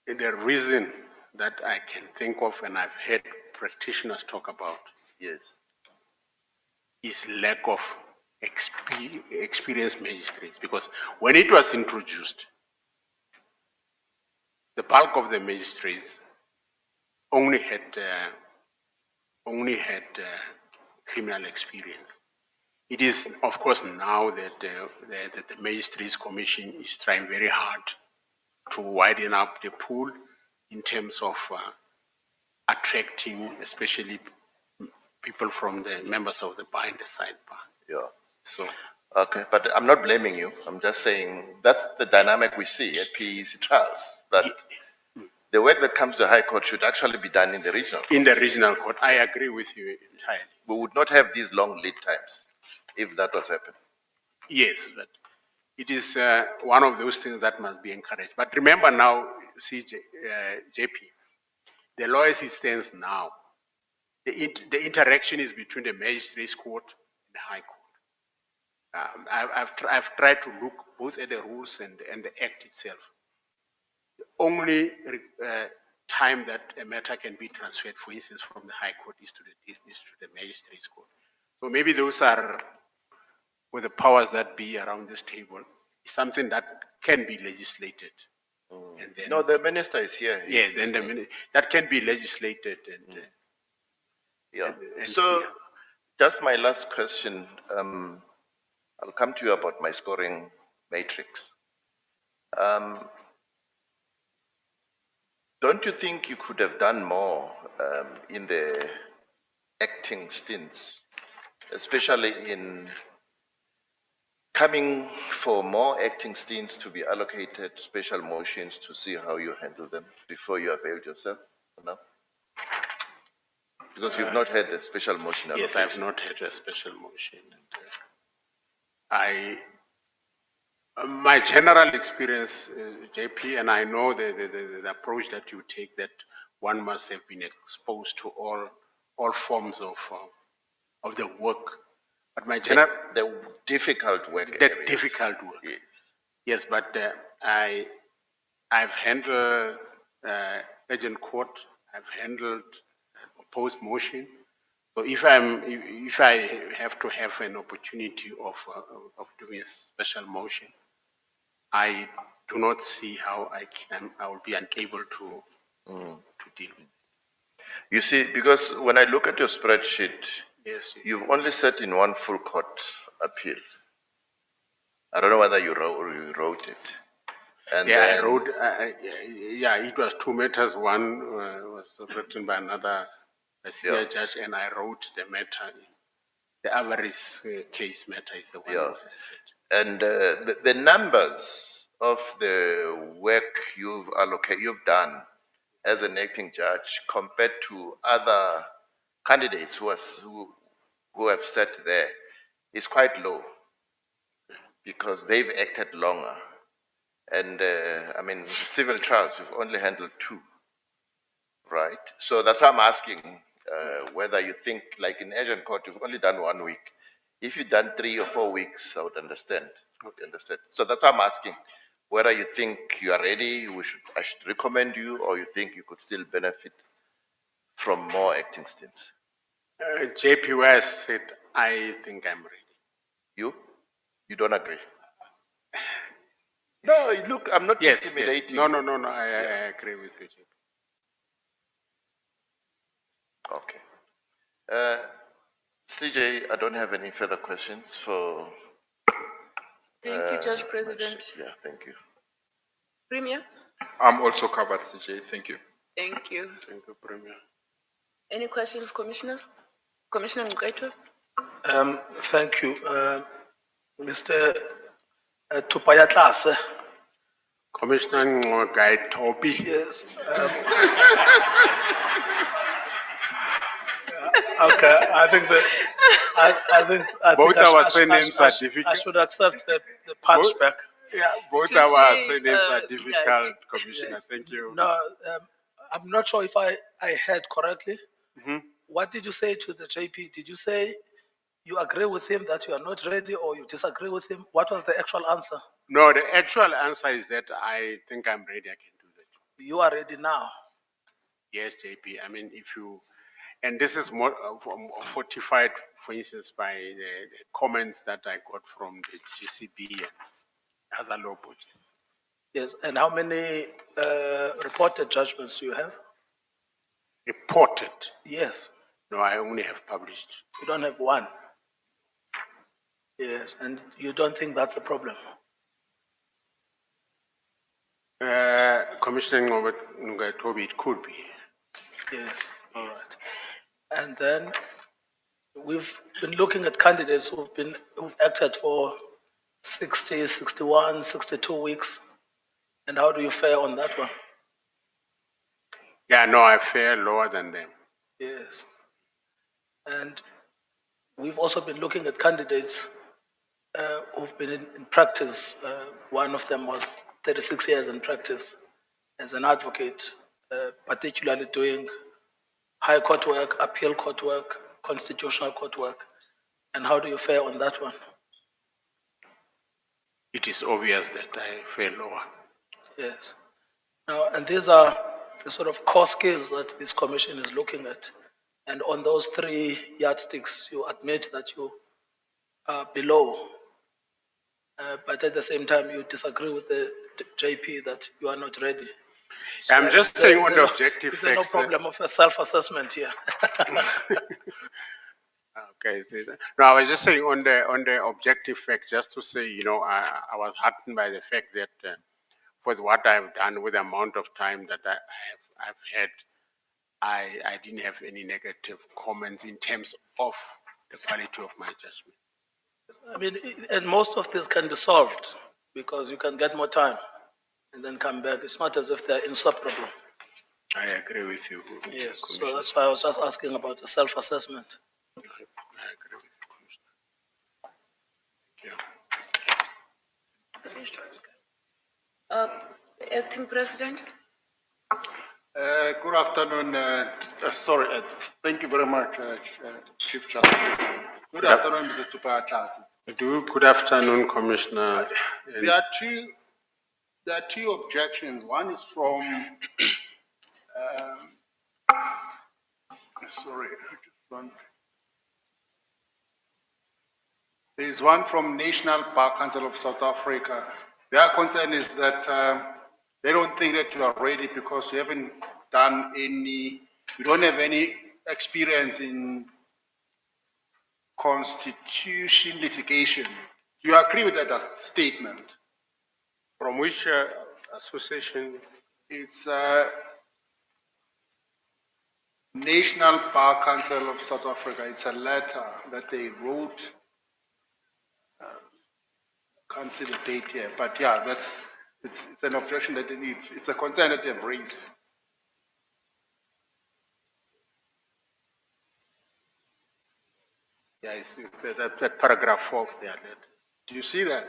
the reason that I can think of, and I've heard practitioners talk about, yes, is lack of experienced magistrates. Because when it was introduced, the bulk of the magistrates only had criminal experience. It is, of course, now that the Magistrates Commission is trying very hard to widen up the pool in terms of attracting, especially people from the members of the bar and the sidebar. Yeah. So. Okay, but I'm not blaming you. I'm just saying that's the dynamic we see at PEC trials, that the work that comes to the High Court should actually be done in the regional court. In the regional court, I agree with you entirely. We would not have these long lead times if that was happening. Yes, but it is one of those things that must be encouraged. But remember now, JP, the law as it stands now, the interaction is between the magistrates court and the High Court. I've tried to look both at the rules and the act itself. The only time that a matter can be transferred, for instance, from the High Court is to the magistrates court. So maybe those are, with the powers that be around this table, is something that can be legislated. And then, no, the minister is here. Yes, then that can be legislated. And, yeah. And so, just my last question. I'll come to you about my scoring matrix. Don't you think you could have done more in the acting stints, especially in coming for more acting stints to be allocated special motions to see how you handle them before you availed yourself? No? Because you've not had a special motion allocation. Yes, I've not had a special motion. My general experience, JP, and I know the approach that you take, that one must have been exposed to all forms of the work. But my general... The difficult work. The difficult work. Yes. Yes, but I've handled urgent court, I've handled opposed motion. So if I have to have an opportunity of doing a special motion, I do not see how I will be unable to deal with it. You see, because when I look at your spreadsheet, Yes. you've only sat in one full court appeal. I don't know whether you wrote it. And Yeah, then, I wrote, yeah, it was 2 matters. One was written by another senior Yeah. judge, and I wrote the matter. The average case matter is the one Yeah. I said. And the numbers of the work you've done as an acting judge compared to other candidates who have sat there is quite low because they've acted longer. And I mean, civil trials, you've only handled 2, right? So that's why I'm asking whether you think, like in Asian court, you've only done 1 week. If you'd done 3 or 4 weeks, I would understand. Understand. So that's why I'm asking whether you think you are ready, I should recommend you, or you think you could still benefit from more acting stints. JP West said, I think I'm ready. You? You don't agree? No, look, I'm not Yes, intimidating yes. No, you. I agree with you, JP. Okay. CJ, I don't have any further questions for. Thank you, Judge President. Yeah, thank you. Premier? I'm also covered, CJ. Thank you. Thank you. Thank you, Premier. Any questions, commissioners? Commissioner Ngqetwe? Thank you. Mr. Tupayatlase. Commissioner Guy Toby. Yes. Okay, I think that both our surnames are difficult. I should accept the punchback. Yeah, both To our see, surnames are yeah, difficult, Commissioner. Yes. Thank you. No, I'm not sure if I heard correctly. Mhm. What did you say to the JP? Did you say you agree with him that you are not ready, or you disagree with him? What was the actual answer? No, the actual answer is that I think I'm ready. I can do that. You are ready now. Yes, JP. I mean, if you, and this is more fortified, for instance, by the comments that I got from the GCB and other law bodies. Yes, and how many reported judgments do you have? Reported? Yes. No, I only have published. You don't have one? Yes, and you don't think that's a problem? Commissioner Toby, it could be. Yes, all right. And then we've been looking at candidates who've acted for 60, 61, 62 weeks. And how do you fare on that one? Yeah, no, I fare lower than them. Yes. And we've also been looking at candidates who've been in practice. One of them was 36 years in practice as an advocate, particularly doing high court work, appeal court work, constitutional court work. And how do you fare on that one? It is obvious that I fare lower. Yes. Now, and these are the sort of core skills that this commission is looking at. And on those 3 yardsticks, you admit that you are below. But at the same time, you disagree with the JP that you are not ready. So I'm just saying on the objective facts. There's no problem of a self-assessment here. Okay. No, I was just saying on the objective fact, just to say, you know, I was heartened by the fact that for what I've done with the amount of time that I've had, I didn't have any negative comments in terms of the quality of my judgment. I mean, and most of this can be solved because you can get more time and then come back. It's not as if they're inseparable. I agree with you. Yes, so that's why I was just asking about the self-assessment. I agree with you, Commissioner. Thank you. Acting President? Good afternoon. Thank you very much, Chief Justice. Good afternoon, Mr. Tupayatlase. Good afternoon, Commissioner. There are two objections. One is from, there's one from National Bar Council of South Africa. Their concern is that they don't think that you are ready because you haven't done any You don't have any experience in constitution litigation. Do you agree with that statement? From which association? It's National Bar Council of South Africa. It's a letter that they wrote. Can't see the date here, but yeah, it's an objection that it's a concern that they've raised. Yeah, it's that paragraph 4 of their letter. Do you see that?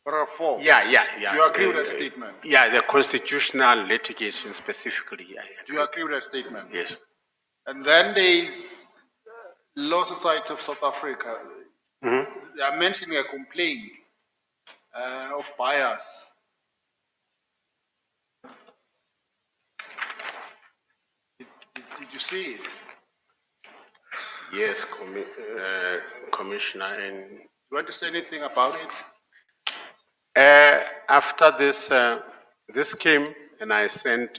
Paragraph 4. Yeah. Do you agree with that statement? Yeah, the constitutional litigation specifically. Yeah. Do you agree with that statement? Yes. And then there is Law Society of South Africa. Mm-hmm. They are mentioning a complaint of bias. Did you see it? Yes, Commissioner. And you want to say anything about it? After this came, and I sent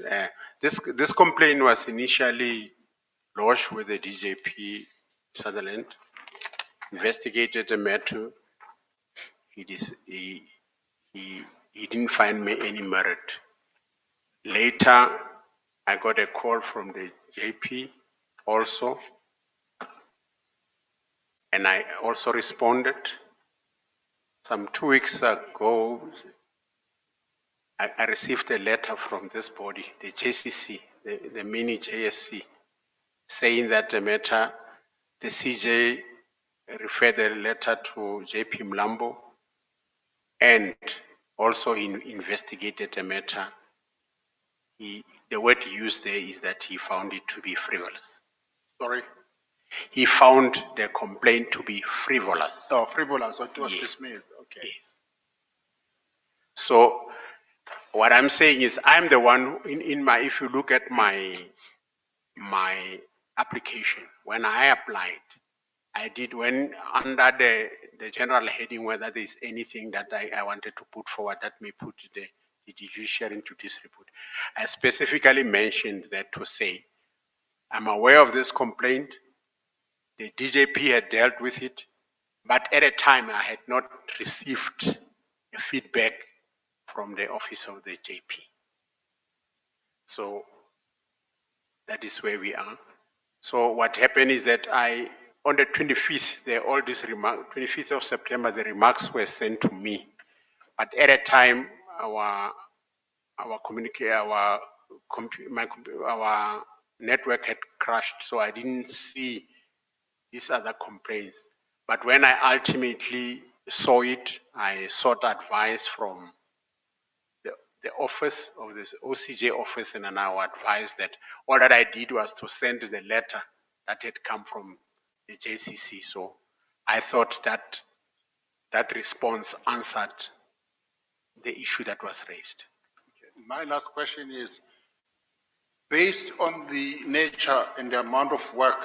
this complaint was initially lodged with the DJP Sutherland. Investigated the matter. He didn't find me any merit. Later, I got a call from the JP also, and I also responded. Some 2 weeks ago, I received a letter from this body, the JCC, the mini JSC, saying that the matter, the CJ referred a letter to JP Mlambo and also investigated the matter. The word he used there is that he found it to be frivolous. Sorry? He found the complaint to be frivolous. Oh, frivolous, so it was dismissed. Okay. Yes. So what I'm saying is I'm the one if you look at my application, when I applied, I did when under the general heading whether there's anything that I wanted to put forward that may put the judiciary into this report. I specifically mentioned that to say, I'm aware of this complaint, the DJP had dealt with it, but at a time I had not received a feedback from the office of the JP. So that is where we are. So what happened is that on the 25th, 25th of September, the remarks were sent to me. But at a time, our network had crashed, so I didn't see these other complaints. But when I ultimately saw it, I sought advice from the office of this OCJ office, and I was advised that all that I did was to send the letter that had come from the JCC. So I thought that that response answered the issue that was raised. Okay. My last question is, based on the nature and the amount of work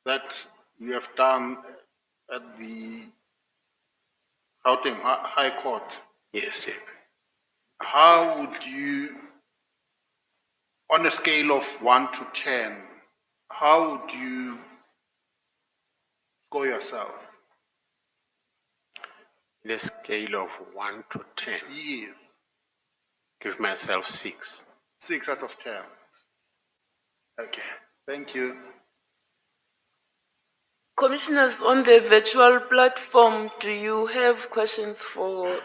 that you have done at the Gauteng High Court. Yes, Chief. How would you, on a scale of 1 to 10, how would you score yourself? In a scale of 1 to 10? Yes. Give myself 6. 6 out of 10. Okay, thank you. Commissioners, on the virtual platform, do you have questions for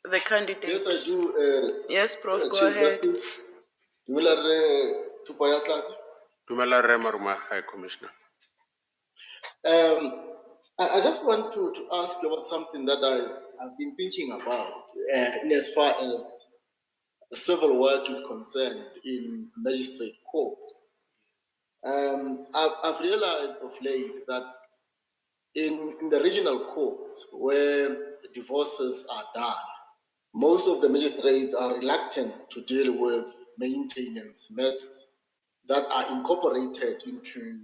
the candidate? Yes, I do. Yes, Prof, go Chief ahead. Justice, Dumela Dumela Maruma, High Commissioner. I just want to ask you about something that I've been thinking about in as far as civil work is concerned in magistrate court. I've realized of late that in the regional courts where divorces are done, most of the magistrates are reluctant to deal with maintenance matters that are incorporated into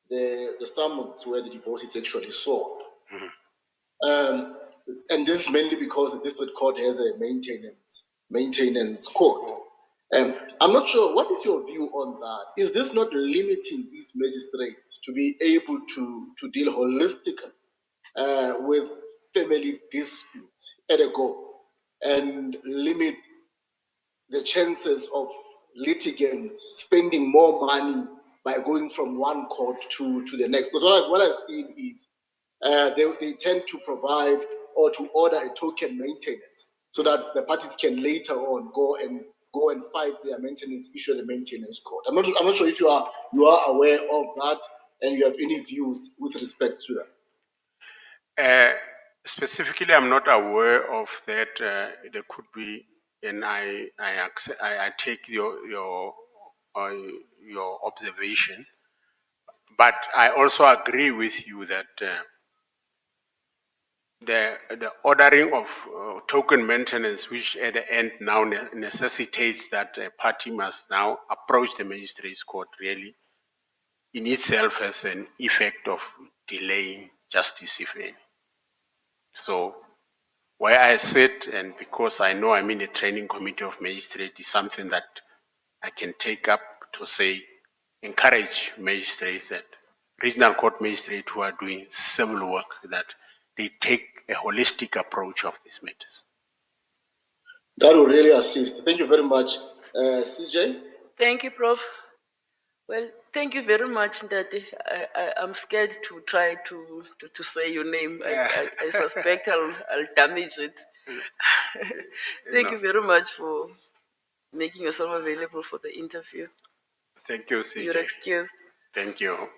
the summons where the divorce is actually sought. and this is mainly because the district court has a maintenance code. I'm not sure, what is your view on that? Is this not limiting these magistrates to be able to deal holistically with family disputes at a go and limit the chances of litigants spending more money by going from one court to the next? Because what I've seen is they tend to provide or to order a token maintenance so that the parties can later on go and fight their maintenance issue at the maintenance court. I'm not sure if you are aware of that and you have any views with respect to that. Specifically, I'm not aware of that. There could be, and I take your observation, but I also agree with you that the ordering of token maintenance, which at the end now necessitates that a party must now approach the magistrates court, really in itself has an effect of delaying justice, if any. So where I sit, and because I know I'm in a training committee of magistrates, is something that I can take up to say, encourage magistrates, that regional court magistrates who are doing civil work, that they take a holistic approach of these matters. That will really assist. Thank you very much. CJ? Thank you, Prof. Well, thank you very much, Ndati. I'm scared to try to say your name. I suspect I'll damage it. Thank you very much for making yourself available for the interview. Thank you, CJ. You're excused. Thank you.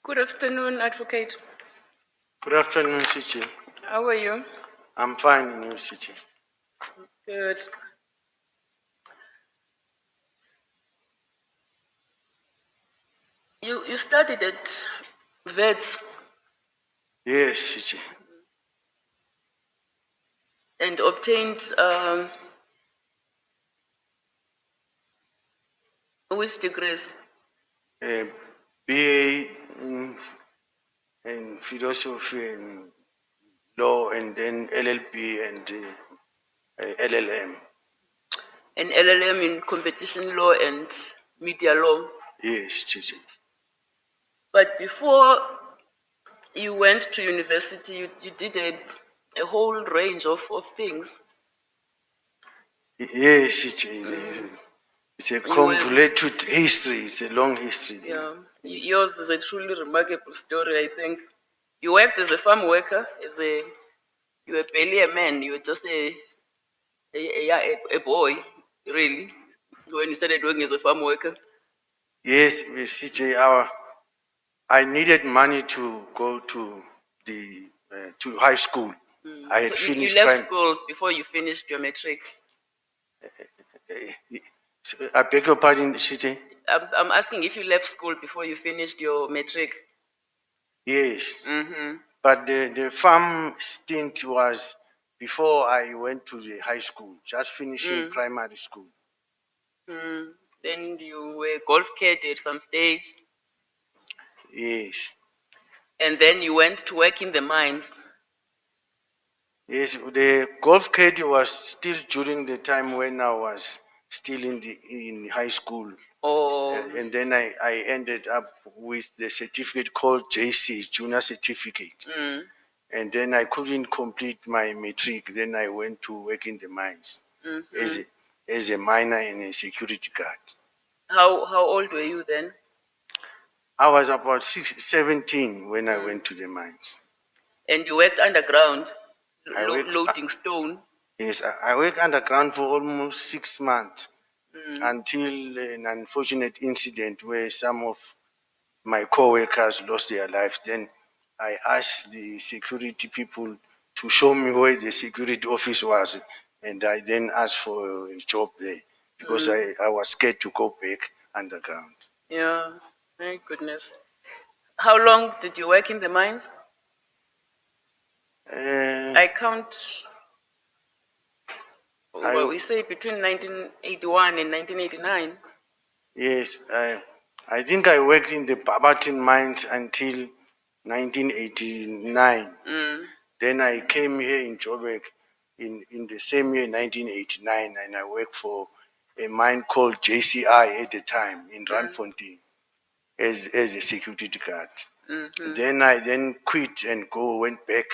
Good afternoon, Advocate. Good afternoon, Sichi. How are you? I'm fine, and you, Sichi. Good. You studied at VETS Yes, Sichi. and obtained which degrees? BA in philosophy and law, and then LLB and LLM. An LLM in competition law and media law. Yes, Chichi. But before you went to university, you did a whole range of things. Yes, Chichi. It's a convoluted history. It's a long history. Yeah, yours is a truly remarkable story. I think you worked as a farm worker, you were barely a man. You were just a boy, really, when you started working as a farm worker. Yes, CJ, I needed money to go to the to high school. I had So finished you left school before you finished your matric. I beg your pardon, CJ? I'm asking if you left school before you finished your matric. Yes. Mm-hmm. But the farm stint was before I went to the high school, just finishing primary school. Then you were golf kid at some stage. Yes. And then you went to work in the mines. Yes, the golf caddy was still during the time when I was still in high school. Oh. And then I ended up with the certificate called JC, Junior Certificate. And then I couldn't complete my matric. Then I went to work in the mines as a miner and a security guard. How old were you then? I was about 17 when I went to the mines. And you worked underground, loading stone? Yes, I worked underground for almost 6 months until an unfortunate incident where some of my co-workers lost their lives. Then I asked the security people to show me where the security office was, and I then asked for a job there because I was scared to go back underground. Yeah, my goodness. How long did you work in the mines? I count, we say between 1981 and 1989. Yes, I think I worked in the Barberton mines until 1989. Then I came here in Joburg in the same year, 1989, and I worked for a mine called JCI at the time in Randfontein as a security guard. Then I quit and went back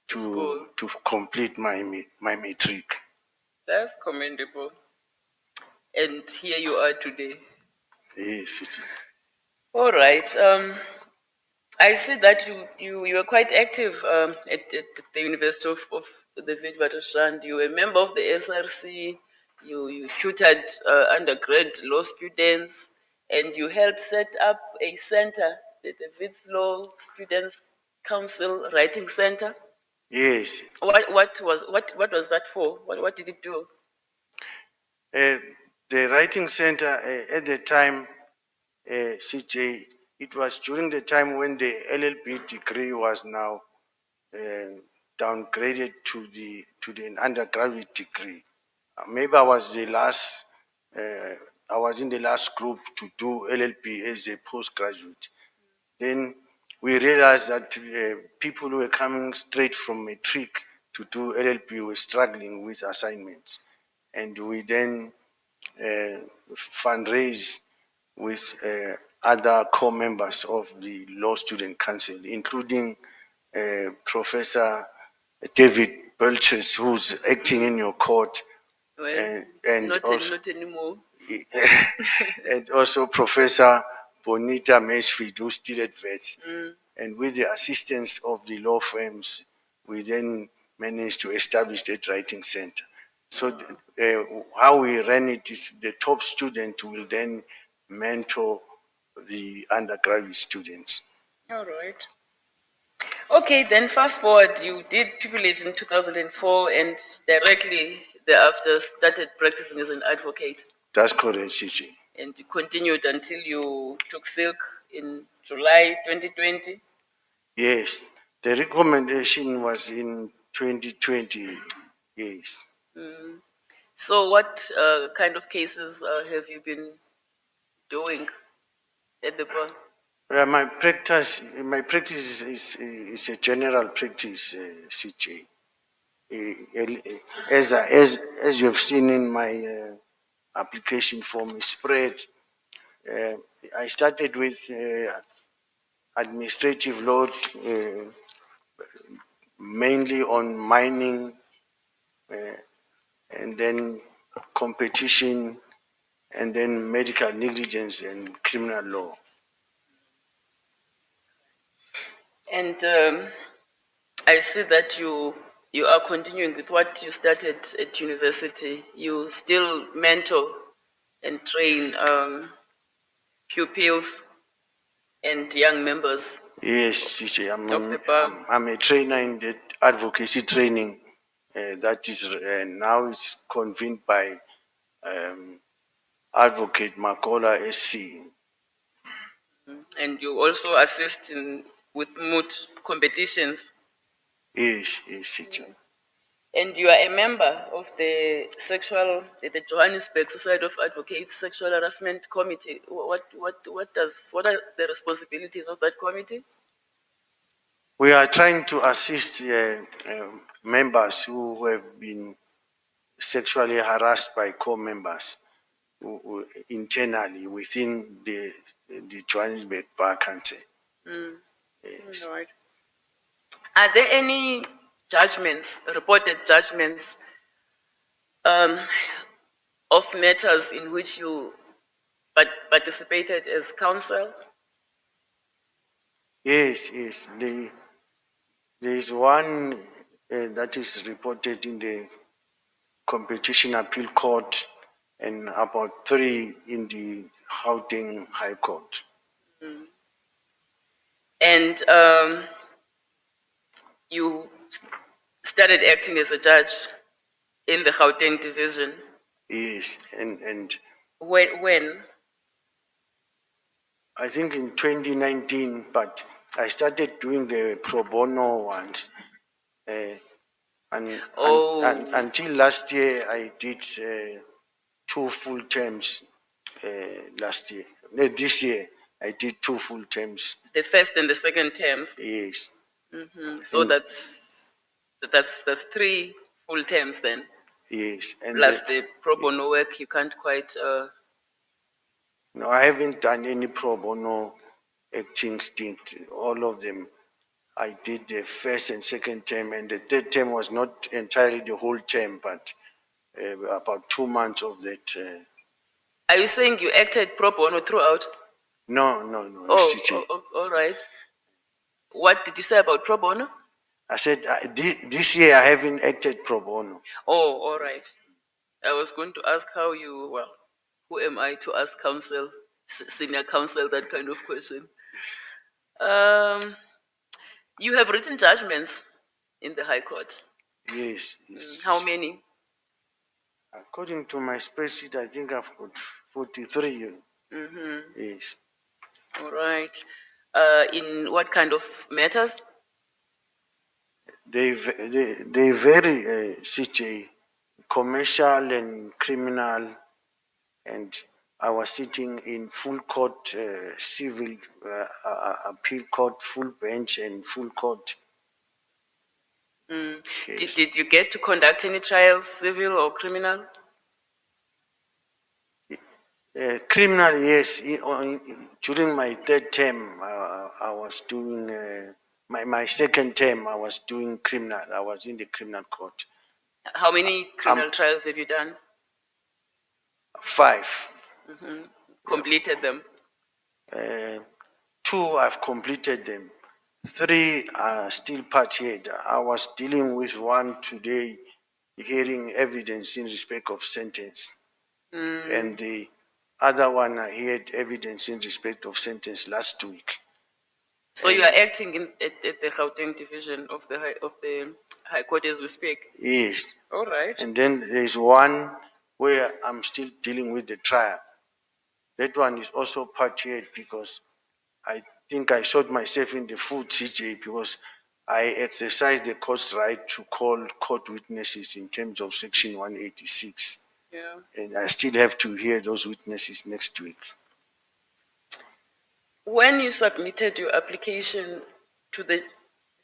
to complete my matric. That's commendable. And here you are today. Yes, it's all right. I see that you were quite active at the University of the Witwatersrand. You were a member of the SRC. You tutored undergrad law students, and you helped set up a center, the Wits Law Students Council Writing Center. Yes. What was that for? What did it do? The writing center at the time, CJ, it was during the time when the LLB degree was now downgraded to the undergraduate degree. Maybe I was the last. I was in the last group to do LLB as a postgraduate. Then we realized that people who were coming straight from matric to do LLB were struggling with assignments, and we then fundraise with other core members of the Law Student Council, including Professor David Belches, who's acting in your court, Well, and not also anymore. and also Professor Bonita Mesfield, who's still at VETS. And with the assistance of the law firms, we then managed to establish that writing center. So how we ran it is the top student will then mentor the undergraduate students. All right. Okay, then fast forward, you did pupillage in 2004 and directly thereafter started practicing as an advocate. That's correct, CJ. And you continued until you took silk in July 2020. Yes, the recommendation was in 2020. Yes. Mm. So, what kind of cases have you been doing at the bar? My practice is a general practice, CJ. As you have seen in my application form, spread. Uh, I started with administrative law, mainly on mining, and then competition, and then medical negligence and criminal law. And I see that you are continuing with what you started at university. You still mentor and train pupils and young members Yes, CJ, of the bar. I'm a trainer in the advocacy training that is now it's convened by Advocate Makola SC. And you also assist with moot competitions. Yes, CJ. And you are a member of the Johannesburg Society of Advocates Sexual Harassment Committee. What are the responsibilities of that committee? We are trying to assist members who have been sexually harassed by co-members internally within the Johannesburg Bar Council. Yes. All right. Are there any judgments, reported judgments, um, of matters in which you participated as counsel? Yes. There is one that is reported in the Competition Appeal Court and about 3 in the Gauteng High Court. And you started acting as a judge in the Gauteng division. Yes, and When? I think in 2019, but I started doing the pro bono ones. Until last year, I did 2 full terms last year. No, this year, I did 2 full terms. The first and the second terms. Yes. So that's 3 full terms then. Yes. And Plus the pro bono work, you can't quite. No, I haven't done any pro bono acting stint. All of them, I did the first and second term, and the third term was not entirely the whole term, but about 2 months of that. Are you saying you acted pro bono throughout? No. All right. What did you say about pro bono? I said this year I haven't acted pro bono. Oh, all right. I was going to ask how you, well, who am I to ask counsel, senior counsel, that kind of question? You have written judgments in the High Court. Yes. How many? According to my spreadsheet, I think I've got 43. Yes. All right. In what kind of matters? They vary, CJ, commercial and criminal, and I was sitting in full court, civil appeal court, full bench and full court. Yes. Did you get to conduct any trials, civil or criminal? Criminal, yes. During my third term, I was doing, my second term, I was doing criminal. I was in the criminal court. How many criminal trials have you done? 5. Completed them? 2, I've completed them. 3 are still part here. I was dealing with one today, hearing evidence in respect of sentence. And the other one, I heard evidence in respect of sentence last week. So you are acting at the Gauteng division of the High Court as we speak. Yes. All right. And then there's one where I'm still dealing with the trial. That one is also part yet because I think I shot myself in the foot, CJ, because I exercised the court's right to call court witnesses in terms of Section 186. Yeah. And I still have to hear those witnesses next week. When you submitted your application to the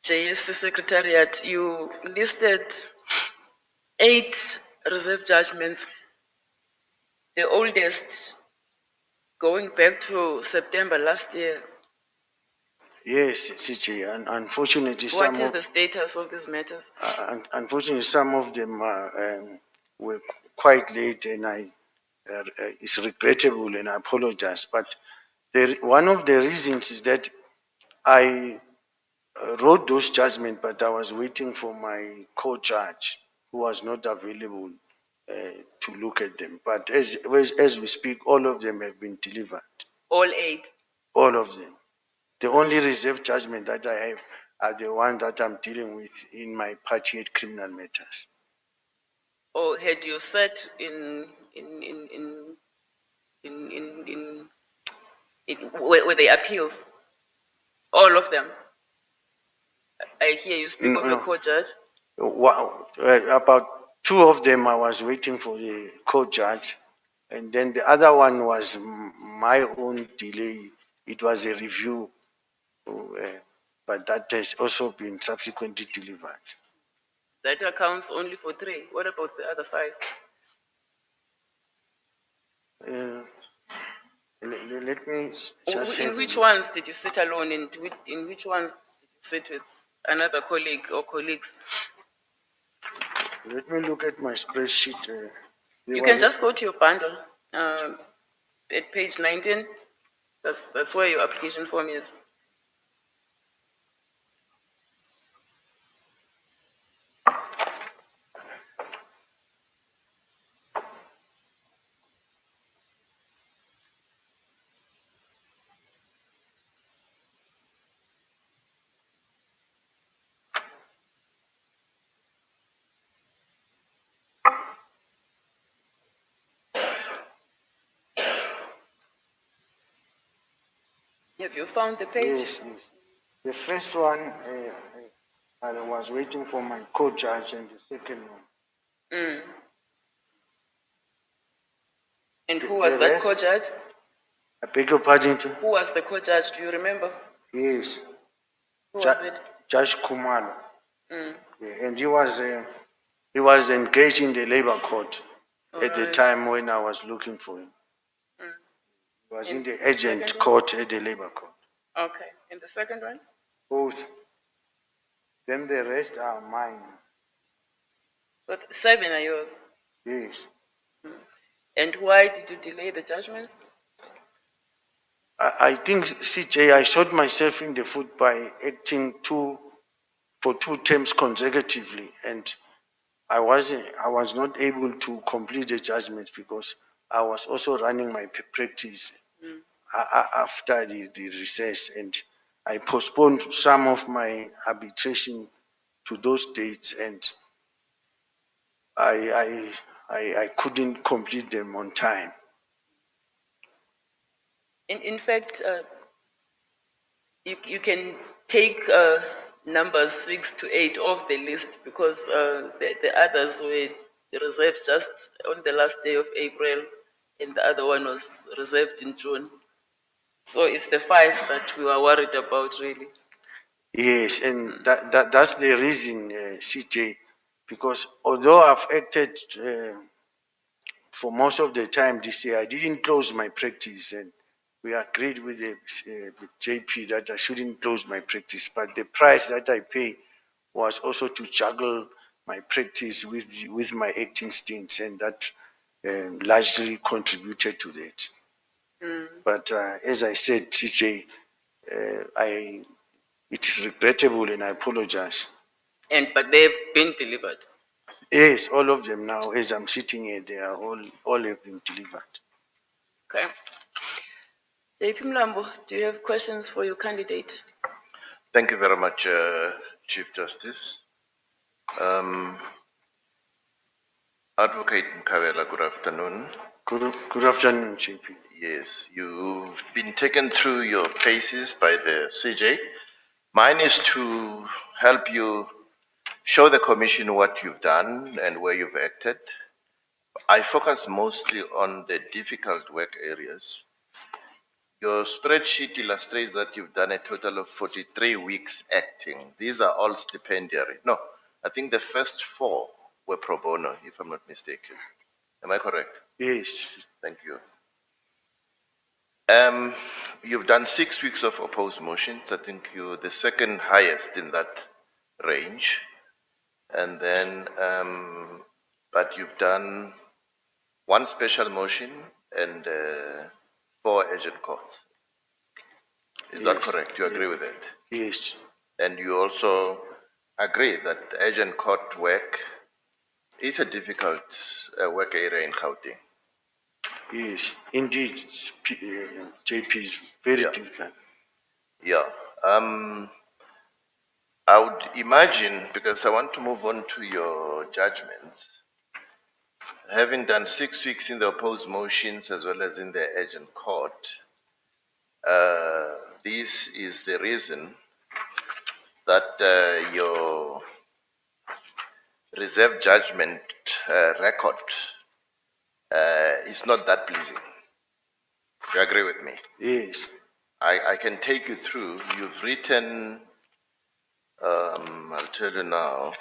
JSC Secretariat, you listed 8 reserve judgments, the oldest going back to September last year. Yes, CJ, and unfortunately, What is the status of these matters? unfortunately, some of them were quite late, and it's regrettable, and I apologize. But one of the reasons is that I wrote those judgments, but I was waiting for my co-judge, who was not available to look at them. But as we speak, all of them have been delivered. All 8? All of them. The only reserve judgment that I have are the ones that I'm dealing with in my Part 8 criminal matters. Or had you sat in were the appeals? All of them? I hear you speak of your co-judge. About 2 of them I was waiting for the co-judge, and then the other one was my own delay. It was a review, but that has also been subsequently delivered. That accounts only for 3. What about the other 5? Let me just In which ones did you sit alone? In which ones did you sit with another colleague or colleagues? Let me look at my spreadsheet. You can just go to your bundle at page 19. That's where your application form is. Have you found the page? Yes. The first one, I was waiting for my co-judge, and the second one. And who was that co-judge? I beg your pardon? Who was the co-judge? Do you remember? Yes. Who was it? Judge Kumalo. Yeah, and he was engaged in the labor court at the time when I was looking for him. He was in the agent court at the labor court. Okay. And the second one? Both. Then the rest are mine. So 7 are yours? Yes. And why did you delay the judgments? I think, CJ, I shot myself in the foot by acting for 2 terms consecutively, and I was not able to complete the judgment because I was also running my practice after the recess, and I postponed some of my arbitration to those dates, and I couldn't complete them on time. In fact, you can take numbers 6 to 8 off the list because the others were reserved just on the last day of April, and the other one was reserved in June. So it's the 5 that we were worried about, really. Yes, and that's the reason, CJ, because although I've acted for most of the time this year, I didn't close my practice, and we agreed with the JP that I shouldn't close my practice, but the price that I pay was also to juggle my practice with my acting stints, and that largely contributed to that. But as I said, CJ, it is regrettable, and I apologize. But they've been delivered? Yes, all of them now, as I'm sitting here, they are all have been delivered. Okay. JP Mlambo, do you have questions for your candidate? Thank you very much, Chief Justice. Advocate Mkawela, good afternoon. Good afternoon, JP. Yes, you've been taken through your cases by the CJ. Mine is to help you show the Commission what you've done and where you've acted. I focus mostly on the difficult work areas. Your spreadsheet illustrates that you've done a total of 43 weeks acting. These are all stipendiary. No, I think the first 4 were pro bono, if I'm not mistaken. Am I correct? Yes. Thank you. You've done 6 weeks of opposed motions. I think you're the second highest in that range. And then, but you've done 1 special motion and 4 urgent courts. Is that correct? You agree with it? Yes. And you also agree that urgent court work is a difficult work area in Gauteng. Yes, indeed, JP is very difficult. Yeah. I would imagine, because I want to move on to your judgments, having done 6 weeks in the opposed motions as well as in the urgent court, this is the reason that your reserve judgment record is not that pleasing. You agree with me? Yes. I can take you through. You've written, I'll tell you now,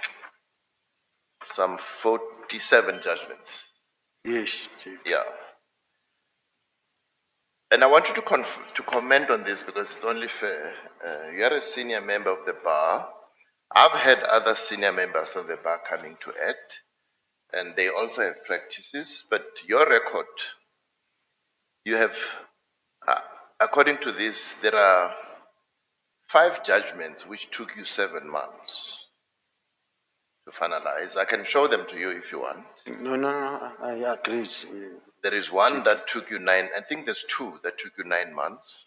some 47 judgments. Yes. Yeah. And I want you to comment on this because it's only fair. You're a senior member of the bar. I've had other senior members of the bar coming to act, and they also have practices, but your record, you have, according to this, there are 5 judgments which took you 7 months to finalize. I can show them to you if you want. No, I agree. There is 1 that took you 9, I think there's 2 that took you 9 months.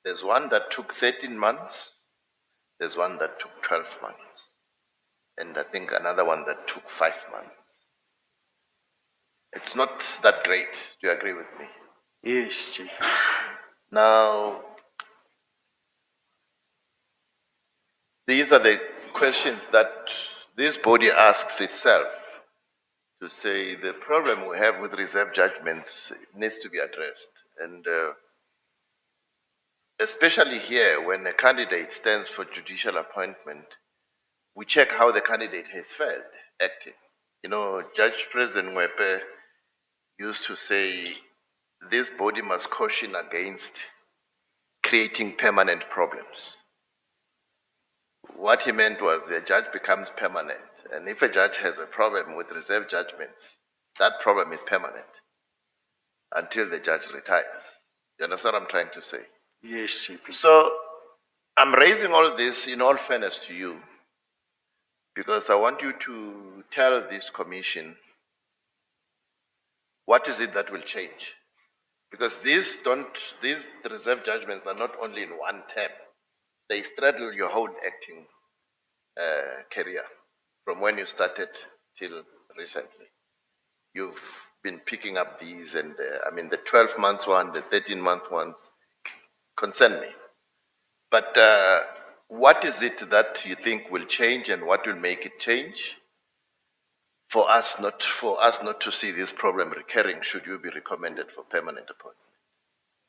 There's 1 that took 13 months. There's 1 that took 12 months. And I think another 1 that took 5 months. It's not that great. Do you agree with me? Yes, Chief. Now, these are the questions that this body asks itself to say the problem we have with reserve judgments needs to be addressed. And especially here, when a candidate stands for judicial appointment, we check how the candidate has fared acting. You know, Judge President Mwepe used to say, this body must caution against creating permanent problems. What he meant was a judge becomes permanent. And if a judge has a problem with reserve judgments, that problem is permanent until the judge retires. You understand what I'm trying to say? Yes, Chief. So I'm raising all this in all fairness to you because I want you to tell this commission what is it that will change. Because these reserve judgments are not only in 1 term. They straddle your whole acting career from when you started till recently. You've been picking up these and the 12 months one, the 13-month one concern me. But what is it that you think will change and what will make it change for us not to see this problem recurring should you be recommended for permanent appointment?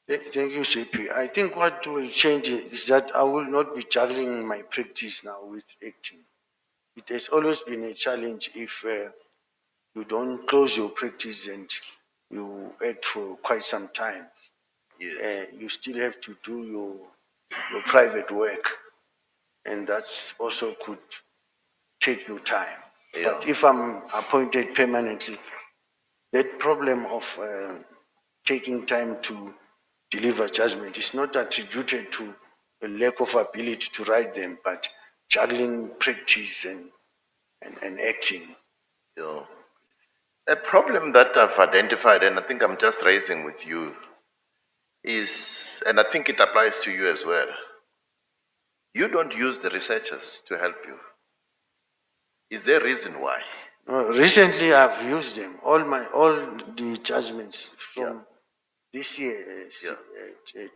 Thank you, JP. I think what will change is that I will not be juggling my practice now with acting. It has always been a challenge if you don't close your practice and you act for quite some time. Yes. You still have to do your private work, and that also could take you time. Yeah. But if I'm appointed permanently, that problem of taking time to deliver judgment is not attributed to a lack of ability to write them, but juggling practice and acting. Yeah. A problem that I've identified, and I think I'm just raising with you, is, and I think it applies to you as well, You don't use the researchers to help you. Is there a reason why? Recently, I've used them. All the judgments from this year,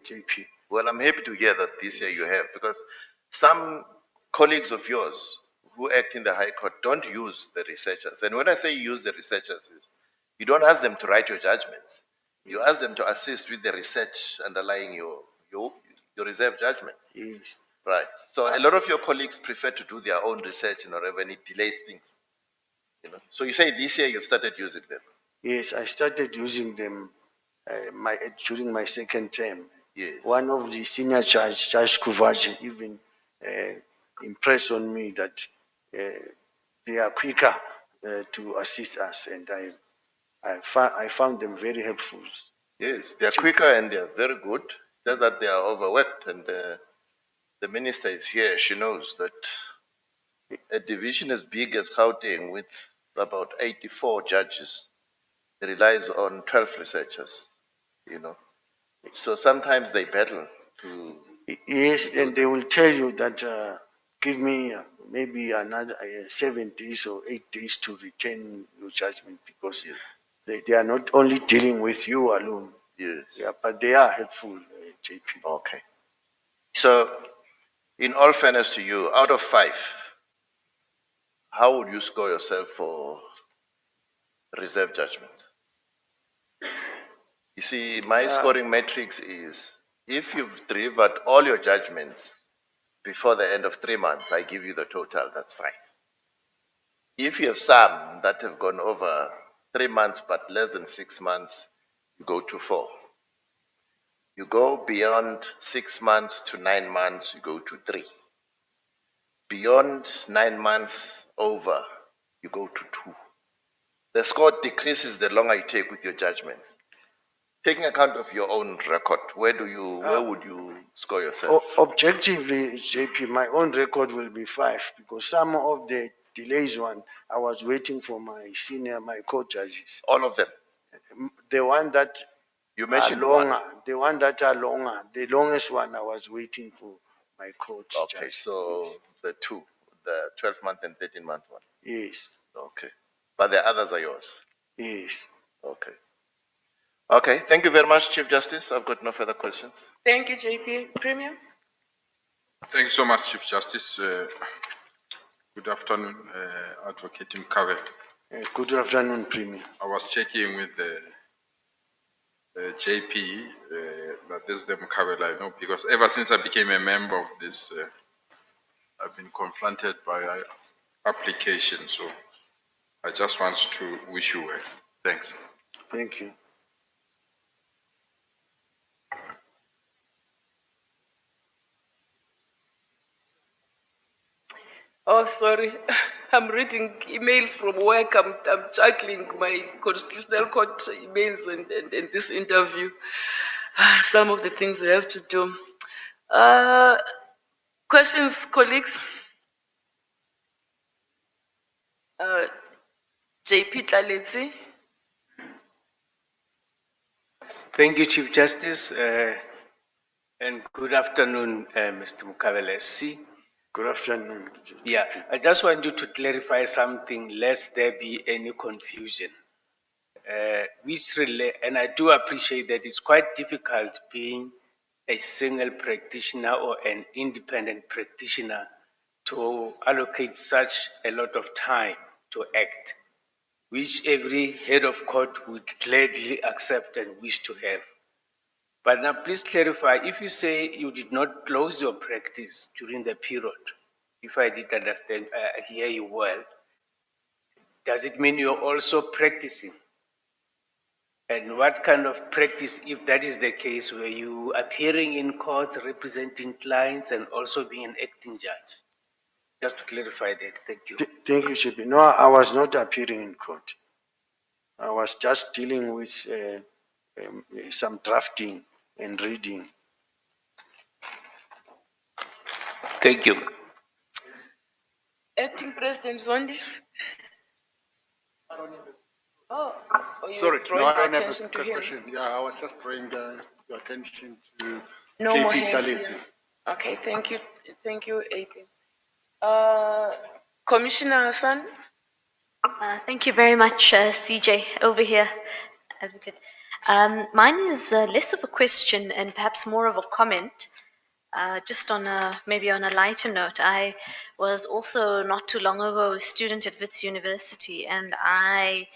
JP. Well, I'm happy to hear that this year you have, because some colleagues of yours who act in the High Court don't use the researchers. And when I say use the researchers, is you don't ask them to write your judgments. You ask them to assist with the research underlying your reserve judgment. Yes. Right. So a lot of your colleagues prefer to do their own research, when it delays things. So you say this year you've started using them. Yes, I started using them during my second term. Yes. One of the senior Judge Kuvaji, even impressed on me that they are quicker to assist us, and I found them very helpful. Yes, they are quicker and they are very good. Just that they are overworked, and the minister is here. She knows that a division as big as Gauteng with about 84 judges relies on 12 researchers. So sometimes they battle to. Yes, and they will tell you that give me maybe another 7 days or 8 days to return your judgment, because they are not only dealing with you alone. Yes. Yeah, but they are helpful, JP. Okay. So, in all fairness to you, out of 5, how would you score yourself for reserve judgment? You see, my scoring matrix is if you've delivered all your judgments before the end of 3 months, I give you the total, that's fine. If you have some that have gone over 3 months but less than 6 months, you go to 4. You go beyond 6 months to 9 months, you go to 3. Beyond 9 months over, you go to 2. The score decreases the longer you take with your judgment. Taking account of your own record, where would you score yourself? Objectively, JP, my own record will be 5, because some of the delays I was waiting for my court judges. All of them? The one that you mentioned longer, the one that are longer, the longest one I was waiting for my court judge. Okay, so the 2, the 12-month and 13-month one. Yes. Okay. But the others are yours? Yes. Okay. Okay, thank you very much, Chief Justice. I've got no further questions. Thank you, JP. Premier? Thank you so much, Chief Justice. Good afternoon, Advocate Mkawe. Good afternoon, Premier. I was checking with the JP that this is the Mkawe I know, because ever since I became a member of this, I've been confronted by application. So I just want to wish you well. Thanks. Thank you. Oh, sorry. I'm reading emails from work. I'm juggling my constitutional court emails and this interview. Some of the things we have to do. Questions, colleagues? JP Tlaletsi. Thank you, Chief Justice, and good afternoon, Mr. Mukabelesi. Good afternoon. Yeah, I just want you to clarify something, lest there be any confusion. And I do appreciate that it's quite difficult being a single practitioner or an independent practitioner to allocate such a lot of time to act, which every head of court would gladly accept and wish to have. But now please clarify, if you say you did not close your practice during the period, if I did understand, hear you well, does it mean you're also practicing? And what kind of practice, if that is the case, were you appearing in court representing clients and also being an acting judge? Just to clarify that, thank you. Thank you, Chief. No, I was not appearing in court. I was just dealing with some drafting and reading. Thank you. Acting President Zondi. Oh, Sorry, no, I don't have a to him. question. Yeah, I was just drawing your attention to No more JP hands Tlaletsi. here. Okay, thank you. Thank you, AP. Commissioner Hassan? Thank you very much, CJ, over here, Advocate. Mine is less of a question and perhaps more of a comment. Just on maybe on a lighter note, I was also not too long ago a student at Wits University, and I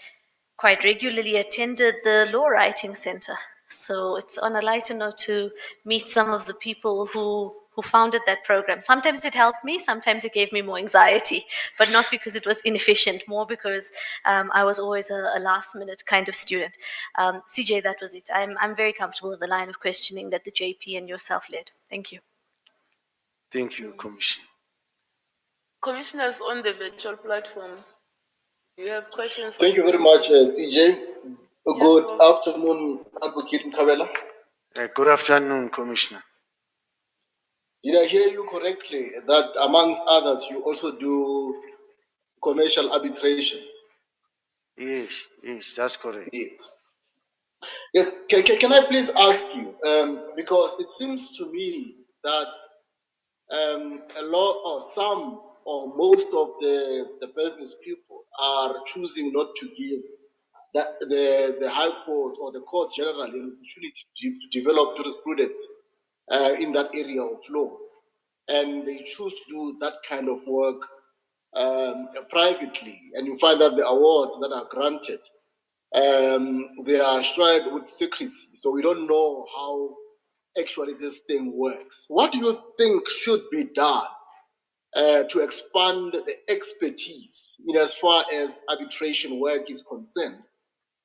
quite regularly attended the law writing center. So it's on a lighter note to meet some of the people who founded that program. Sometimes it helped me, sometimes it gave me more anxiety, but not because it was inefficient, more because I was always a last minute kind of student. CJ, that was it. I'm very comfortable with the line of questioning that the JP and yourself led. Thank you. Thank you, Commissioner. Commissioners on the virtual platform, do you have questions? Thank you very much, CJ. Good afternoon, Advocate Nkabela. Good afternoon, Commissioner. Did I hear you correctly that amongst others you also do commercial arbitrations? Yes, that's correct. Yes. Yes, can I please ask you, because it seems to me that a lot or some or most of the business people are choosing not to give the High Court or the courts generally an opportunity to develop jurisprudence in that area of law. And they choose to do that kind of work privately. And you find that the awards that are granted, they are shrouded with secrecy. So we don't know how actually this thing works. What do you think should be done to expand the expertise in as far as arbitration work is concerned,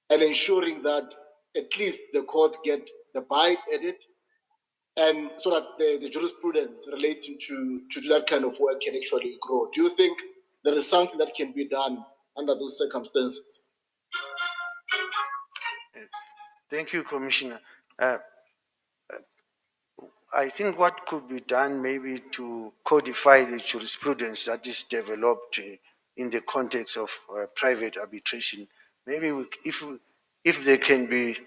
and ensuring that at least the courts get the bite at it, and so that the jurisprudence relating to that kind of work can actually grow? Do you think there is something that can be done under those circumstances? Thank you, Commissioner. I think what could be done maybe to codify the jurisprudence that is developed in the context of private arbitration. Maybe if there can be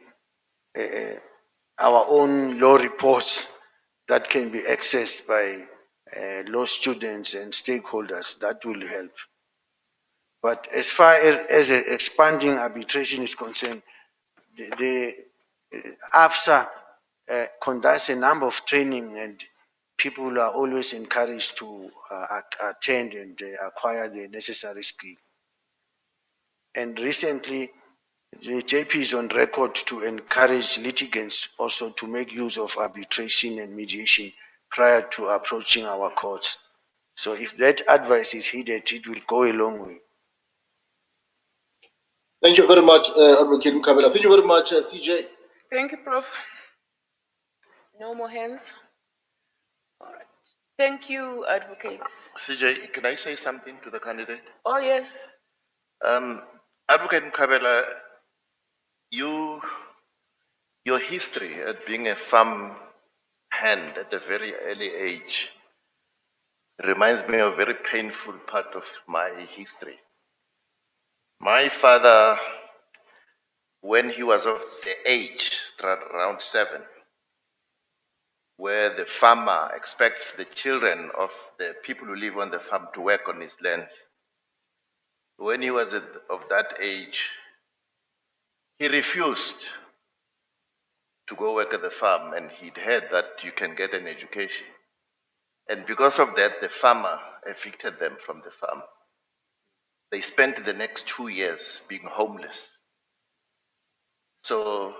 our own law reports that can be accessed by law students and stakeholders, that will help. But as far as expanding arbitration is concerned, the AFSA conducts a number of training, and people are always encouraged to attend and acquire the necessary skill. And recently, the JP is on record to encourage litigants also to make use of arbitration and mediation prior to approaching our courts. So if that advice is heeded, it will go a long way. Thank you very much, Advocate Nkabela. Thank you very much, CJ. Thank you, Prof. No more hands? All right. Thank you, Advocate. CJ, can I say something to the candidate? Oh, yes. Advocate Nkabela, your history at being a farm hand at a very early age reminds me of a very painful part of my history. My father, when he was of the age, around 7, where the farmer expects the children of the people who live on the farm to work on his land, when he was of that age, he refused to go work at the farm, and he'd heard that you can get an education. And because of that, the farmer evicted them from the farm. They spent the next 2 years being homeless. So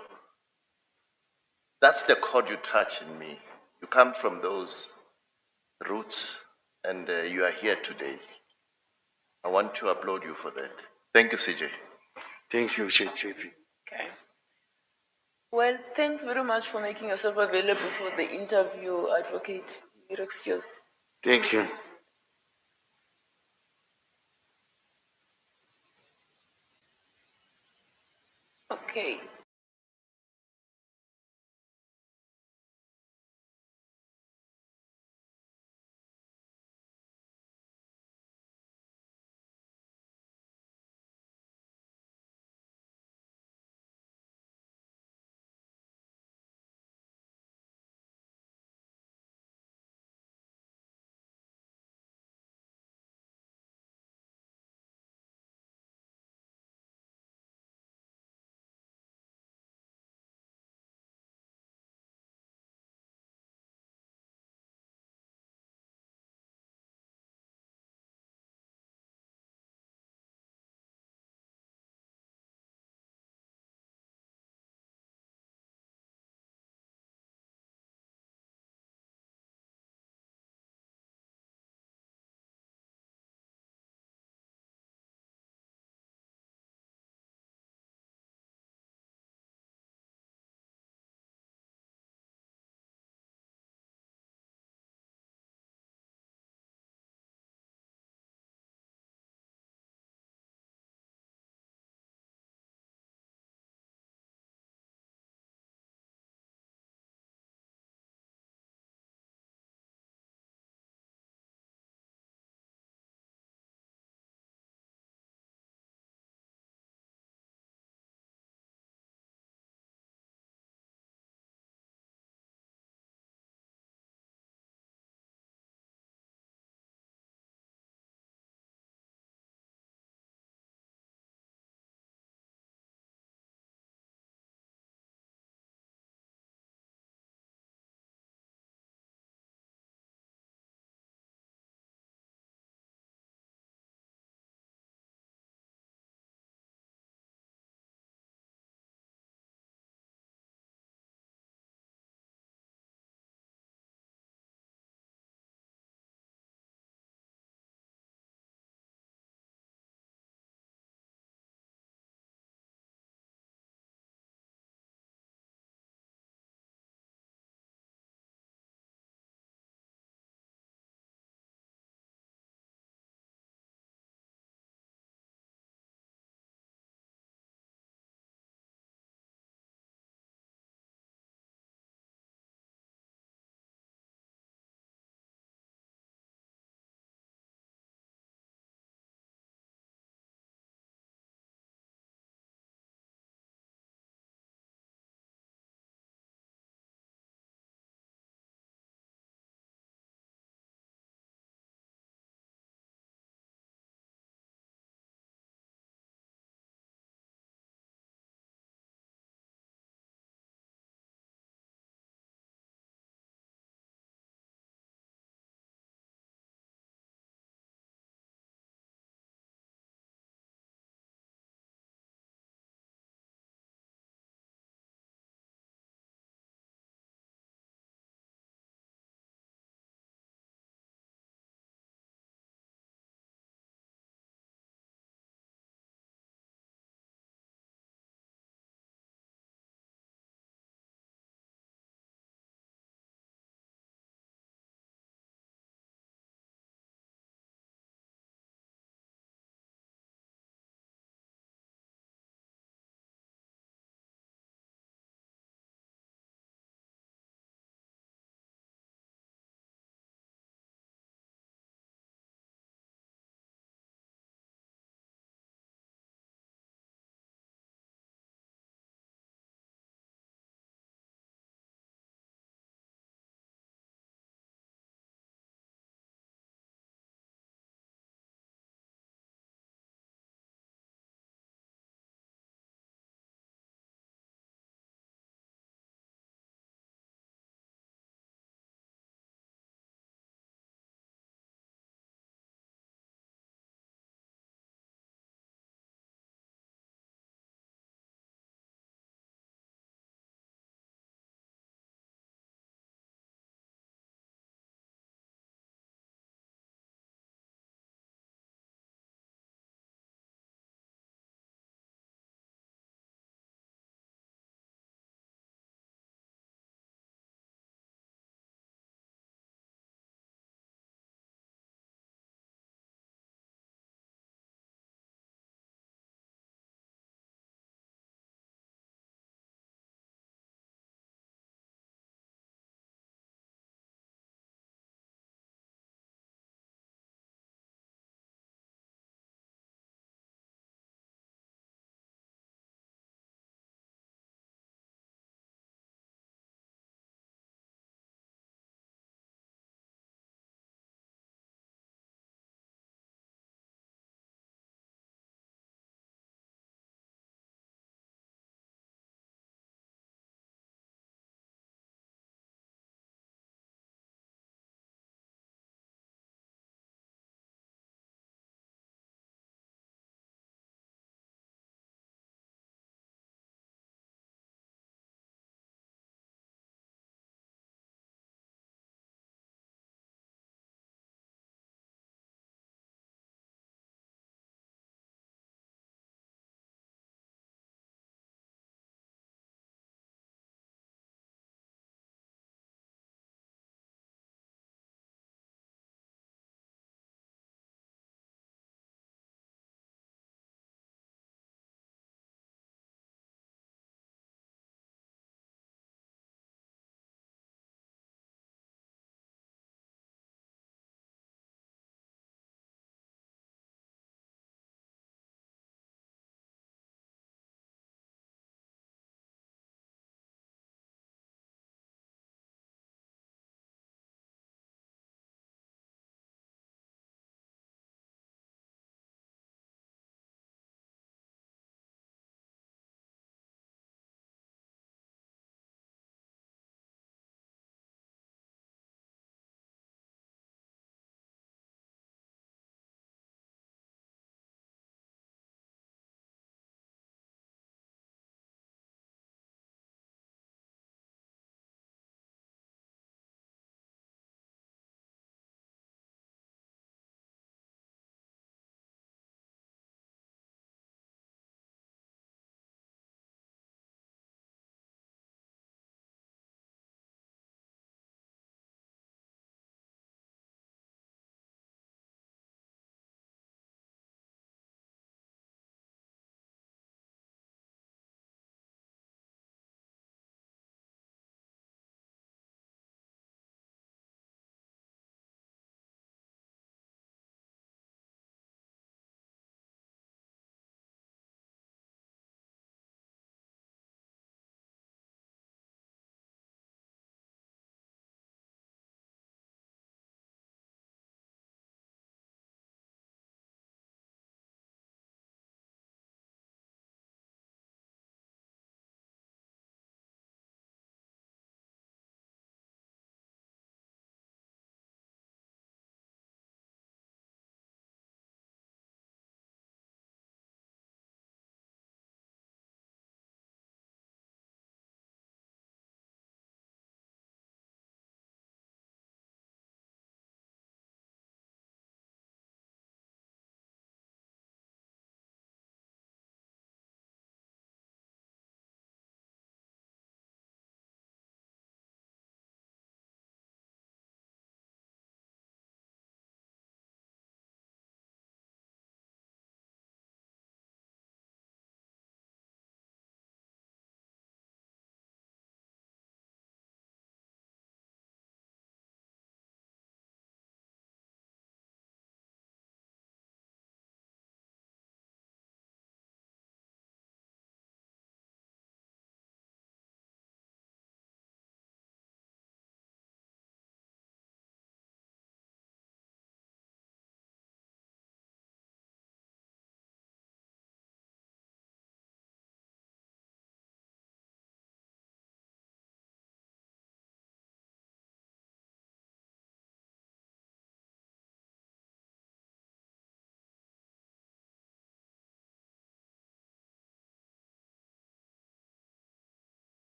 that's the chord you touch in me. You come from those roots, and you are here today. I want to applaud you for that. Thank you, CJ. Thank you, JP. Okay. Well, thanks very much for making yourself available for the interview, Advocate. You're excused. Thank you.